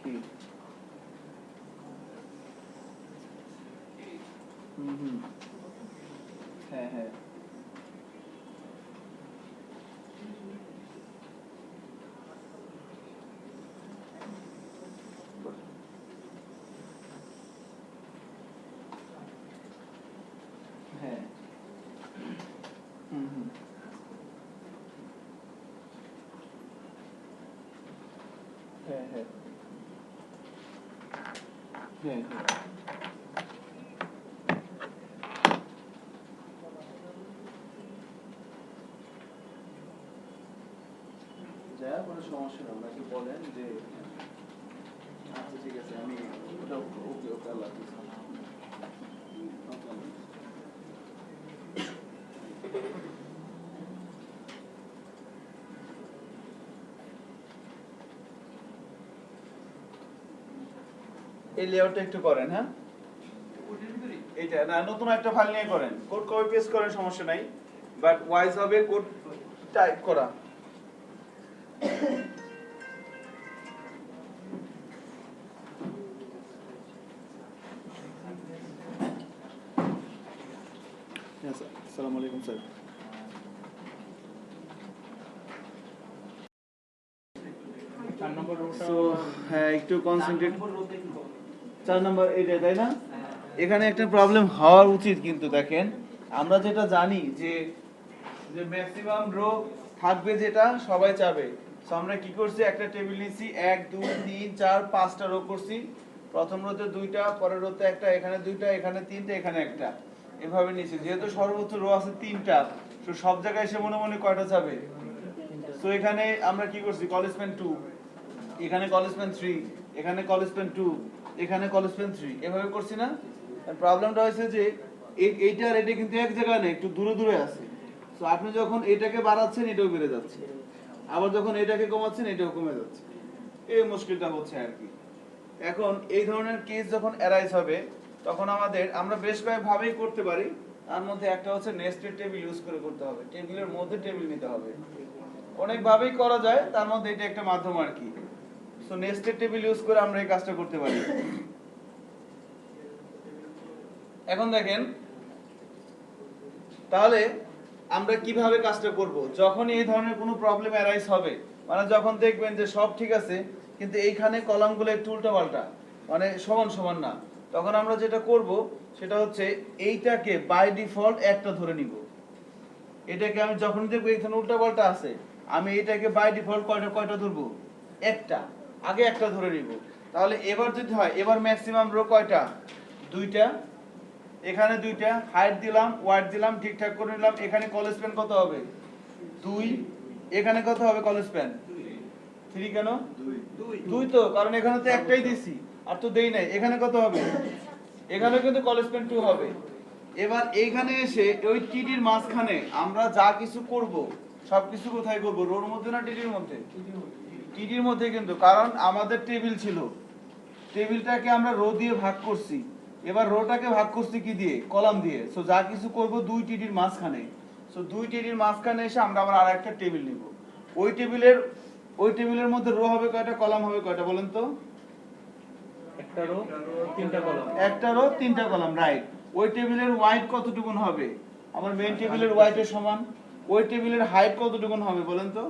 কি হুম হ্যাঁ হ্যাঁ হ্যাঁ হুম হ্যাঁ হ্যাঁ হ্যাঁ হ্যাঁ যা কোনো সমস্যা নেই, ওনাকে বলেন যে আচ্ছা ঠিক আছে আমি ওটা ওকে ওকে আল্লাহ হাফেজ। ওকে, আল্লাহ হাফেজ। এই লেআউটটা একটু করেন, হ্যাঁ এইটা না নতুন একটা ফাইল নিয়ে করেন, কোড কপি পেস্ট করেন সমস্যা নাই, বাট ওয়াইজ হবে কোড টাইপ করা। হ্যাঁ স্যার, আসসালামু আলাইকুম স্যার। চার নম্বর রোটা সো হ্যাঁ একটু কনসেন্ট্রেট। 4 নাম্বার এটা তাই না? এখানে একটা প্রবলেম হওয়া উচিত, কিন্তু দেখেন আমরা যেটা জানি যে যে ম্যাক্সিমাম রো থাকবে যেটা সবাই চাবে। সো আমরা কি করছি, একটা টেবিল নিছি 1 2 3 4 5টা রো করছি। প্রথম রোতে 2টা, পরের রোতে একটা, এখানে 2টা, এখানে 3টা, এখানে একটা, এভাবে নিছি। যেহেতু সর্বোচ্চ রো আছে 3টা, তো সব জায়গায় এসে মনে মনে কয়টা যাবে? সো এখানে আমরা কি করছি, কলেজমেন্ট 2, এখানে কলেজমেন্ট 3, এখানে কলেজমেন্ট 2, এখানে কলেজমেন্ট 3, এভাবে করছি না? প্রবলেমটা হয়েছে যে এইটা আর এটা কিন্তু এক জায়গায় নেই, একটু দূরে দূরে আছে। সো আপনি যখন এটাকে বাড়াচ্ছেন এটাও বেড়ে যাচ্ছে, আবার যখন এটাকে কমাচ্ছেন এটাও কমে যাচ্ছে, এই মুশকিলটা হচ্ছে আর কি। এখন এই ধরনের কেস যখন অ্যারাইজ হবে তখন আমরা বেশ কয়েকভাবেই করতে পারি। তার মধ্যে একটা হচ্ছে নেস্টেড টেবিল ইউজ করে করতে হবে, টেবিলের মধ্যে টেবিল নিতে হবে। অনেকভাবেই করা যায়, তার মধ্যে এটা একটা মাধ্যম আর কি। সো নেস্টেড টেবিল ইউজ করে আমরা এই কাজটা করতে পারি। এখন দেখেন তাহলে আমরা কিভাবে কাজটা করব যখন এই ধরনের কোনো প্রবলেম অ্যারাইজ হবে, মানে যখন দেখবেন যে সব ঠিক আছে কিন্তু এইখানে কলামগুলো একটু উল্টাপাল্টা, মানে সমান সমান না, তখন আমরা যেটা করব সেটা হচ্ছে এইটাকে বাই ডিফল্ট একটা ধরে নিব। এটাকে আমি যখন দেখবো এখানে উল্টাপাল্টা আছে, আমি এটাকে বাই ডিফল্ট কয়টা কয়টা ধরবো, একটা, আগে একটা ধরে নিব। তাহলে এবার যদি হয়, এবার ম্যাক্সিমাম রো কয়টা, দুইটা, এখানে দুইটা, হাইট দিলাম ওয়াইড দিলাম ঠিকঠাক করে নিলাম। এখানে কলেজ স্প্যান কত হবে, দুই, এখানে কত হবে কলেজ স্প্যান, থ্রি, কেন দুই, তো কারণ এখানে তো একটাই দিছি আর তো দেই নাই। এখানে কত হবে, এখানে কিন্তু কলেজ স্প্যান টু হবে। এবার এইখানে এসে ওই টিডির মাঝখানে আমরা যা কিছু করব সবকিছু কোথায় করব, রোর মধ্যে না টিডির মধ্যে, টিডির মধ্যে, কিন্তু কারণ আমাদের টেবিল ছিল, টেবিলটাকে আমরা রো দিয়ে ভাগ করছি, এবার রোটাকে ভাগ করছি কি দিয়ে, কলাম দিয়ে। সো যা কিছু করব দুই টিডির মাঝখানে, সো দুই টিডির মাঝখানে এসে আমরা আবার আরেকটা টেবিল নিব। ওই টেবিলের মধ্যে রো হবে কয়টা, কলাম হবে কয়টা বলেন তো, একটা রো তিনটা কলাম, একটা রো তিনটা কলাম, রাইট। ওই টেবিলের ওয়াইড কতটুকুন হবে, আমার মেইন টেবিলের ওয়াইডের সমান। ওই টেবিলের হাইট কতটুকুন হবে বলেন তো,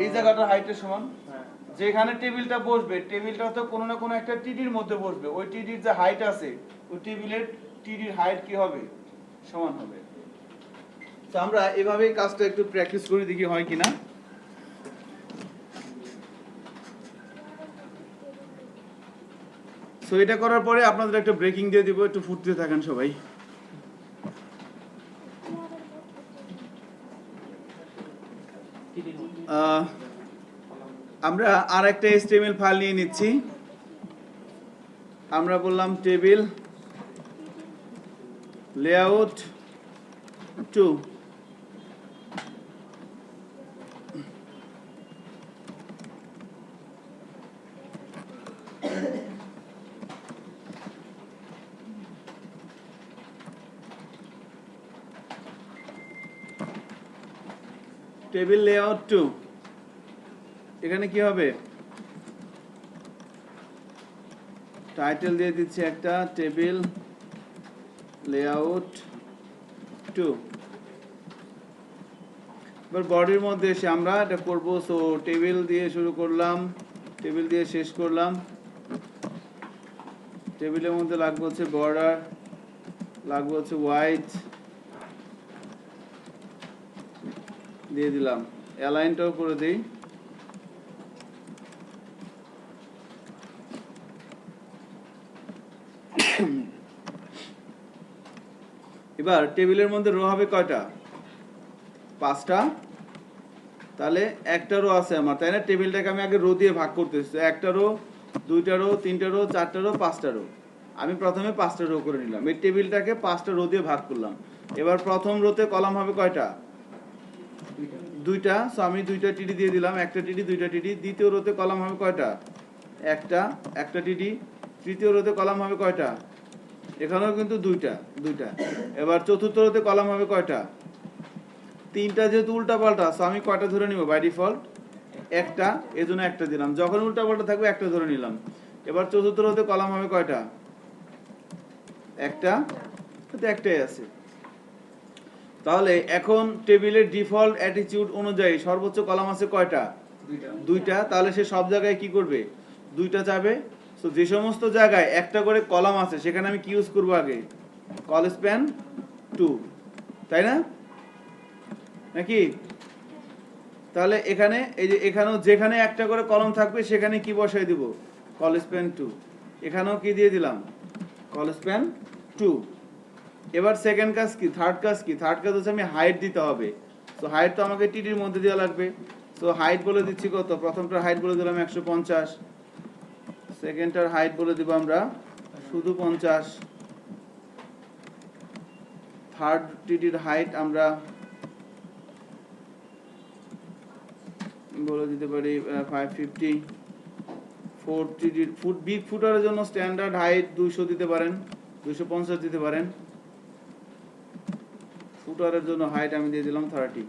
এই জায়গাটার হাইটের সমান। হ্যাঁ যেখানে টেবিলটা বসবে, টেবিলটা তো কোনো না কোনো একটা টিডির মধ্যে বসবে, ওই টিডির যে হাইট আছে ওই টেবিলের টিডির হাইট কি হবে, সমান হবে। তো আমরা এভাবেই কাজটা একটু প্র্যাকটিস করে দেখি হয় কিনা। সো এটা করার পরে আপনাদের একটা ব্রেকিং দিয়ে দিব, একটু ফুটতে থাকেন সবাই। টিডির মধ্যে আমরা আর একটা HTML ফাইল নিয়ে নিচ্ছি। আমরা বললাম টেবিল লেআউট 2, টেবিল লেআউট 2, এখানে কি হবে, টাইটেল দিয়ে দিচ্ছি একটা টেবিল লেআউট 2। এবার বডির মধ্যে এসে আমরা এটা করব। সো টেবিল দিয়ে শুরু করলাম, টেবিল দিয়ে শেষ করলাম। টেবিলের মধ্যে লাগবে হচ্ছে বর্ডার, লাগবে হচ্ছে হোয়াইট দিয়ে দিলাম, অ্যালাইনটাও করে দিই। এবার টেবিলের মধ্যে রো হবে কয়টা, পাঁচটা। তাহলে একটা রো আছে আমার, তাই না, টেবিলটাকে আমি আগে রো দিয়ে ভাগ করতেছি, একটা রো, দুইটা রো, তিনটা রো, চারটা রো, পাঁচটা রো। আমি প্রথমে পাঁচটা রো করে নিলাম, এই টেবিলটাকে পাঁচটা রো দিয়ে ভাগ করলাম। এবার প্রথম রোতে কলাম হবে কয়টা, দুইটা। সো আমি দুইটা টিডি দিয়ে দিলাম, একটা টিডি দুইটা টিডি। দ্বিতীয় রোতে কলাম হবে কয়টা, একটা, একটা টিডি। তৃতীয় রোতে কলাম হবে কয়টা, এখানেও কিন্তু দুইটা, দুইটা। এবার চতুর্থ রোতে কলাম হবে কয়টা, তিনটা, যেহেতু উল্টা পাল্টা সো আমি কয়টা ধরে নিব বাই ডিফল্ট, একটা, এজন্য একটা দিলাম। যখন উল্টা পাল্টা থাকবে একটা ধরে নিলাম। এবার চতুর্থ রোতে কলাম হবে কয়টা, একটা, তো একটাই আছে। তাহলে এখন টেবিলের ডিফল্ট অ্যাটিটিউড অনুযায়ী সর্বোচ্চ কলাম আছে কয়টা, দুইটা। তাহলে সে সব জায়গায় কি করবে, দুইটা যাবে। সো যে সমস্ত জায়গায় একটা করে কলাম আছে সেখানে আমি কি ইউজ করব, আগে কল স্প্যান 2, তাই না, নাকি? তাহলে এখানে এই যে এখানেও যেখানে একটা করে কলাম থাকবে সেখানে কি বসাই দিব, কল স্প্যান 2। এখানেও কি দিয়ে দিলাম, কল স্প্যান 2। এবার সেকেন্ড কাজ কি, থার্ড কাজ কি, থার্ড কাজ হচ্ছে আমি হাইট দিতে হবে। সো হাইট তো আমাকে টিডির মধ্যে দেওয়া লাগবে। সো হাইট বলে দিচ্ছি কত, প্রথমটার হাইট বলে দিলাম 150, সেকেন্ডটার হাইট বলে দিব আমরা শুধু 50, থার্ড টিডির হাইট আমরা বলে দিতে পারি 550, ফোর্থ টিডির ফুট বিগ ফুটারের জন্য স্ট্যান্ডার্ড হাইট 200 দিতে পারেন, 250 দিতে পারেন। ফুটারের জন্য হাইট আমি দিয়ে দিলাম 30।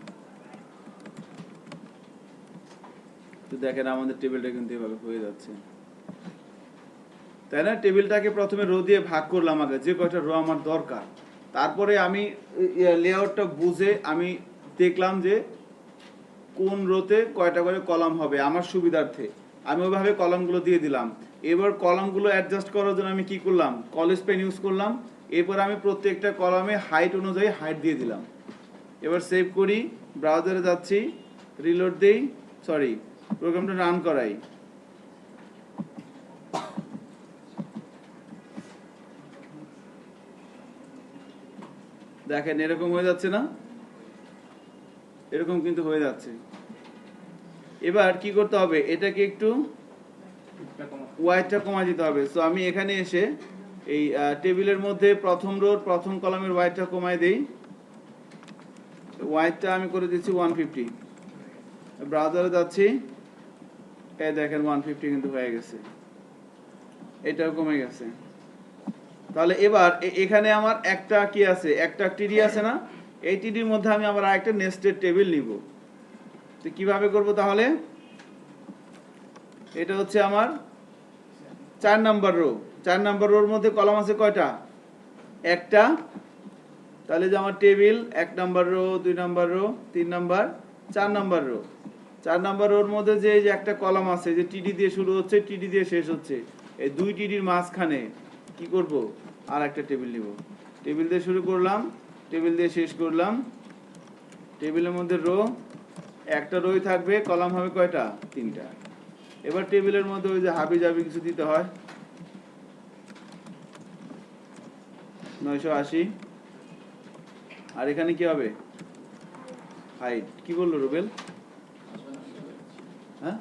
তো দেখেন আমাদের টেবিলটা কিন্তু এভাবে হয়ে যাচ্ছে, তাই না? টেবিলটাকে প্রথমে রো দিয়ে ভাগ করলাম আগে, যে কয়টা রো আমার দরকার তারপরে আমি লেআউটটা বুঝে আমি দেখলাম যে কোন রোতে কয়টা করে কলাম হবে আমার সুবিধার্থে, আমি ওইভাবে কলামগুলো দিয়ে দিলাম। এবার কলামগুলো অ্যাডজাস্ট করার জন্য আমি কি করলাম, কলেজ পেন ইউজ করলাম। এরপর আমি প্রত্যেকটা কলামে হাইট অনুযায়ী হাইট দিয়ে দিলাম। এবার সেভ করি, ব্রাউজারে যাচ্ছি, রিলোড দেই, সরি প্রোগ্রামটা রান করাই। দেখেন এরকম হয়ে যাচ্ছে না, এরকম কিন্তু হয়ে যাচ্ছে। এবার কি করতে হবে, এটাকে একটু ওয়াইডটা কমাই দিতে হবে। সো আমি এখানে এসে এই টেবিলের মধ্যে প্রথম রোর প্রথম কলামের ওয়াইডটা কমাই দেই। ওয়াইডটা আমি করে দিচ্ছি 150। ব্রাউজারে যাচ্ছি, এই দেখেন 150 কিন্তু হয়ে গেছে, এটাও কমে গেছে। তাহলে এবার এখানে আমার একটা কি আছে, একটা টিডি আছে না, এই টিডির মধ্যে আমি আবার আরেকটা নেস্টেড টেবিল নিব। তো কিভাবে করব তাহলে, এটা হচ্ছে আমার 4 নাম্বার রো। 4 নাম্বার রোর মধ্যে কলাম আছে কয়টা, একটা। তাহলে যে আমার table 1 number row, 2 number row, 3 number, 4 number row. 4 number রোর মধ্যে যে এই যে একটা কলাম আছে যে টিডি দিয়ে শুরু হচ্ছে, টিডি দিয়ে শেষ হচ্ছে, এই দুই টিডির মাঝখানে কি করব, আর একটা টেবিল নিব। টেবিল দিয়ে শুরু করলাম, টেবিল দিয়ে শেষ করলাম। টেবিলের মধ্যে রো, একটা রোই থাকবে, কলাম হবে কয়টা, 3টা। এবার টেবিলের মধ্যে ওই যে হাবি জাবি কিছু দিতে হয়, 980। আর এখানে কি হবে, হাইট। কি বললো রুবেল, হ্যাঁ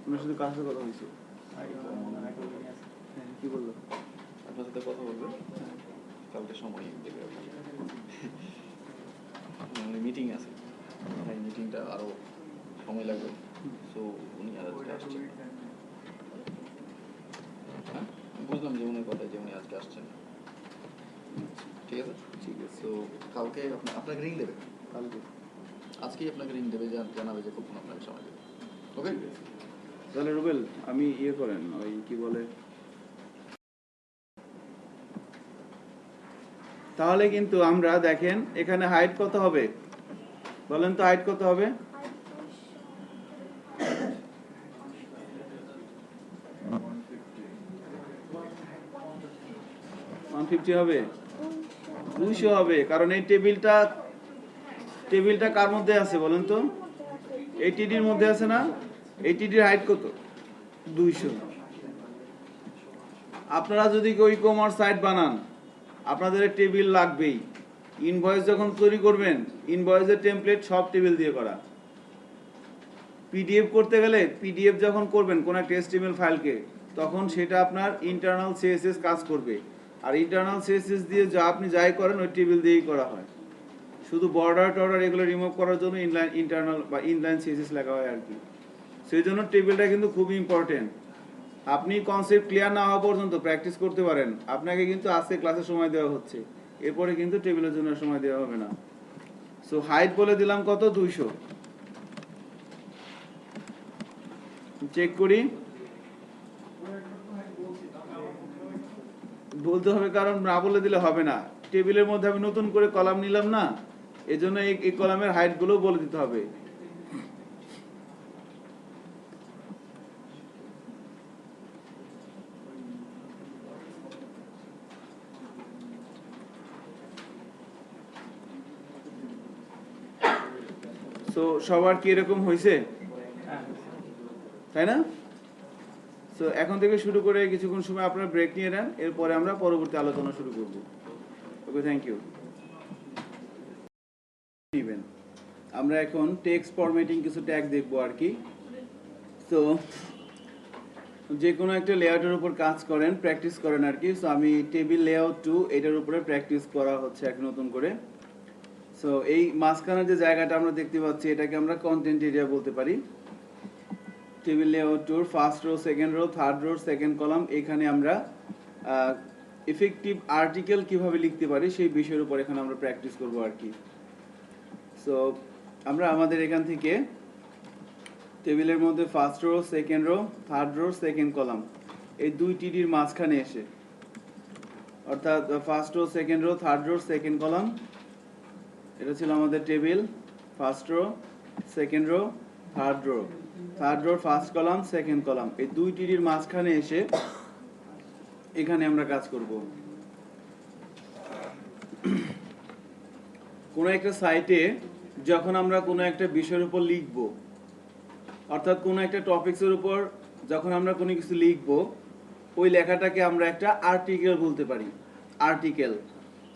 ওনার সাথে কার সাথে কথা হয়েছে, হ্যাঁ, কি বললো, আপনার সাথে কথা বলবে কালকে সময় দেবে, মিটিং আছে, হ্যাঁ মিটিংটা আরও সময় লাগবে। সো উনি আর আজকে আসছেন না। হ্যাঁ আমি বুঝলাম যে উনি কথায় যে উনি আজকে আসছেন না। ঠিক আছে, ঠিক আছে। তো কালকে আপনাকে রিং দেবে, কালকে আজকেই আপনাকে রিং দেবে, জানাবে যে কখন আপনাকে সময় দেবে। ওকে, তাহলে রুবেল আমি ইয়ে করেন, ওই কি বলে, তাহলে কিন্তু আমরা দেখেন এখানে হাইট কত হবে, বলেন তো হাইট কত হবে, ওয়ান 150 হবে, 200 হবে। কারণ এই টেবিলটা কার মধ্যে আছে বলেন তো, এই টিডির মধ্যে আছে না, এই টিডির হাইট কত, 200। আপনারা যদি ই কমার্স সাইট বানান, আপনাদের টেবিল লাগবেই। ইনভয়েস যখন তৈরি করবেন, ইনভয়েসের টেমপ্লেট সব টেবিল দিয়ে করা। পিডিএফ করতে গেলে, পিডিএফ যখন করবেন কোন একটা এচটিএমএল ফাইলকে, তখন সেটা আপনার ইন্টারনাল সিএসএস কাজ করবে। আর ইন্টারনাল সিএসএস দিয়ে যা আপনি যাই করেন ওই টেবিল দিয়েই করা হয়। শুধু বর্ডার টর্ডার এগুলো রিমুভ করার জন্য ইন্টারনাল বা ইনলাইন সিএসএস লেখা হয় আর কি। সেই জন্য টেবিলটা কিন্তু খুবই ইম্পর্টেন্ট। আপনি কনসেপ্ট ক্লিয়ার না হওয়া পর্যন্ত প্র্যাকটিস করতে পারেন। আপনাকে কিন্তু আজকে ক্লাসে সময় দেওয়া হচ্ছে, এরপরে কিন্তু টেবিলের জন্য সময় দেওয়া হবে না। সো হাইট বলে দিলাম কত, 200। চেক করি, বলতে হবে, কারণ না বলে দিলে হবে না। টেবিলের মধ্যে আমি নতুন করে কলাম নিলাম না, এজন্য এই কলামের হাইট গুলো বলে দিতে হবে। তো সবার কি এরকম হয়েছে, তাই না? তো এখন থেকে শুরু করে কিছুক্ষণ সময় আপনারা ব্রেক নিয়ে নেন, এরপরে আমরা পরবর্তী আলোচনা শুরু করব। ওকে, থ্যাংক ইউ। আমরা এখন টেক্সট ফরম্যাটিং কিছু ট্যাগ দেখবো আর কি। তো যে কোনো একটা লেআউটের উপর কাজ করেন, প্র্যাকটিস করেন আর কি। সো আমি টেবিল লেআউট 2 এটার উপরে প্র্যাকটিস করা হচ্ছে এক নতুন করে। সো এই মাঝখানের যে জায়গাটা আমরা দেখতে পাচ্ছি, এটাকে আমরা কন্টেন্ট এরিয়া বলতে পারি। Table layout 2 first row, second row, third row, second column, এখানে আমরা ইফেক্টিভ আর্টিকেল কিভাবে লিখতে পারি সেই বিষয়ের উপর এখানে আমরা প্র্যাকটিস করব আর কি। সো আমরা আমাদের এখান থেকে টেবিলের মধ্যে first row, second row, third row, second column, এই দুই টিডির মাঝখানে এসে, অর্থাৎ first row, second row, third row, second column. এটা ছিল আমাদের table. First row, second row, third row, third রোর ফার্স্ট কলাম, সেকেন্ড কলাম, এই দুই টিডির মাঝখানে এসে এখানে আমরা কাজ করব। কোনো একটা সাইটে যখন আমরা কোনো একটা বিষয়ের উপর লিখব, অর্থাৎ কোনো একটা টপিকসের উপর যখন আমরা কোনো কিছু লিখব, ওই লেখাটাকে আমরা একটা আর্টিকেল বলতে পারি। আর্টিকেল।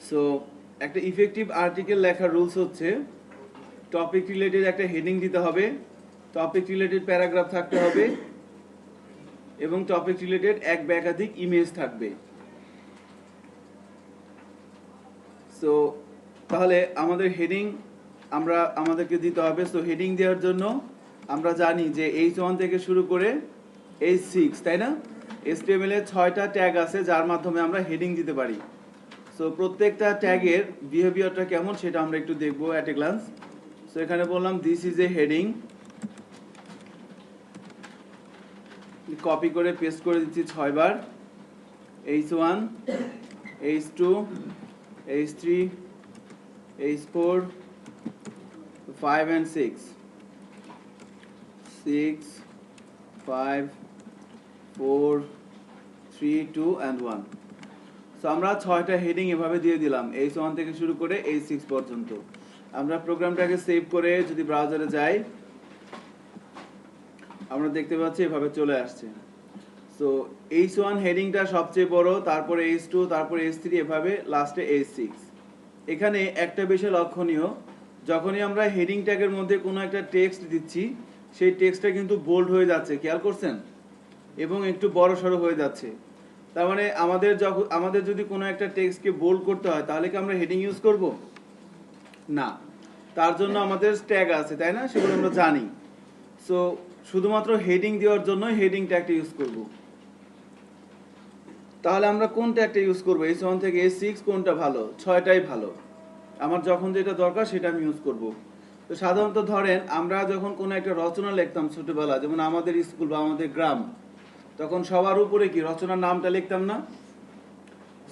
সো একটা ইফেক্টিভ আর্টিকেল লেখার রুলস হচ্ছে টপিক রিলেটেড একটা হেডিং দিতে হবে, টপিক রিলেটেড প্যারাগ্রাফ থাকতে হবে এবং টপিক রিলেটেড এক বা একাধিক ইমেজ থাকবে। সো তাহলে আমাদের হেডিং আমাদেরকে দিতে হবে। সো হেডিং দেওয়ার জন্য আমরা জানি যে H1 থেকে শুরু করে H6, তাই না? HTML এর 6টা ট্যাগ আছে যার মাধ্যমে আমরা হেডিং দিতে পারি। সো প্রত্যেকটা ট্যাগের বিহেভিয়ারটা কেমন সেটা আমরা একটু দেখবো অ্যাট এ গ্লান্স। সো এখানে বললাম this is a heading, copy করে পেস্ট করে দিচ্ছি 6 বার। H1, H2, H3, H4, 5 and 6, 6, 5, 4, 3, 2 and 1। So আমরা 6টা হেডিং এভাবে দিয়ে দিলাম H1 থেকে শুরু করে H6 পর্যন্ত। আমরা প্রোগ্রামটাকে সেভ করে যদি ব্রাউজারে যাই, আমরা দেখতে পাচ্ছি এভাবে চলে আসছে। সো H1 হেডিংটা সবচেয়ে বড়, তারপরে H2, তারপরে H3, এভাবে লাস্টে H6। এখানে একটা বিষয় লক্ষণীয়, যখনই আমরা হেডিং ট্যাগের মধ্যে কোনো একটা টেক্সট দিচ্ছি, সেই টেক্সটটা কিন্তু বোল্ড হয়ে যাচ্ছে, খেয়াল করছেন? এবং একটু বড় সড়ো হয়ে যাচ্ছে। তার মানে আমাদের যদি কোনো একটা টেক্সটকে বোল্ড করতে হয়, তাহলে কি আমরা হেডিং ইউজ করব? না, তার জন্য আমাদের ট্যাগ আছে, তাই না? সেগুলো আমরা জানি। সো শুধুমাত্র হেডিং দেওয়ার জন্য হেডিং ট্যাগটা ইউজ করব। তাহলে আমরা কোন ট্যাগটা ইউজ করব? H1 থেকে H6 কোনটা ভালো? 6টাই ভালো। আমার যখন যেটা দরকার সেটা আমি ইউজ করব। তো সাধারণত ধরেন আমরা যখন কোনো একটা রচনা লিখতাম ছোটবেলা, যেমন আমাদের স্কুল বা আমাদের গ্রাম, তখন সবার উপরে কি রচনার নামটা লিখতাম না?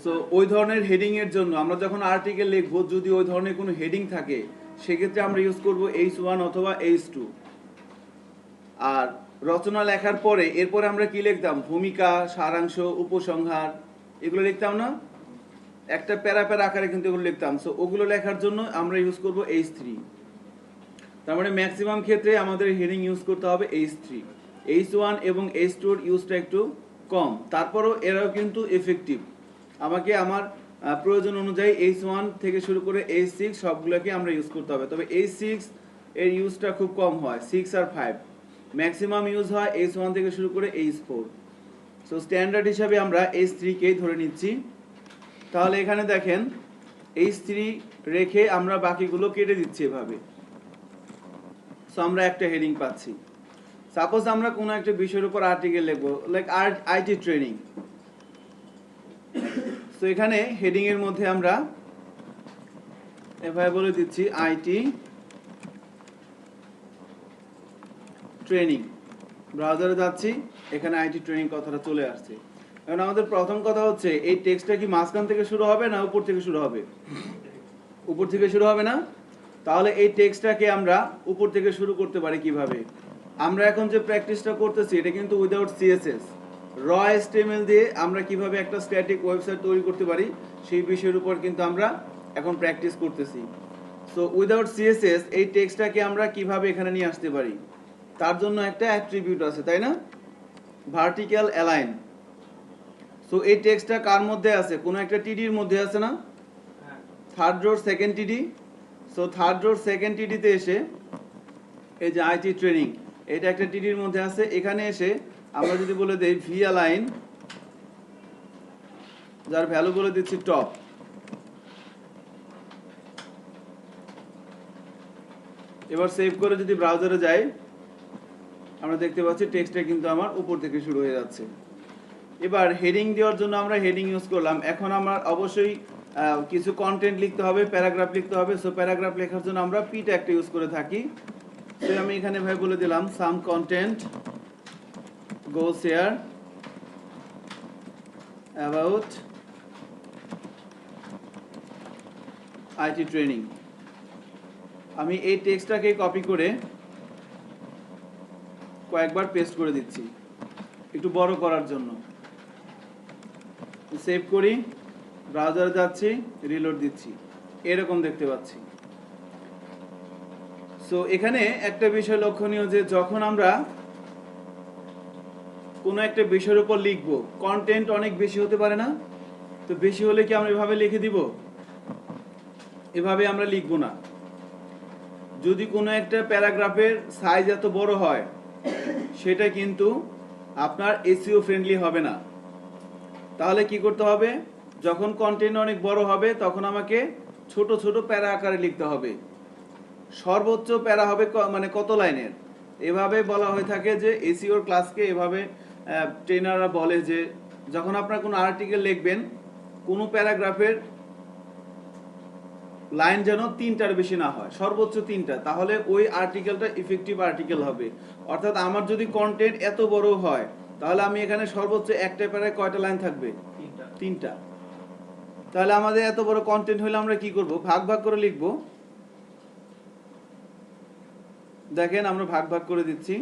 সো ওই ধরনের হেডিং এর জন্য আমরা যখন আর্টিকেল লিখবো, যদি ওই ধরনের কোনো হেডিং থাকে, সেক্ষেত্রে আমরা ইউজ করব H1 অথবা H2। আর রচনা লেখার পরে এরপরে আমরা কি লিখতাম? ভূমিকা, সারাংশ, উপসংহার, এগুলো লিখতাম না? একটা প্যারা প্যারা আকারে কিন্তু এগুলো লিখতাম। সো ওগুলো লেখার জন্য আমরা ইউজ করব H3। তার মানে ম্যাক্সিমাম ক্ষেত্রে আমাদের হেডিং ইউজ করতে হবে H3। H1 এবং H2 এর ইউজটা একটু কম, তারপরেও এরাও কিন্তু এফেক্টিভ। আমাকে আমার প্রয়োজন অনুযায়ী H1 থেকে শুরু করে H6 সবগুলোকে আমরা ইউজ করতে হবে। তবে H6 এর ইউজটা খুব কম হয়, 6 আর 5। ম্যাক্সিমাম ইউজ হয় H1 থেকে শুরু করে H4। সো স্ট্যান্ডার্ড হিসাবে আমরা H3 কেই ধরে নিচ্ছি। তাহলে এখানে দেখেন H3 রেখে আমরা বাকিগুলো কেটে দিচ্ছি এভাবে। সো আমরা একটা হেডিং পাচ্ছি। সাপোজ আমরা কোনো একটা বিষয়ের উপর আর্টিকেল লিখবো, লাইক আইটি ট্রেনিং। তো এখানে হেডিং এর মধ্যে আমরা এভাবে বলে দিচ্ছি আইটি ট্রেনিং। ব্রাউজারে যাচ্ছি, এখানে আইটি ট্রেনিং কথাটা চলে আসছে। এখন আমাদের প্রথম কথা হচ্ছে, এই টেক্সটটা কি মাঝখান থেকে শুরু হবে না উপর থেকে শুরু হবে? উপর থেকে শুরু হবে না? তাহলে এই টেক্সটটাকে আমরা উপর থেকে শুরু করতে পারি কিভাবে? আমরা এখন যে প্র্যাকটিসটা করতেছি, এটা কিন্তু উইদাউট সিএসএস, র HTML দিয়ে আমরা কিভাবে একটা স্ট্যাটিক ওয়েবসাইট তৈরি করতে পারি সেই বিষয়ের উপর কিন্তু আমরা এখন প্র্যাকটিস করতেছি। সো উইদাউট সিএসএস এই টেক্সটটাকে আমরা কিভাবে এখানে নিয়ে আসতে পারি? তার জন্য একটা অ্যাট্রিবিউট আছে, তাই না? Vertical align. সো এই টেক্সটটা কার মধ্যে আছে? কোনো একটা টিডির মধ্যে আছে না? থার্ড রোর সেকেন্ড টিডি। সো থার্ড রোর সেকেন্ড টিডিতে এসে এই যে আইটি ট্রেনিং, এটা একটা টিডির মধ্যে আছে। এখানে এসে আমরা যদি বলে দেই ভি অ্যালাইন, যার ভ্যালু বলে দিচ্ছি টপ। এবার সেভ করে যদি ব্রাউজারে যাই, আমরা দেখতে পাচ্ছি টেক্সটটা কিন্তু আমার উপর থেকে শুরু হয়ে যাচ্ছে। এবার হেডিং দেওয়ার জন্য আমরা হেডিং ইউজ করলাম। এখন আমার অবশ্যই কিছু কন্টেন্ট লিখতে হবে, প্যারাগ্রাফ লিখতে হবে। সো প্যারাগ্রাফ লেখার জন্য আমরা পি ট্যাগটা ইউজ করে থাকি। তো আমি এখানে ভাই বলে দিলাম some content goes here about IT training. আমি এই টেক্সটটাকে কপি করে কয়েকবার পেস্ট করে দিচ্ছি একটু বড় করার জন্য। সেভ করি, ব্রাউজারে যাচ্ছি, রিলোড দিচ্ছি, এরকম দেখতে পাচ্ছি। সো এখানে একটা বিষয় লক্ষণীয় যে যখন আমরা কোনো একটা বিষয়ের উপর লিখব, কন্টেন্ট অনেক বেশি হতে পারে না? তো বেশি হলে কি আমরা এভাবে লিখে দিব? এভাবে আমরা লিখব না। যদি কোনো একটা প্যারাগ্রাফের সাইজ এত বড় হয়, সেটা কিন্তু আপনার এসইও ফ্রেন্ডলি হবে না। তাহলে কি করতে হবে? যখন কন্টেন্ট অনেক বড় হবে তখন আমাকে ছোট ছোট প্যারা আকারে লিখতে হবে। সর্বোচ্চ প্যারা হবে মানে কত লাইনের? এভাবে বলা হয়ে থাকে যে এসইওর ক্লাসকে এভাবে ট্রেনাররা বলে যে যখন আপনারা কোনো আর্টিকেল লিখবেন, কোনো প্যারাগ্রাফের লাইন যেন 3টার বেশি না হয়, সর্বোচ্চ 3টা, তাহলে ওই আর্টিকেলটা ইফেক্টিভ আর্টিকেল হবে। অর্থাৎ আমার যদি কন্টেন্ট এত বড় হয় তাহলে আমি এখানে সর্বোচ্চ একটা প্যারায় কয়টা লাইন থাকবে? 3টা। তাহলে আমাদের এত বড় কন্টেন্ট হলে আমরা কি করব? ভাগ ভাগ করে লিখব। দেখেন আমরা ভাগ ভাগ করে দিচ্ছি।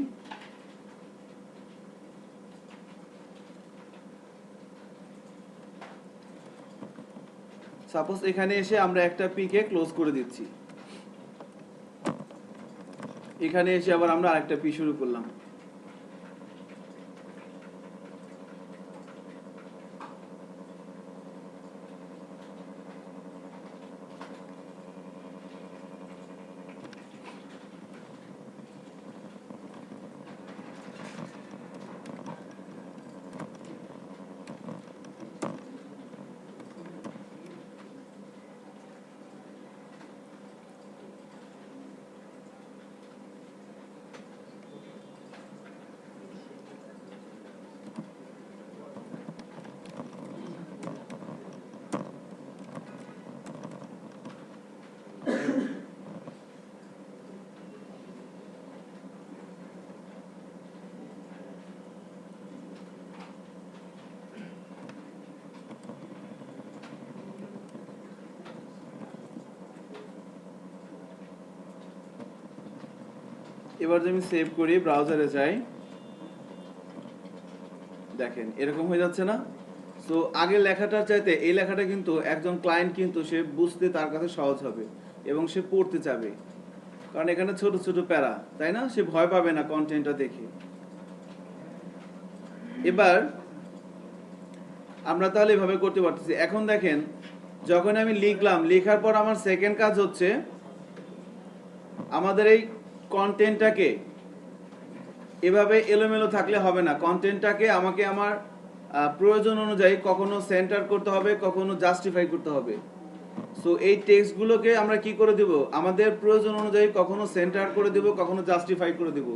সাপোজ এখানে এসে আমরা একটা পিকে ক্লোজ করে দিচ্ছি, এখানে এসে আবার আমরা আরেকটা পি শুরু করলাম। এবার যদি আমি সেভ করি, ব্রাউজারে যাই, দেখেন এরকম হয়ে যাচ্ছে না? সো আগের লেখাটার চাইতে এই লেখাটা কিন্তু একজন ক্লায়েন্ট কিন্তু সে বুঝতে তার কাছে সহজ হবে এবং সে পড়তে চাবে, কারণ এখানে ছোট ছোট প্যারা, তাই না? সে ভয় পাবে না কন্টেন্টটা দেখে। এবার আমরা তাহলে এভাবে করতে পারতেছি। এখন দেখেন যখন আমি লিখলাম, লেখার পর আমার সেকেন্ড কাজ হচ্ছে আমাদের এই কন্টেন্টটাকে এভাবে এলোমেলো থাকলে হবে না। কন্টেন্টটাকে আমাকে আমার প্রয়োজন অনুযায়ী কখনো সেন্টার করতে হবে, কখনো জাস্টিফাই করতে হবে। সো এই টেক্সটগুলোকে আমরা কি করে দেব? আমাদের প্রয়োজন অনুযায়ী কখনো সেন্টার করে দেব, কখনো জাস্টিফাই করে দেব।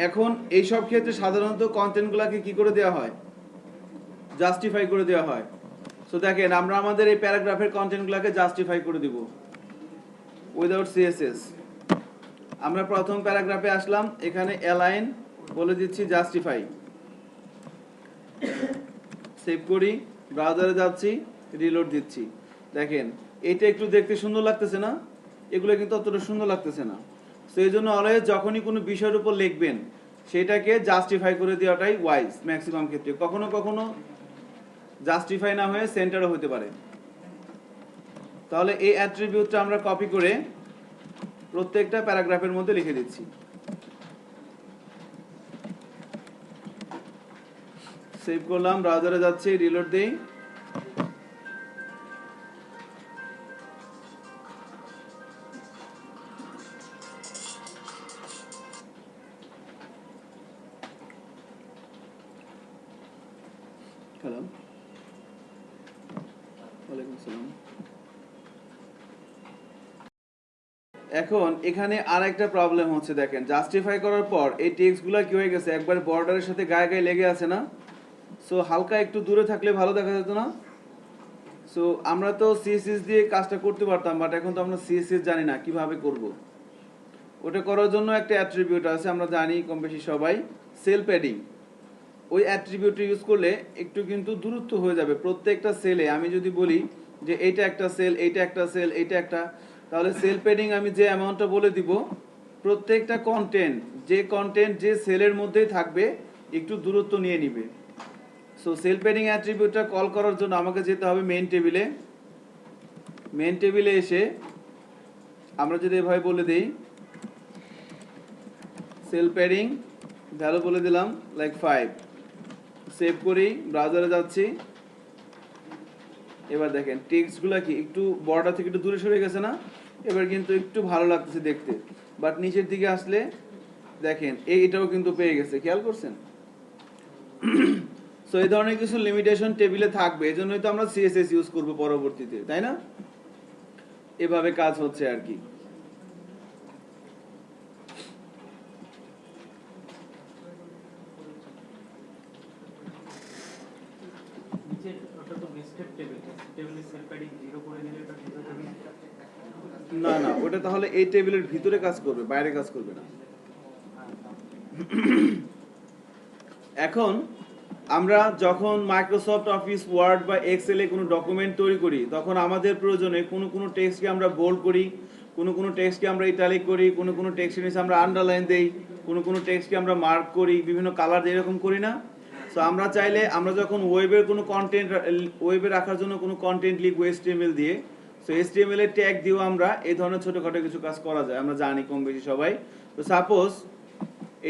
এখন এই সব ক্ষেত্রে সাধারণত কন্টেন্টগুলোকে কি করে দেওয়া হয়? জাস্টিফাই করে দেওয়া হয়। সো দেখেন আমরা আমাদের এই প্যারাগ্রাফের কন্টেন্টগুলোকে জাস্টিফাই করে দিব উইদাউট সিএসএস। আমরা প্রথম প্যারাগ্রাফে আসলাম, এখানে অ্যালাইন বলে দিচ্ছি, জাস্টিফাই। সেভ করি, ব্রাউজারে যাচ্ছি, রিলোড দিচ্ছি। দেখেন এটা একটু দেখতে সুন্দর লাগতেছে না? এগুলো কিন্তু অতটা সুন্দর লাগতেছে না। সো এই জন্য অলওয়েজ যখনই কোনো বিষয়ের উপর লিখবেন সেটাকে জাস্টিফাই করে দেওয়াটাই ওয়াইজ ম্যাক্সিমাম ক্ষেত্রে। কখনো কখনো জাস্টিফাই না হয়ে সেন্টারও হতে পারে। তাহলে এই অ্যাট্রিবিউটটা আমরা কপি করে প্রত্যেকটা প্যারাগ্রাফের মধ্যে লিখে দিচ্ছি। সেভ করলাম, ব্রাউজারে যাচ্ছি, রিলোড দেই। হ্যালো, ওয়ালাইকুম আসসালাম। এখন এখানে আরেকটা প্রবলেম হচ্ছে, দেখেন জাস্টিফাই করার পর এই টেক্সটগুলো কি হয়ে গেছে, একবার বর্ডারের সাথে গায়ে গায়ে লেগে আছে না? সো হালকা একটু দূরে থাকলে ভালো দেখা যেত না? সো আমরা তো সিএসএস দিয়ে কাজটা করতে পারতাম, বাট এখন তো আমরা সিএসএস জানি না কিভাবে করব। ওটা করার জন্য একটা অ্যাট্রিবিউট আছে, আমরা জানি কম বেশি সবাই, সেল প্যাডিং। ওই অ্যাট্রিবিউটটা ইউজ করলে একটু কিন্তু দূরত্ব হয়ে যাবে প্রত্যেকটা সেলে। আমি যদি বলি যে এইটা একটা সেল, এইটা একটা সেল, এইটা একটা, তাহলে সেল প্যাডিং আমি যে অ্যামাউন্টটা বলে দিব, প্রত্যেকটা কন্টেন্ট যে সেলের মধ্যেই থাকবে একটু দূরত্ব নিয়ে নিবে। সো সেল প্যাডিং অ্যাট্রিবিউটটা কল করার জন্য আমাকে যেতে হবে মেইন টেবিলে এসে আমরা যদি এভাবে বলে দেই সেল প্যাডিং ভ্যালু বলে দিলাম লাইক 5, সেভ করি, ব্রাউজারে যাচ্ছি। এবার দেখেন টেক্সটগুলো কি একটু বর্ডার থেকে একটু দূরে সরে গেছে না, এবার কিন্তু একটু ভালো লাগতেছে দেখতে। বাট নিচের দিকে আসলে দেখেন এইটাও কিন্তু পেয়ে গেছে, খেয়াল করছেন? সো এই ধরনের কিছু লিমিটেশন টেবিলে থাকবে, এজন্যই তো আমরা সিএসএস ইউজ করব পরবর্তীতে, তাই না? এভাবে কাজ হচ্ছে আর কি। নিচের ওটা তো নেস্টেড টেবিল, টেবিলে সেল প্যাডিং 0 করে দিলে এটা ঠিক হয়ে যাবে না? না ওটা তাহলে এই টেবিলের ভিতরে কাজ করবে, বাইরে কাজ করবে না। এখন আমরা যখন মাইক্রোসফট অফিস ওয়ার্ড বা এক্সেলে কোনো ডকুমেন্ট তৈরি করি, তখন আমাদের প্রয়োজনে কোনো টেক্সটকে আমরা বোল্ড করি, কোনো টেক্সটকে আমরা ইটালিক করি, কোনো টেক্সটের নিচে আমরা আন্ডারলাইন দেই, কোনো টেক্সটকে আমরা মার্ক করি, বিভিন্ন কালার এরকম করি না? সো আমরা চাইলে আমরা যখন ওয়েবের কোনো কন্টেন্ট ওয়েবে রাখার জন্য কোনো কন্টেন্ট লিখবো HTML দিয়ে, সো HTML এর ট্যাগ দিয়েও আমরা এই ধরনের ছোটখাটো কিছু কাজ করা যায়, আমরা জানি কম বেশি সবাই। তো সাপোজ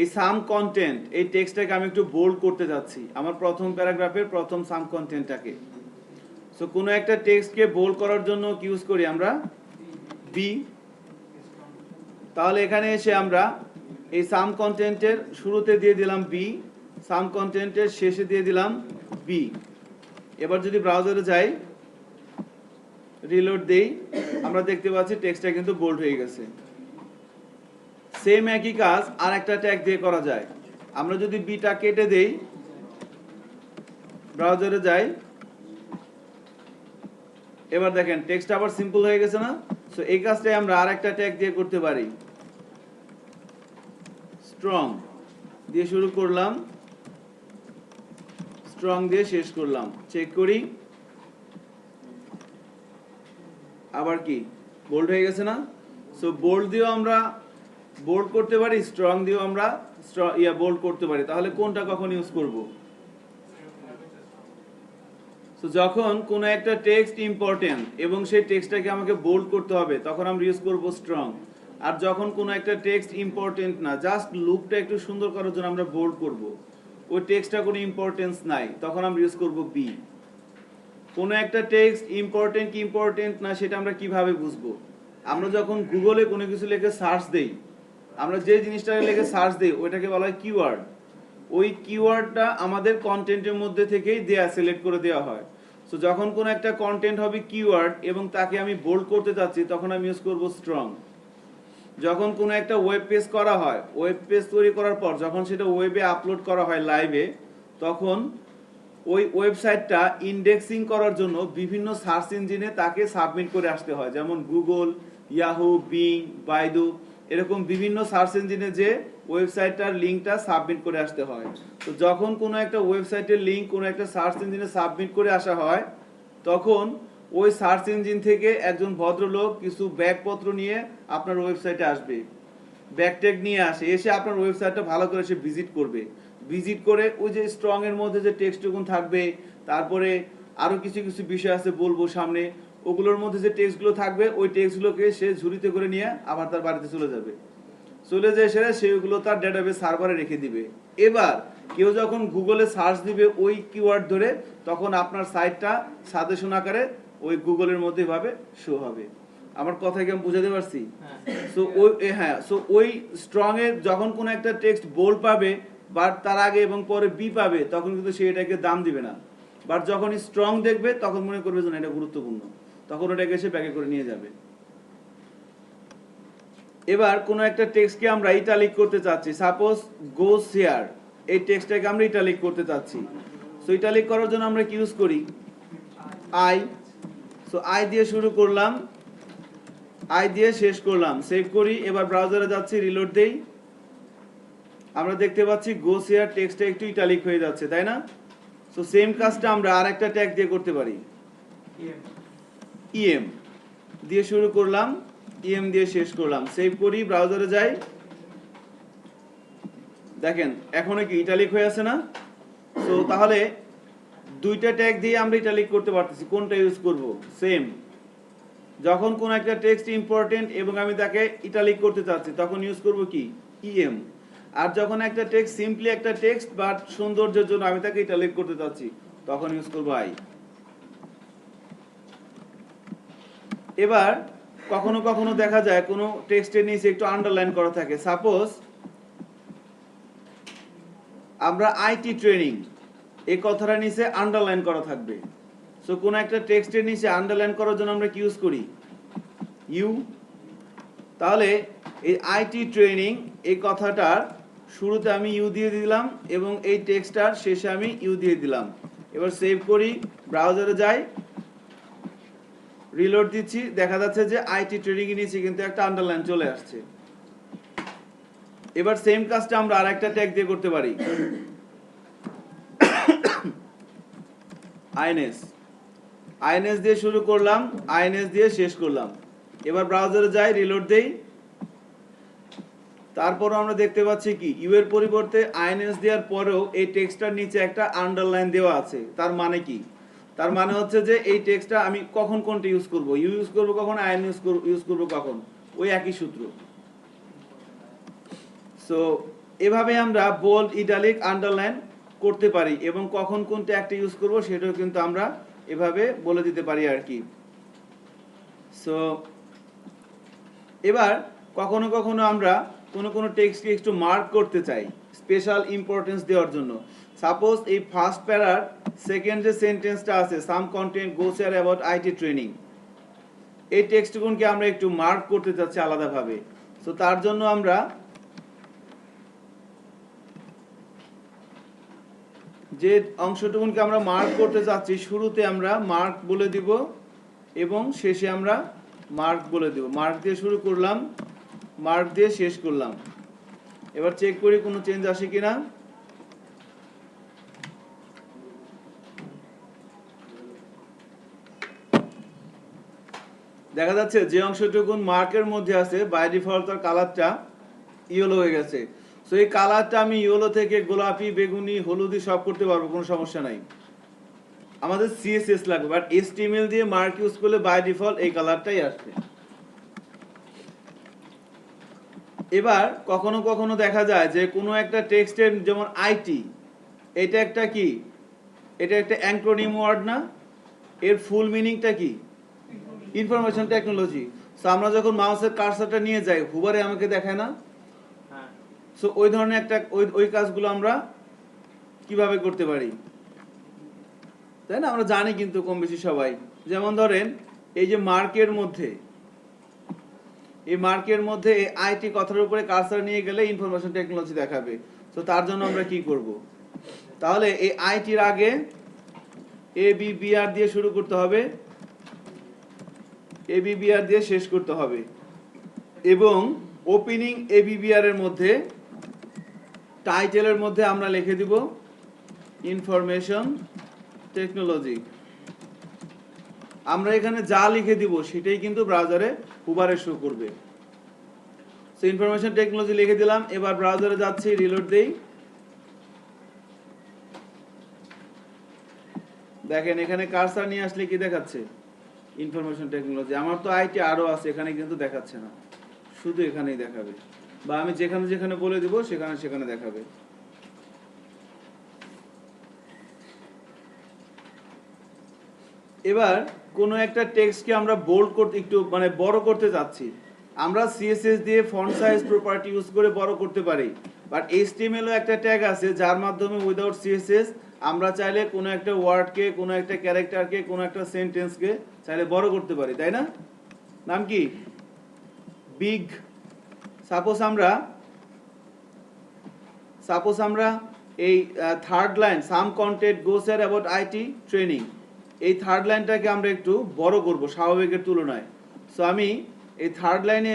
এই সাম কন্টেন্ট, এই টেক্সটটাকে আমি একটু বোল্ড করতে যাচ্ছি, আমার প্রথম প্যারাগ্রাফের প্রথম সাম কন্টেন্টটাকে। সো কোনো একটা টেক্সটকে বোল্ড করার জন্য কি ইউজ করি আমরা? বি। তাহলে এখানে এসে আমরা এই সাম কন্টেন্টের শুরুতে দিয়ে দিলাম বি, সাম কন্টেন্টের শেষে দিয়ে দিলাম বি। এবার যদি ব্রাউজারে যাই, রিলোড দেই, আমরা দেখতে পাচ্ছি টেক্সটটা কিন্তু বোল্ড হয়ে গেছে। সেম একই কাজ আর একটা ট্যাগ দিয়ে করা যায়। আমরা যদি বিটা কেটে দেই, ব্রাউজারে যাই, এবার দেখেন টেক্সট আবার সিম্পল হয়ে গেছে না? সো এই কাজটাই আমরা আর একটা ট্যাগ দিয়ে করতে পারি, স্ট্রং দিয়ে শুরু করলাম, স্ট্রং দিয়ে শেষ করলাম। চেক করি, আবার কি বোল্ড হয়ে গেছে না? সো বোল্ড দিয়েও আমরা বোল্ড করতে পারি, স্ট্রং দিয়েও আমরা বোল্ড করতে পারি। তাহলে কোনটা কখন ইউজ করব? সো যখন কোনো একটা টেক্সট ইম্পর্টেন্ট এবং সেই টেক্সটটাকে আমাকে বোল্ড করতে হবে, তখন আমরা ইউজ করব স্ট্রং। আর যখন কোনো একটা টেক্সট ইম্পর্টেন্ট না, জাস্ট লুকটা একটু সুন্দর করার জন্য আমরা বোল্ড করব, ওই টেক্সটটা কোনো ইম্পর্টেন্স নাই, তখন আমরা ইউজ করব বি। কোনো একটা টেক্সট ইম্পর্টেন্ট কি ইম্পর্টেন্ট না সেটা আমরা কিভাবে বুঝবো? আমরা যখন গুগলে কোনো কিছু লিখে সার্চ দেই, আমরা যে জিনিসটাকে লিখে সার্চ দেই ওইটাকে বলা হয় কিওয়ার্ড। ওই কিওয়ার্ডটা আমাদের কন্টেন্টের মধ্যে থেকেই সিলেক্ট করে দেওয়া হয়। সো যখন কোনো একটা কন্টেন্ট হবে কিওয়ার্ড এবং তাকে আমি বোল্ড করতে চাচ্ছি, তখন আমি ইউজ করব স্ট্রং। যখন কোনো একটা ওয়েব পেজ করা হয়, ওয়েব পেজ তৈরি করার পর যখন সেটা ওয়েবে আপলোড করা হয় লাইভে, তখন ওই ওয়েবসাইটটা ইন্ডেক্সিং করার জন্য বিভিন্ন সার্চ ইঞ্জিনে তাকে সাবমিট করে আসতে হয়, যেমন গুগল, ইয়াহু, বিং, বাইদু, এরকম বিভিন্ন সার্চ ইঞ্জিনে যে ওয়েবসাইটটার লিঙ্কটা সাবমিট করে আসতে হয়। তো যখন কোনো একটা ওয়েবসাইটের লিঙ্ক কোনো একটা সার্চ ইঞ্জিনে সাবমিট করে আসা হয়, তখন ওই সার্চ ইঞ্জিন থেকে একজন ভদ্রলোক কিছু ব্যাগপত্র নিয়ে আপনার ওয়েবসাইটে আসবে, ব্যাকট্যাগ নিয়ে এসে আপনার ওয়েবসাইটটা ভালো করে সে ভিজিট করবে। ভিজিট করে ওই যে স্ট্রং এর মধ্যে যে টেক্সটটুকুন থাকবে, তারপরে আরো কিছু কিছু বিষয় আছে বলবো সামনে, ওগুলোর মধ্যে যে টেক্সটগুলো থাকবে ওই টেক্সটগুলোকে সে ঝুড়িতে করে নিয়ে আবার তার বাড়িতে চলে যাবে। চলে যায় সেগুলো তার ডেটাবেস সার্ভারে রেখে দিবে। এবার কেউ যখন গুগলে সার্চ দিবে ওই কিওয়ার্ড ধরে, তখন আপনার সাইটটা সাজেশন আকারে ওই গুগলের মধ্যে ভাবে শো হবে। আমার কথা কি আমি বুঝাতে পারছি? সো ওই স্ট্রং এর যখন কোনো একটা টেক্সট বোল্ড পাবে, বাট তার আগে এবং পরে বি পাবে, তখন কিন্তু সে এটাকে দাম দিবে না। বাট যখন স্ট্রং দেখবে তখন মনে করবে যে না এটা গুরুত্বপূর্ণ, তখন ওটাকে সে ব্যাকে করে নিয়ে যাবে। এবার কোনো একটা টেক্সটকে আমরা ইটালিক করতে চাচ্ছি, সাপোজ গোস হিয়ার, এই টেক্সটটাকে আমরা ইটালিক করতে চাচ্ছি। সো ইটালিক করার জন্য আমরা কি ইউজ করি? আই। সো আই দিয়ে শুরু করলাম, আই দিয়ে শেষ করলাম, সেভ করি। এবার ব্রাউজারে যাচ্ছি, রিলোড দেই, আমরা দেখতে পাচ্ছি গোস হিয়ার টেক্সটটা একটু ইটালিক হয়ে যাচ্ছে, তাই না? সো সেম কাজটা আমরা আরেকটা ট্যাগ দিয়ে করতে পারি, ইএম দিয়ে শুরু করলাম, ইএম দিয়ে শেষ করলাম। সেভ করি, ব্রাউজারে যাই। দেখেন এখনো কি ইটালিক হয়ে আছে না? তো তাহলে দুইটা ট্যাগ দিয়ে আমরা ইটালিক করতে পারতেছি, কোনটা ইউজ করব? সেম, যখন কোন একটা টেক্সট ইম্পর্টেন্ট এবং আমি তাকে ইটালিক করতে চাচ্ছি তখন ইউজ করব কি? ইএম। আর যখন একটা টেক্সট সিম্পলি একটা টেক্সট বাট সৌন্দর্যের জন্য আমি তাকে ইটালিক করতে চাচ্ছি তখন ইউজ করব আই। এবার কখনো কখনো দেখা যায় কোনো টেক্সটের নিচে একটু আন্ডারলাইন করা থাকে। সাপোজ আমরা আইটি ট্রেনিং এই কথাটা নিচে আন্ডারলাইন করা থাকবে। সো কোন একটা টেক্সটের নিচে আন্ডারলাইন করার জন্য আমরা কি ইউজ করি? ইউ। তাহলে এই আইটি ট্রেনিং এই কথাটার শুরুতে আমি ইউ দিয়ে দিলাম এবং এই টেক্সটটার শেষে আমি ইউ দিয়ে দিলাম। এবার সেভ করি, ব্রাউজারে যাই, রিলোড দিচ্ছি, দেখা যাচ্ছে যে আইটি ট্রেনিং এর নিচে কিন্তু একটা আন্ডারলাইন চলে আসছে। এবার সেম কাজটা আমরা আরেকটা ট্যাগ দিয়ে করতে পারি, আইএনএস। আইএনএস দিয়ে শুরু করলাম, আইএনএস দিয়ে শেষ করলাম। এবার ব্রাউজারে যাই, রিলোড দেই, তারপর আমরা দেখতে পাচ্ছি কি ইউ এর পরিবর্তে আইএনএস দেওয়ার পরেও এই টেক্সটটার নিচে একটা আন্ডারলাইন দেওয়া আছে। তার মানে কি? তার মানে হচ্ছে যে এই টেক্সটটা আমি কখন কোনটা ইউজ করব? ইউ ইউজ করব কখন, আইএন ইউজ করব কখন, ওই একই সূত্র। সো এভাবে আমরা বোল্ড, ইটালিক, আন্ডারলাইন করতে পারি এবং কখন কোনটা একটা ইউজ করব সেটাও কিন্তু আমরা এভাবে বলে দিতে পারি আর কি। সো এবার কখনো কখনো আমরা কোনো টেক্সটকে একটু মার্ক করতে চাই স্পেশাল ইম্পর্টেন্স দেওয়ার জন্য। সাপোজ এই ফার্স্ট প্যারার সেকেন্ড যে সেন্টেন্সটা আছে, some content goes here about IT training, এই টেক্সটগুলোকে আমরা একটু মার্ক করতে চাচ্ছি আলাদাভাবে। সো তার জন্য আমরা যে অংশটুকুনকে আমরা মার্ক করতে চাচ্ছি শুরুতে আমরা মার্ক বলে দিব এবং শেষে আমরা মার্ক বলে দিব। মার্ক দিয়ে শুরু করলাম, মার্ক দিয়ে শেষ করলাম। এবার চেক করি কোনো চেঞ্জ আসে কিনা। দেখা যাচ্ছে যে অংশটুকু মার্কের মধ্যে আছে বাই ডিফল্ট তার কালারটা ইয়েলো হয়ে গেছে। সো এই কালারটা আমি ইয়েলো থেকে গোলাপি, বেগুনি, হলুদি সব করতে পারবো, কোনো সমস্যা নাই। আমাদের সিএসএস লাগবে, বাট এইচটিএমএল দিয়ে মার্ক ইউজ করলে বাই ডিফল্ট এই কালারটাই আসবে। এবার কখনো কখনো দেখা যায় যে কোনো একটা টেক্সটের, যেমন আইটি, এটা একটা কি, এটা একটা অ্যাক্রোনিম ওয়ার্ড না? এর ফুল মিনিংটা কি? Information technology. সো আমরা যখন মাউসের কার্সারটা নিয়ে যাই হুবারে আমাকে দেখায় না? হ্যাঁ। সো ওই ধরনের একটা ওই কাজগুলো আমরা কিভাবে করতে পারি, তাই না? আমরা জানি কিন্তু কম বেশি সবাই। যেমন ধরেন এই যে মার্কের মধ্যে, এই মার্কের মধ্যে এই আইটি কথার উপরে কার্সার নিয়ে গেলে ইনফরমেশন টেকনোলজি দেখাবে। তো তার জন্য আমরা কি করব? তাহলে এই আইটির আগে এ বি বি আর দিয়ে শুরু করতে হবে, এ বি বি আর দিয়ে শেষ করতে হবে এবং ওপেনিং এ বি বি আর এর মধ্যে টাইটেলের মধ্যে আমরা লিখে দিব ইনফরমেশন টেকনোলজি। আমরা এখানে যা লিখে দিব সেটাই কিন্তু ব্রাউজারে হুবারে শো করবে। সো ইনফরমেশন টেকনোলজি লিখে দিলাম। এবার ব্রাউজারে যাচ্ছি, রিলোড দেই, দেখেন এখানে কার্সার নিয়ে আসলে কি দেখাচ্ছে? Information technology. আমার তো আইটি আরো আছে, এখানে কিন্তু দেখাচ্ছে না, শুধু এখানেই দেখাবে, বা আমি যেখানে যেখানে বলে দিব সেখানে সেখানে দেখাবে। এবার কোনো একটা টেক্সটকে আমরা বোল্ড করতে, একটু মানে বড় করতে যাচ্ছি, আমরা সিএসএস দিয়ে ফন্ট সাইজ প্রপার্টি ইউজ করে বড় করতে পারি। বাট এইচটিএমএল ও একটা ট্যাগ আছে যার মাধ্যমে উইদাউট সিএসএস আমরা চাইলে কোনো একটা ওয়ার্ডকে, কোনো একটা ক্যারেক্টারকে, কোনো একটা সেন্টেন্সকে চাইলে বড় করতে পারি, তাই না? নাম কি? বিগ। সাপোজ আমরা এই third line, some content goes here about IT training, এই থার্ড লাইনটাকে আমরা একটু বড় করব স্বাভাবিকের তুলনায়। সো আমি এই থার্ড লাইনে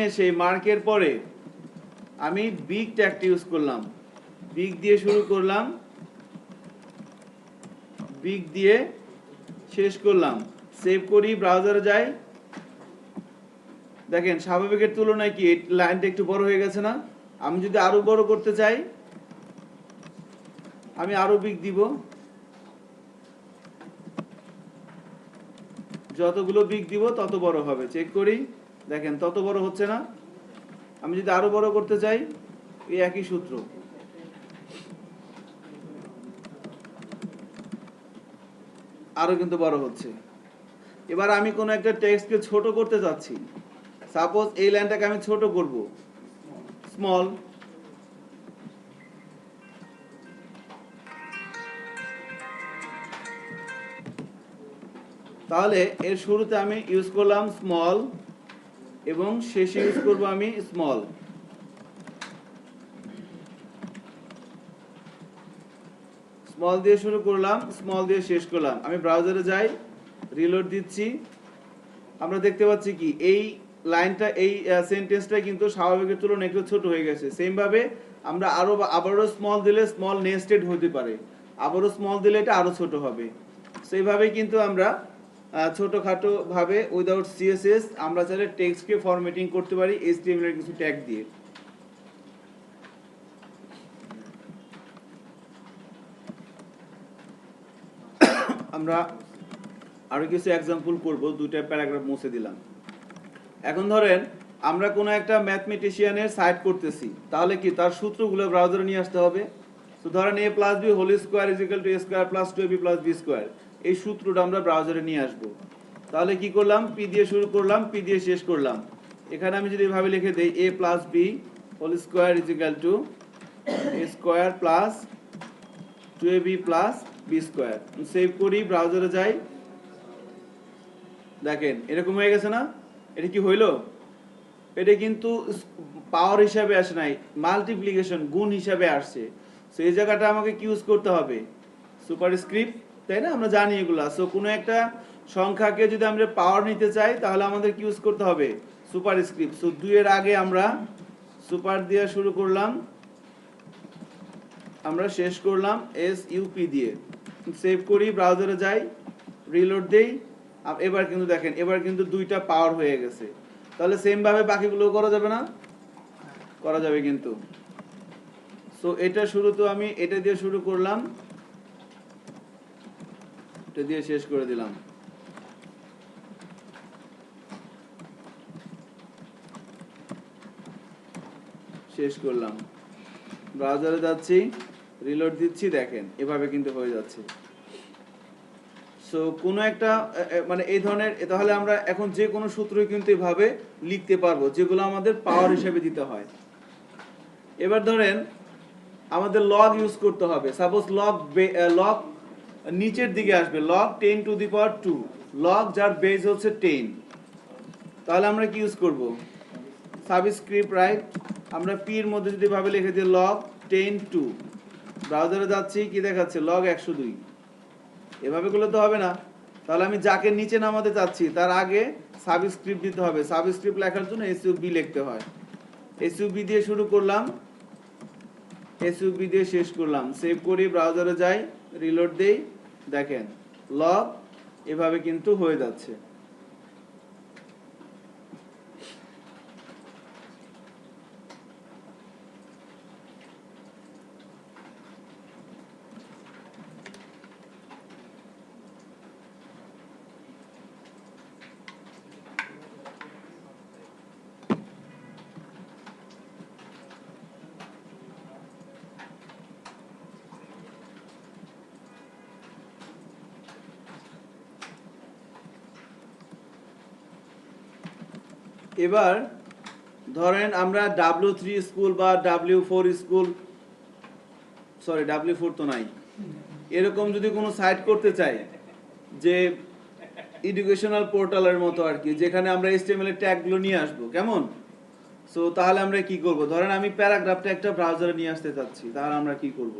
এসে মার্কের পরে আমি বিগ ট্যাগটি ইউজ করলাম, বিগ দিয়ে শুরু করলাম বিগ দিয়ে শেষ করলাম, সেভ করি, ব্রাউজারে যাই। দেখেন স্বাভাবিকের তুলনায় কি লাইনটা একটু বড় হয়ে গেছে না? আমি যদি আরো বড় করতে চাই, আমি আরো বিগ দিব, যতগুলো বিগ দিব তত বড় হবে। চেক করি, দেখেন তত বড় হচ্ছে না। আমি যদি আরো বড় করতে চাই, এই একই সূত্র, আরো কিন্তু বড় হচ্ছে। এবার আমি কোন একটা টেক্সটকে ছোট করতে চাচ্ছি, সাপোজ এই লাইনটাকে আমি ছোট করব, স্মল, তাহলে এর শুরুতে আমি ইউজ করলাম স্মল এবং শেষে ইউজ করব আমি স্মল। স্মল দিয়ে শুরু করলাম, স্মল দিয়ে শেষ করলাম। আমি ব্রাউজারে যাই, রিলোড দিচ্ছি, আমরা দেখতে পাচ্ছি কি এই লাইনটা, এই সেন্টেন্সটা কিন্তু স্বাভাবিকের তুলনায় একটু ছোট হয়ে গেছে। সেম ভাবে আমরা আবারও স্মল দিলে স্মল নেস্টেড হতে পারে, আবারও স্মল দিলে এটা আরো ছোট হবে। সেইভাবে কিন্তু আমরা ছোটখাটো ভাবে উইদাউট সিএসএস আমরা চাইলে টেক্সটকে ফরম্যাটিং করতে পারি এইচটিএমএল এর কিছু ট্যাগ দিয়ে। আমরা আরো কিছু এক্সাম্পল করব, দুইটা প্যারাগ্রাফ মুছে দিলাম। এখন ধরেন আমরা কোনো একটা ম্যাথমেটিশিয়ানের সাইট করতেছি, তাহলে কি তার সূত্রগুলো ব্রাউজারে নিয়ে আসতে হবে। তো ধরেন a plus b whole square is equal to a square plus 2ab plus b square, এই সূত্রটা আমরা ব্রাউজারে নিয়ে আসব। তাহলে কি করলাম, পি দিয়ে শুরু করলাম, পি দিয়ে শেষ করলাম। এখানে আমি যদি এভাবে লিখে দেই a plus b whole square is equal to a square plus 2ab plus b square, save করি, ব্রাউজারে যাই। দেখেন এরকম হয়ে গেছে না? এটা কি হইলো? এটা কিন্তু পাওয়ার হিসাবে আসে নাই, মাল্টিপ্লিকেশন, গুণ হিসাবে আসছে। সো এই জায়গাটা আমাকে কি ইউজ করতে হবে? সুপারস্ক্রিপ্ট, তাই না? আমরা জানি এগুলা। সো কোনো একটা সংখ্যাকে যদি আমরা পাওয়ার নিতে চাই তাহলে আমাদের কি ইউজ করতে হবে? সুপারস্ক্রিপ্ট। সো 2 এর আগে আমরা সুপার দিয়ে শুরু করলাম, আমরা শেষ করলাম এসইউপি দিয়ে। সেভ করি, ব্রাউজারে যাই, রিলোড দেই। এবার কিন্তু দেখেন, এবার কিন্তু দুইটা পাওয়ার হয়ে গেছে। তাহলে সেম ভাবে বাকিগুলো করা যাবে না? করা যাবে কিন্তু। সো এটা শুরুতে আমি এটা দিয়ে শুরু করলাম, এটা দিয়ে শেষ করে দিলাম। শেষ করলাম, ব্রাউজারে যাচ্ছি, রিলোড দিচ্ছি, দেখেন এভাবে কিন্তু হয়ে যাচ্ছে। সো কোনো একটা মানে এই ধরনের, তাহলে আমরা এখন যে কোনো সূত্রই কিন্তু এভাবে লিখতে পারবো, যেগুলো আমাদের পাওয়ার হিসেবে দিতে হয়। এবার ধরেন আমাদের লগ ইউজ করতে হবে। সাপোজ লগ নিচের দিকে আসবে, log 10 to the power 2, log যার বেস হচ্ছে 10। তাহলে আমরা কি ইউজ করব? Subscript, right? আমরা পি এর মধ্যে যদি ভাবে লিখে দিই লগ 10 টু, ব্রাউজারে যাচ্ছি, কি দেখাচ্ছে? লগ 102। এভাবে করলে তো হবে না। তাহলে আমি যাকে নিচে নামাতে চাচ্ছি তার আগে সাবস্ক্রিপ্ট দিতে হবে। সাবস্ক্রিপ্ট লেখার জন্য এসইউবি লিখতে হয়। এসইউবি দিয়ে শুরু করলাম, এসইউবি দিয়ে শেষ করলাম। সেভ করি, ব্রাউজারে যাই, রিলোড দেই, দেখেন লগ এভাবে কিন্তু হয়ে যাচ্ছে। এবার ধরেন আমরা W3 স্কুল বা W4 স্কুল, সরি W4 তো নাই, এরকম যদি কোনো সাইট করতে চাই, যে এডুকেশনাল পোর্টালের মতো আর কি, যেখানে আমরা HTML এর ট্যাগগুলো নিয়ে আসবো, কেমন? সো তাহলে আমরা কি করব? ধরেন আমি প্যারাগ্রাফটা একটা ব্রাউজারে নিয়ে আসতে চাচ্ছি, তাহলে আমরা কি করব?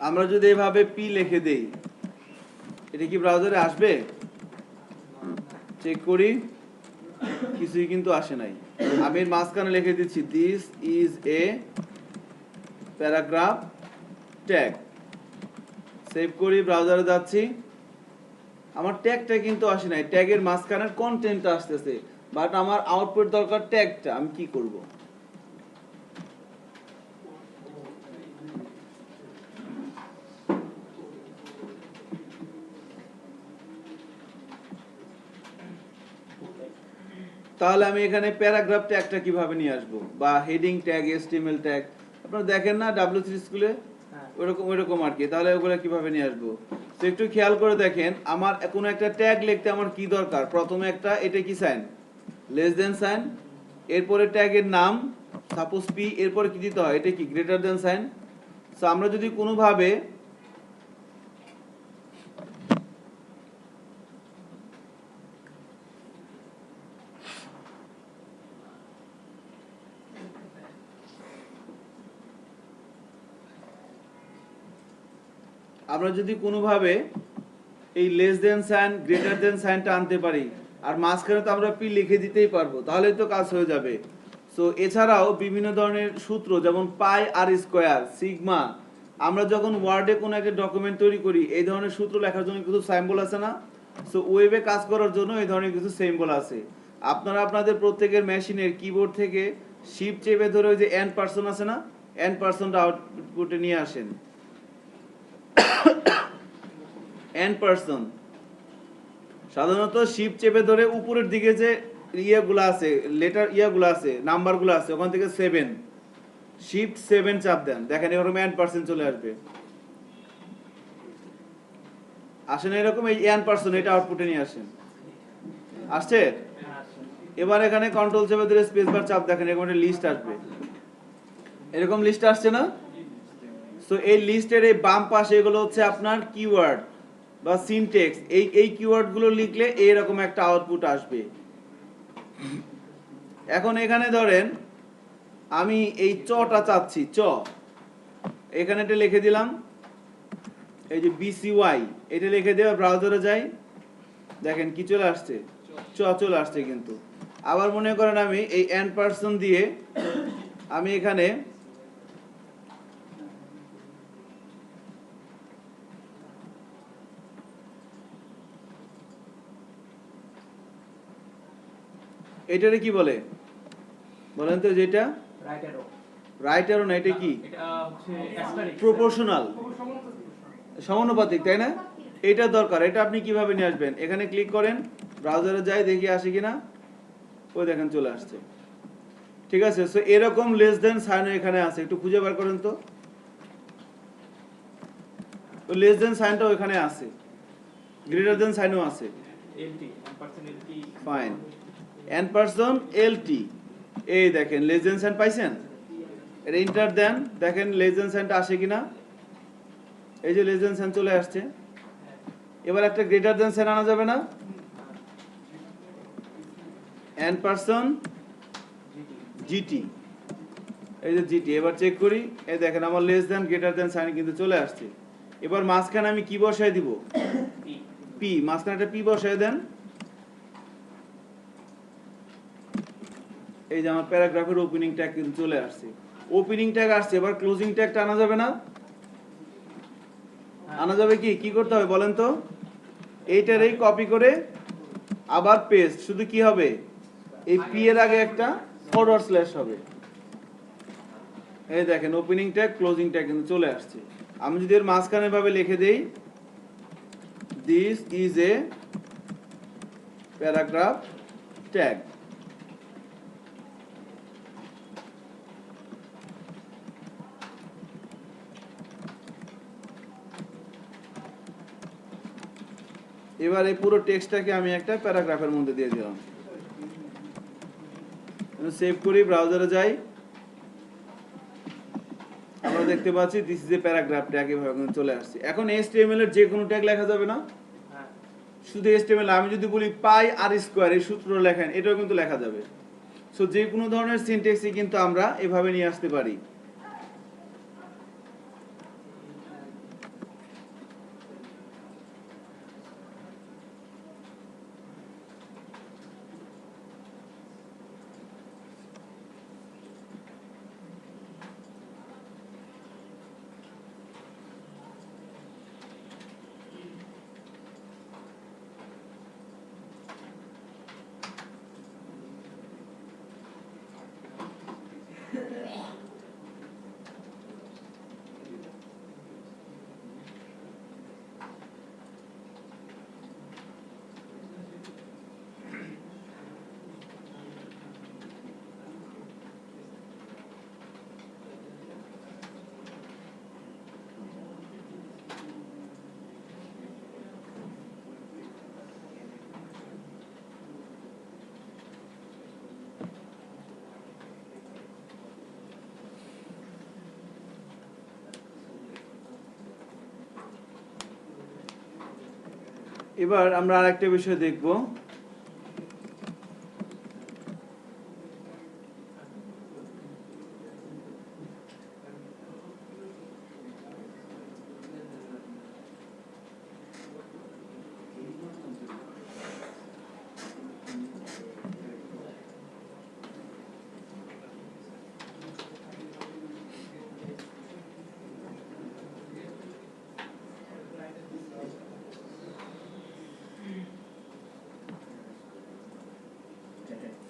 আমরা যদি এভাবে পি লিখে দেই, এটা কি ব্রাউজারে আসবে? চেক করি, কিছুই কিন্তু আসে নাই। আমি এর মাঝখানে লিখে দিচ্ছি this is a paragraph tag, save করি, ব্রাউজারে যাচ্ছি। আমার ট্যাগটা কিন্তু আসে নাই, ট্যাগের মাঝখানের কন্টেন্টটা আসতেছে, বাট আমার আউটপুট দরকার ট্যাগটা। আমি কি করব? তাহলে আমি এখানে প্যারাগ্রাফ ট্যাগটা কিভাবে নিয়ে আসবো, বা হেডিং ট্যাগ, এসটিএমএল ট্যাগ, আপনারা দেখেন না W3 স্কুলে হ্যাঁ ওইরকম আর কি। তাহলে ওগুলো কিভাবে নিয়ে আসবো? তো একটু খেয়াল করে দেখেন, আমার কোনো একটা ট্যাগ লিখতে আমার কি দরকার? প্রথমে একটা, এটা কি সাইন, লেস দেন সাইন, এরপরে ট্যাগের নাম সাপোজ পি, এরপরে কি দিতে হয়, এটা কি গ্রেটার দেন সাইন। সো আমরা যদি কোনোভাবে এই less than sign, greater than সাইনটা আনতে পারি, আর মাঝখানে তো আমরা পি লিখে দিতেই পারবো, তাহলেই তো কাজ হয়ে যাবে। সো এছাড়াও বিভিন্ন ধরনের সূত্র, যেমন পাই আর স্কোয়ার, সিগমা, আমরা যখন ওয়ার্ডে কোনো একটা ডকুমেন্ট তৈরি করি, এই ধরনের সূত্র লেখার জন্য কিছু সিম্বল আছে না? সো ওয়েবে কাজ করার জন্য এই ধরনের কিছু সিম্বল আছে। আপনারা আপনাদের প্রত্যেকের মেশিনের কিবোর্ড থেকে শিফট চেপে ধরে ওই যে এন পার্সন আছে না, এন পার্সনটা আউটপুটে নিয়ে আসেন। এন পার্সন সাধারণত শিফট চেপে ধরে উপরের দিকে যে ইয়েগুলো আছে, লেটার ইয়েগুলো আছে, নাম্বারগুলো আছে, ওখান থেকে 7, শিফট 7 চাপ দেন, দেখেন এরকম এন পার্সন চলে আসবে। আসেন এরকম, এই এন পার্সন এটা আউটপুটে নিয়ে আসেন। আসছে? এবার এখানে কন্ট্রোল চেপে ধরে স্পেস বার চাপ, দেখেন এরকম একটা লিস্ট আসবে, এরকম লিস্ট আসছে না? সো এই লিস্টের এই বাম পাশে এগুলো হচ্ছে আপনার কিওয়ার্ড বা সিনটেক্স। এই কিওয়ার্ডগুলো লিখলে এইরকম একটা আউটপুট আসবে। এখন এখানে ধরেন আমি এই চটা চাচ্ছি, এখানে এটা লিখে দিলাম, এই যে BCY এটা লিখে দেওয়া, ব্রাউজারে যাই, দেখেন কি চলে আসছে, চলে আসছে। কিন্তু আবার মনে করেন আমি এই এন পার্সন দিয়ে আমি এখানে এটারে কি বলে বলেন তো? যেটা রাইট অ্যারো না, এটা কি? এটা হচ্ছে অ্যাস্টারিস্ক। প্রপোর্শনাল, সমানুপাতিক, তাই না? এটা দরকার। এটা আপনি কিভাবে নিয়ে আসবেন? এখানে ক্লিক করেন, ব্রাউজারে যাই, দেখি আসে কিনা। ওই দেখেন চলে আসছে, ঠিক আছে। সো এরকম লেস দেন সাইন এখানে আছে, একটু খুঁজে বার করেন তো। লেস দেন সাইনটাও এখানে আছে, গ্রেটার দেন সাইনও আছে। LT 1% LT fine, N person LT, এই দেখেন লেস দেন সাইন পাইছেন। এটা ইন্টার দেন, দেখেন লেস দেন সাইনটা আসে কিনা। এই যে লেস দেন সাইন চলে আসছে। এবার একটা গ্রেটার দেন সাইন আনা যাবে না? এন পার্সন জিটি, এই যে জিটি। এবার চেক করি, এই দেখেন আমার less than greater than sign কিন্তু চলে আসছে। এবার মাঝখানে আমি কি বসাই দিব? পি, মাঝখানে একটা পি বসাই দেন। এই যে আমার প্যারাগ্রাফের ওপেনিং ট্যাগ কিন্তু চলে আসছে, ওপেনিং ট্যাগ আসছে। এবার ক্লোজিং ট্যাগটা আনা যাবে না? আনা যাবে। কি করতে হবে বলেন তো? এইটারই কপি করে আবার পেস্ট, শুধু কি হবে, এই পি এর আগে একটা ফরওয়ার্ড স্ল্যাশ হবে। এই দেখেন ওপেনিং ট্যাগ, ক্লোজিং ট্যাগ কিন্তু চলে আসছে। আমি যদি এর মাঝখানে ভাবে লিখে দেই, this is a paragraph tag, এবার এই পুরো টেক্সটটাকে আমি একটা প্যারাগ্রাফের মধ্যে দিয়ে দিলাম। সেভ করি, ব্রাউজারে যাই, আমরা দেখতে পাচ্ছি this is a paragraph tag এভাবে চলে আসছে। এখন HTML এর যে কোনো ট্যাগ লেখা যাবে না? শুধু HTML। আমি যদি বলি পাই আর স্কোয়ার, এই সূত্র লেখেন, এটাও কিন্তু লেখা যাবে। সো যে কোনো ধরনের সিনট্যাক্সই কিন্তু আমরা এভাবে নিয়ে আসতে পারি। এবার আমরা আরেকটা বিষয় দেখব।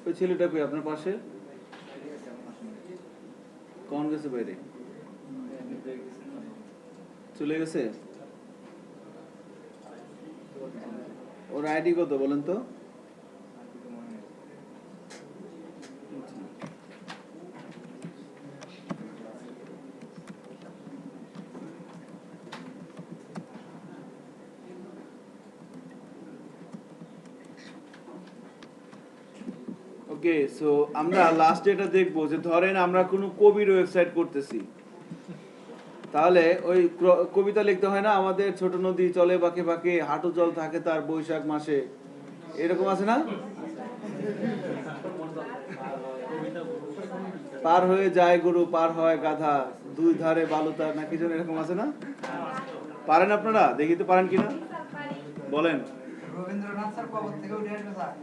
ওই ছেলেটা কই আপনার পাশে? কোন গেছে বাইরে? চলে গেছে? ওর আইডি কত বলেন তো? ওকে, সো আমরা লাস্ট এটা দেখবো যে ধরেন আমরা কোনো কবির ওয়েবসাইট করতেছি, তাহলে ওই কবিতা লিখতে হয় না, আমাদের ছোট নদী চলে বাঁকে বাঁকে, হাঁটু জল থাকে তার বৈশাখ মাসে, এরকম আছে না? পার হয়ে যায় গরু পার হয় গাধা, দুই ধারে বালুতার না কিছু এরকম আছে না? পারেন আপনারা? দেখি তো পারেন কিনা, বলেন। রবীন্দ্রনাথ স্যার কবর থেকে উঠে আসবে স্যার।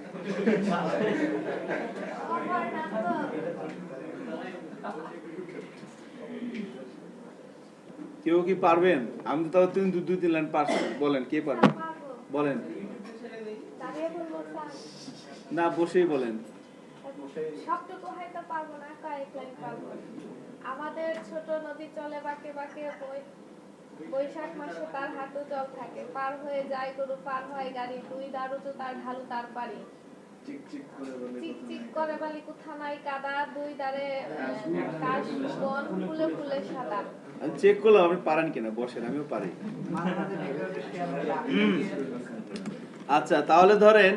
কেউ কি পারবেন? আমি তো তাও দুই তিন লাইন পারছি, বলেন কে পারবেন, বলেন। দাঁড়িয়ে বলবো স্যার? না, বসেই বলেন। সবটুকু হয়তো পারবো না, কয়েক লাইন পারবো। আমাদের ছোট নদী চলে বাঁকে বাঁকে, বৈশাখ মাসে তার হাঁটু জল থাকে, পার হয়ে যায় গরু পার হয় গাড়ি, দুই দারু তো তার ঢালু তার পারি, চিক চিক করে বালি কোথা নাই কাদা, দুই দারে কাশ বন ফুলে ফুলে সাদা। আমি চেক করলাম আপনি পারেন কিনা, বসেন, আমিও পারি। আচ্ছা, তাহলে ধরেন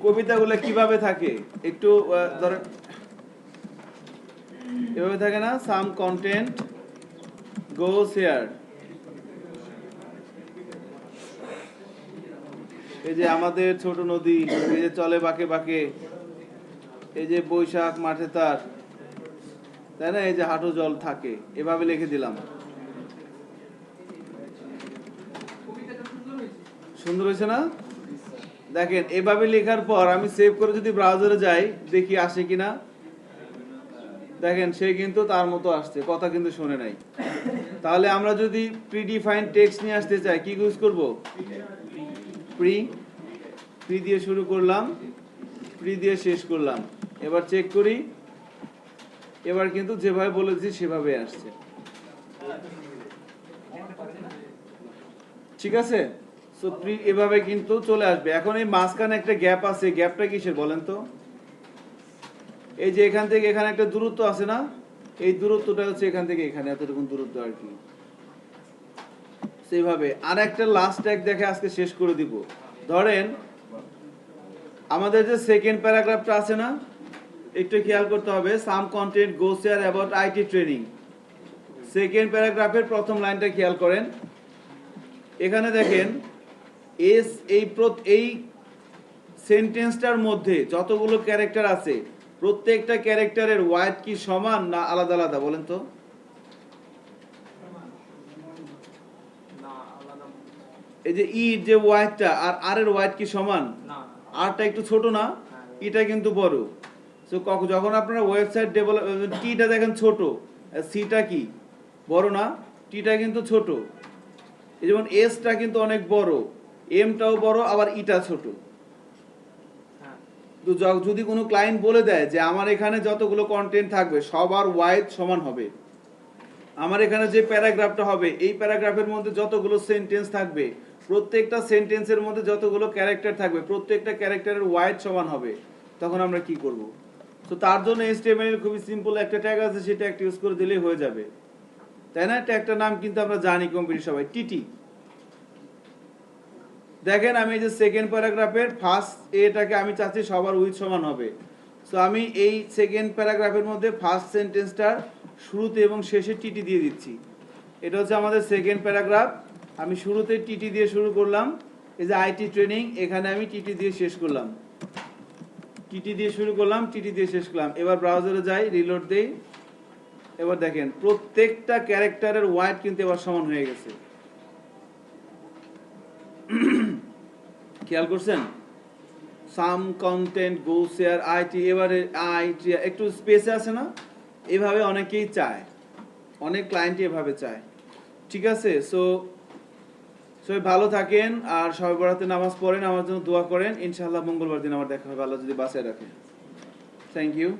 কবিতাগুলো কিভাবে থাকে একটু ধরেন, এভাবে থাকে না, সাম কন্টেন্ট গোস হিয়ার। এই যে আমাদের ছোট নদী, এই যে চলে বাঁকে বাঁকে, এই যে বৈশাখ মাঠে তার, তাই না, এই যে হাঁটু জল থাকে, এভাবে লিখে দিলাম। সুন্দর হয়েছে না? দেখেন, এভাবে লেখার পর আমি সেভ করে যদি ব্রাউজারে যাই, দেখি আসে কিনা। দেখেন, সে কিন্তু তার মতো আসছে, কথা কিন্তু শুনে নাই। তাহলে আমরা যদি প্রিডিফাইন্ড টেক্সট নিয়ে আসতে চাই, কি ইউজ করব? প্রি দিয়ে শুরু করলাম, প্রি দিয়ে শেষ করলাম। এবার চেক করি, এবার কিন্তু যেভাবে বলেছি সেভাবে আসছে। ঠিক আছে, সো প্রি এভাবে কিন্তু চলে আসবে। এখন এই মাঝখানে একটা গ্যাপ আছে, গ্যাপটা কিসের বলেন তো? এই যে এখান থেকে এখানে একটা দূরত্ব আছে না, এই দূরত্বটা হচ্ছে এখান থেকে এখানে এতটুকু দূরত্ব আর কি। সেইভাবে আর একটা লাস্ট ট্যাগ দেখে আজকে শেষ করে দিব। ধরেন আমাদের যে সেকেন্ড প্যারাগ্রাফটা আছে না, একটু খেয়াল করতে হবে, some content goes here about IT training. Second প্যারাগ্রাফের প্রথম লাইনটা খেয়াল করেন। এখানে দেখেন এই সেন্টেন্সটার মধ্যে যতগুলো ক্যারেক্টার আছে, প্রত্যেকটা ক্যারেক্টারের ওয়াইড কি সমান না আলাদা আলাদা বলেন তো? এই যে ই যে ওয়াইডটা আর আর এর ওয়াইড কি সমান? আরটা একটু ছোট না, এটা কিন্তু বড়। সো যখন আপনারা ওয়েবসাইট ডেভেলপ, টিটা দেখেন ছোট, সিটা কি বড় না, টিটা কিন্তু ছোট। এই যেমন এসটা কিন্তু অনেক বড়, এমটাও বড়, আবার ইটা ছোট। তো যদি কোনো ক্লায়েন্ট বলে দেয় যে আমার এখানে যতগুলো কন্টেন্ট থাকবে সবার ওয়াইড সমান হবে, আমার এখানে যে প্যারাগ্রাফটা হবে এই প্যারাগ্রাফের মধ্যে যতগুলো সেন্টেন্স থাকবে, প্রত্যেকটা সেন্টেন্সের মধ্যে যতগুলো ক্যারেক্টার থাকবে প্রত্যেকটা ক্যারেক্টারের ওয়াইড সমান হবে, তখন আমরা কি করব? তো তার জন্য HTML খুবই সিম্পল একটা ট্যাগ আছে, সেটা একটা ইউজ করে দিলেই হয়ে যাবে, তাই না? ট্যাগটার নাম কিন্তু আমরা জানি কম্পিউটার সবাই, টিটি। দেখেন, আমি এই যে সেকেন্ড প্যারাগ্রাফের ফার্স্ট এটাকে আমি চাচ্ছি সবার উইথ সমান হবে। সো আমি এই সেকেন্ড প্যারাগ্রাফের মধ্যে ফার্স্ট সেন্টেন্সটার শুরুতে এবং শেষে টিটি দিয়ে দিচ্ছি। এটা হচ্ছে আমাদের সেকেন্ড প্যারাগ্রাফ। আমি শুরুতে টিটি দিয়ে শুরু করলাম, এই যে আইটি ট্রেনিং, এখানে আমি টিটি দিয়ে শেষ করলাম, টিটি দিয়ে শুরু করলাম, টিটি দিয়ে শেষ করলাম। এবার ব্রাউজারে যাই, রিলোড দেই। এবার দেখেন প্রত্যেকটা ক্যারেক্টারের ওয়াইড কিন্তু এবার সমান হয়ে গেছে। খেয়াল করছেন? সাম কন্টেন্ট গো শেয়ার আইটি, এবারে আইটি একটু স্পেসে আছে না, এভাবে অনেকেই চায়, অনেক ক্লায়েন্টই এভাবে চায়। ঠিক আছে, সবাই ভালো থাকেন, আর সবাই বরাতে নামাজ পড়েন, আমার জন্য দোয়া করেন। ইনশাআল্লাহ মঙ্গলবার দিন আমার দেখা হবে, আল্লাহ যদি বাঁচায় রাখে। Thank you.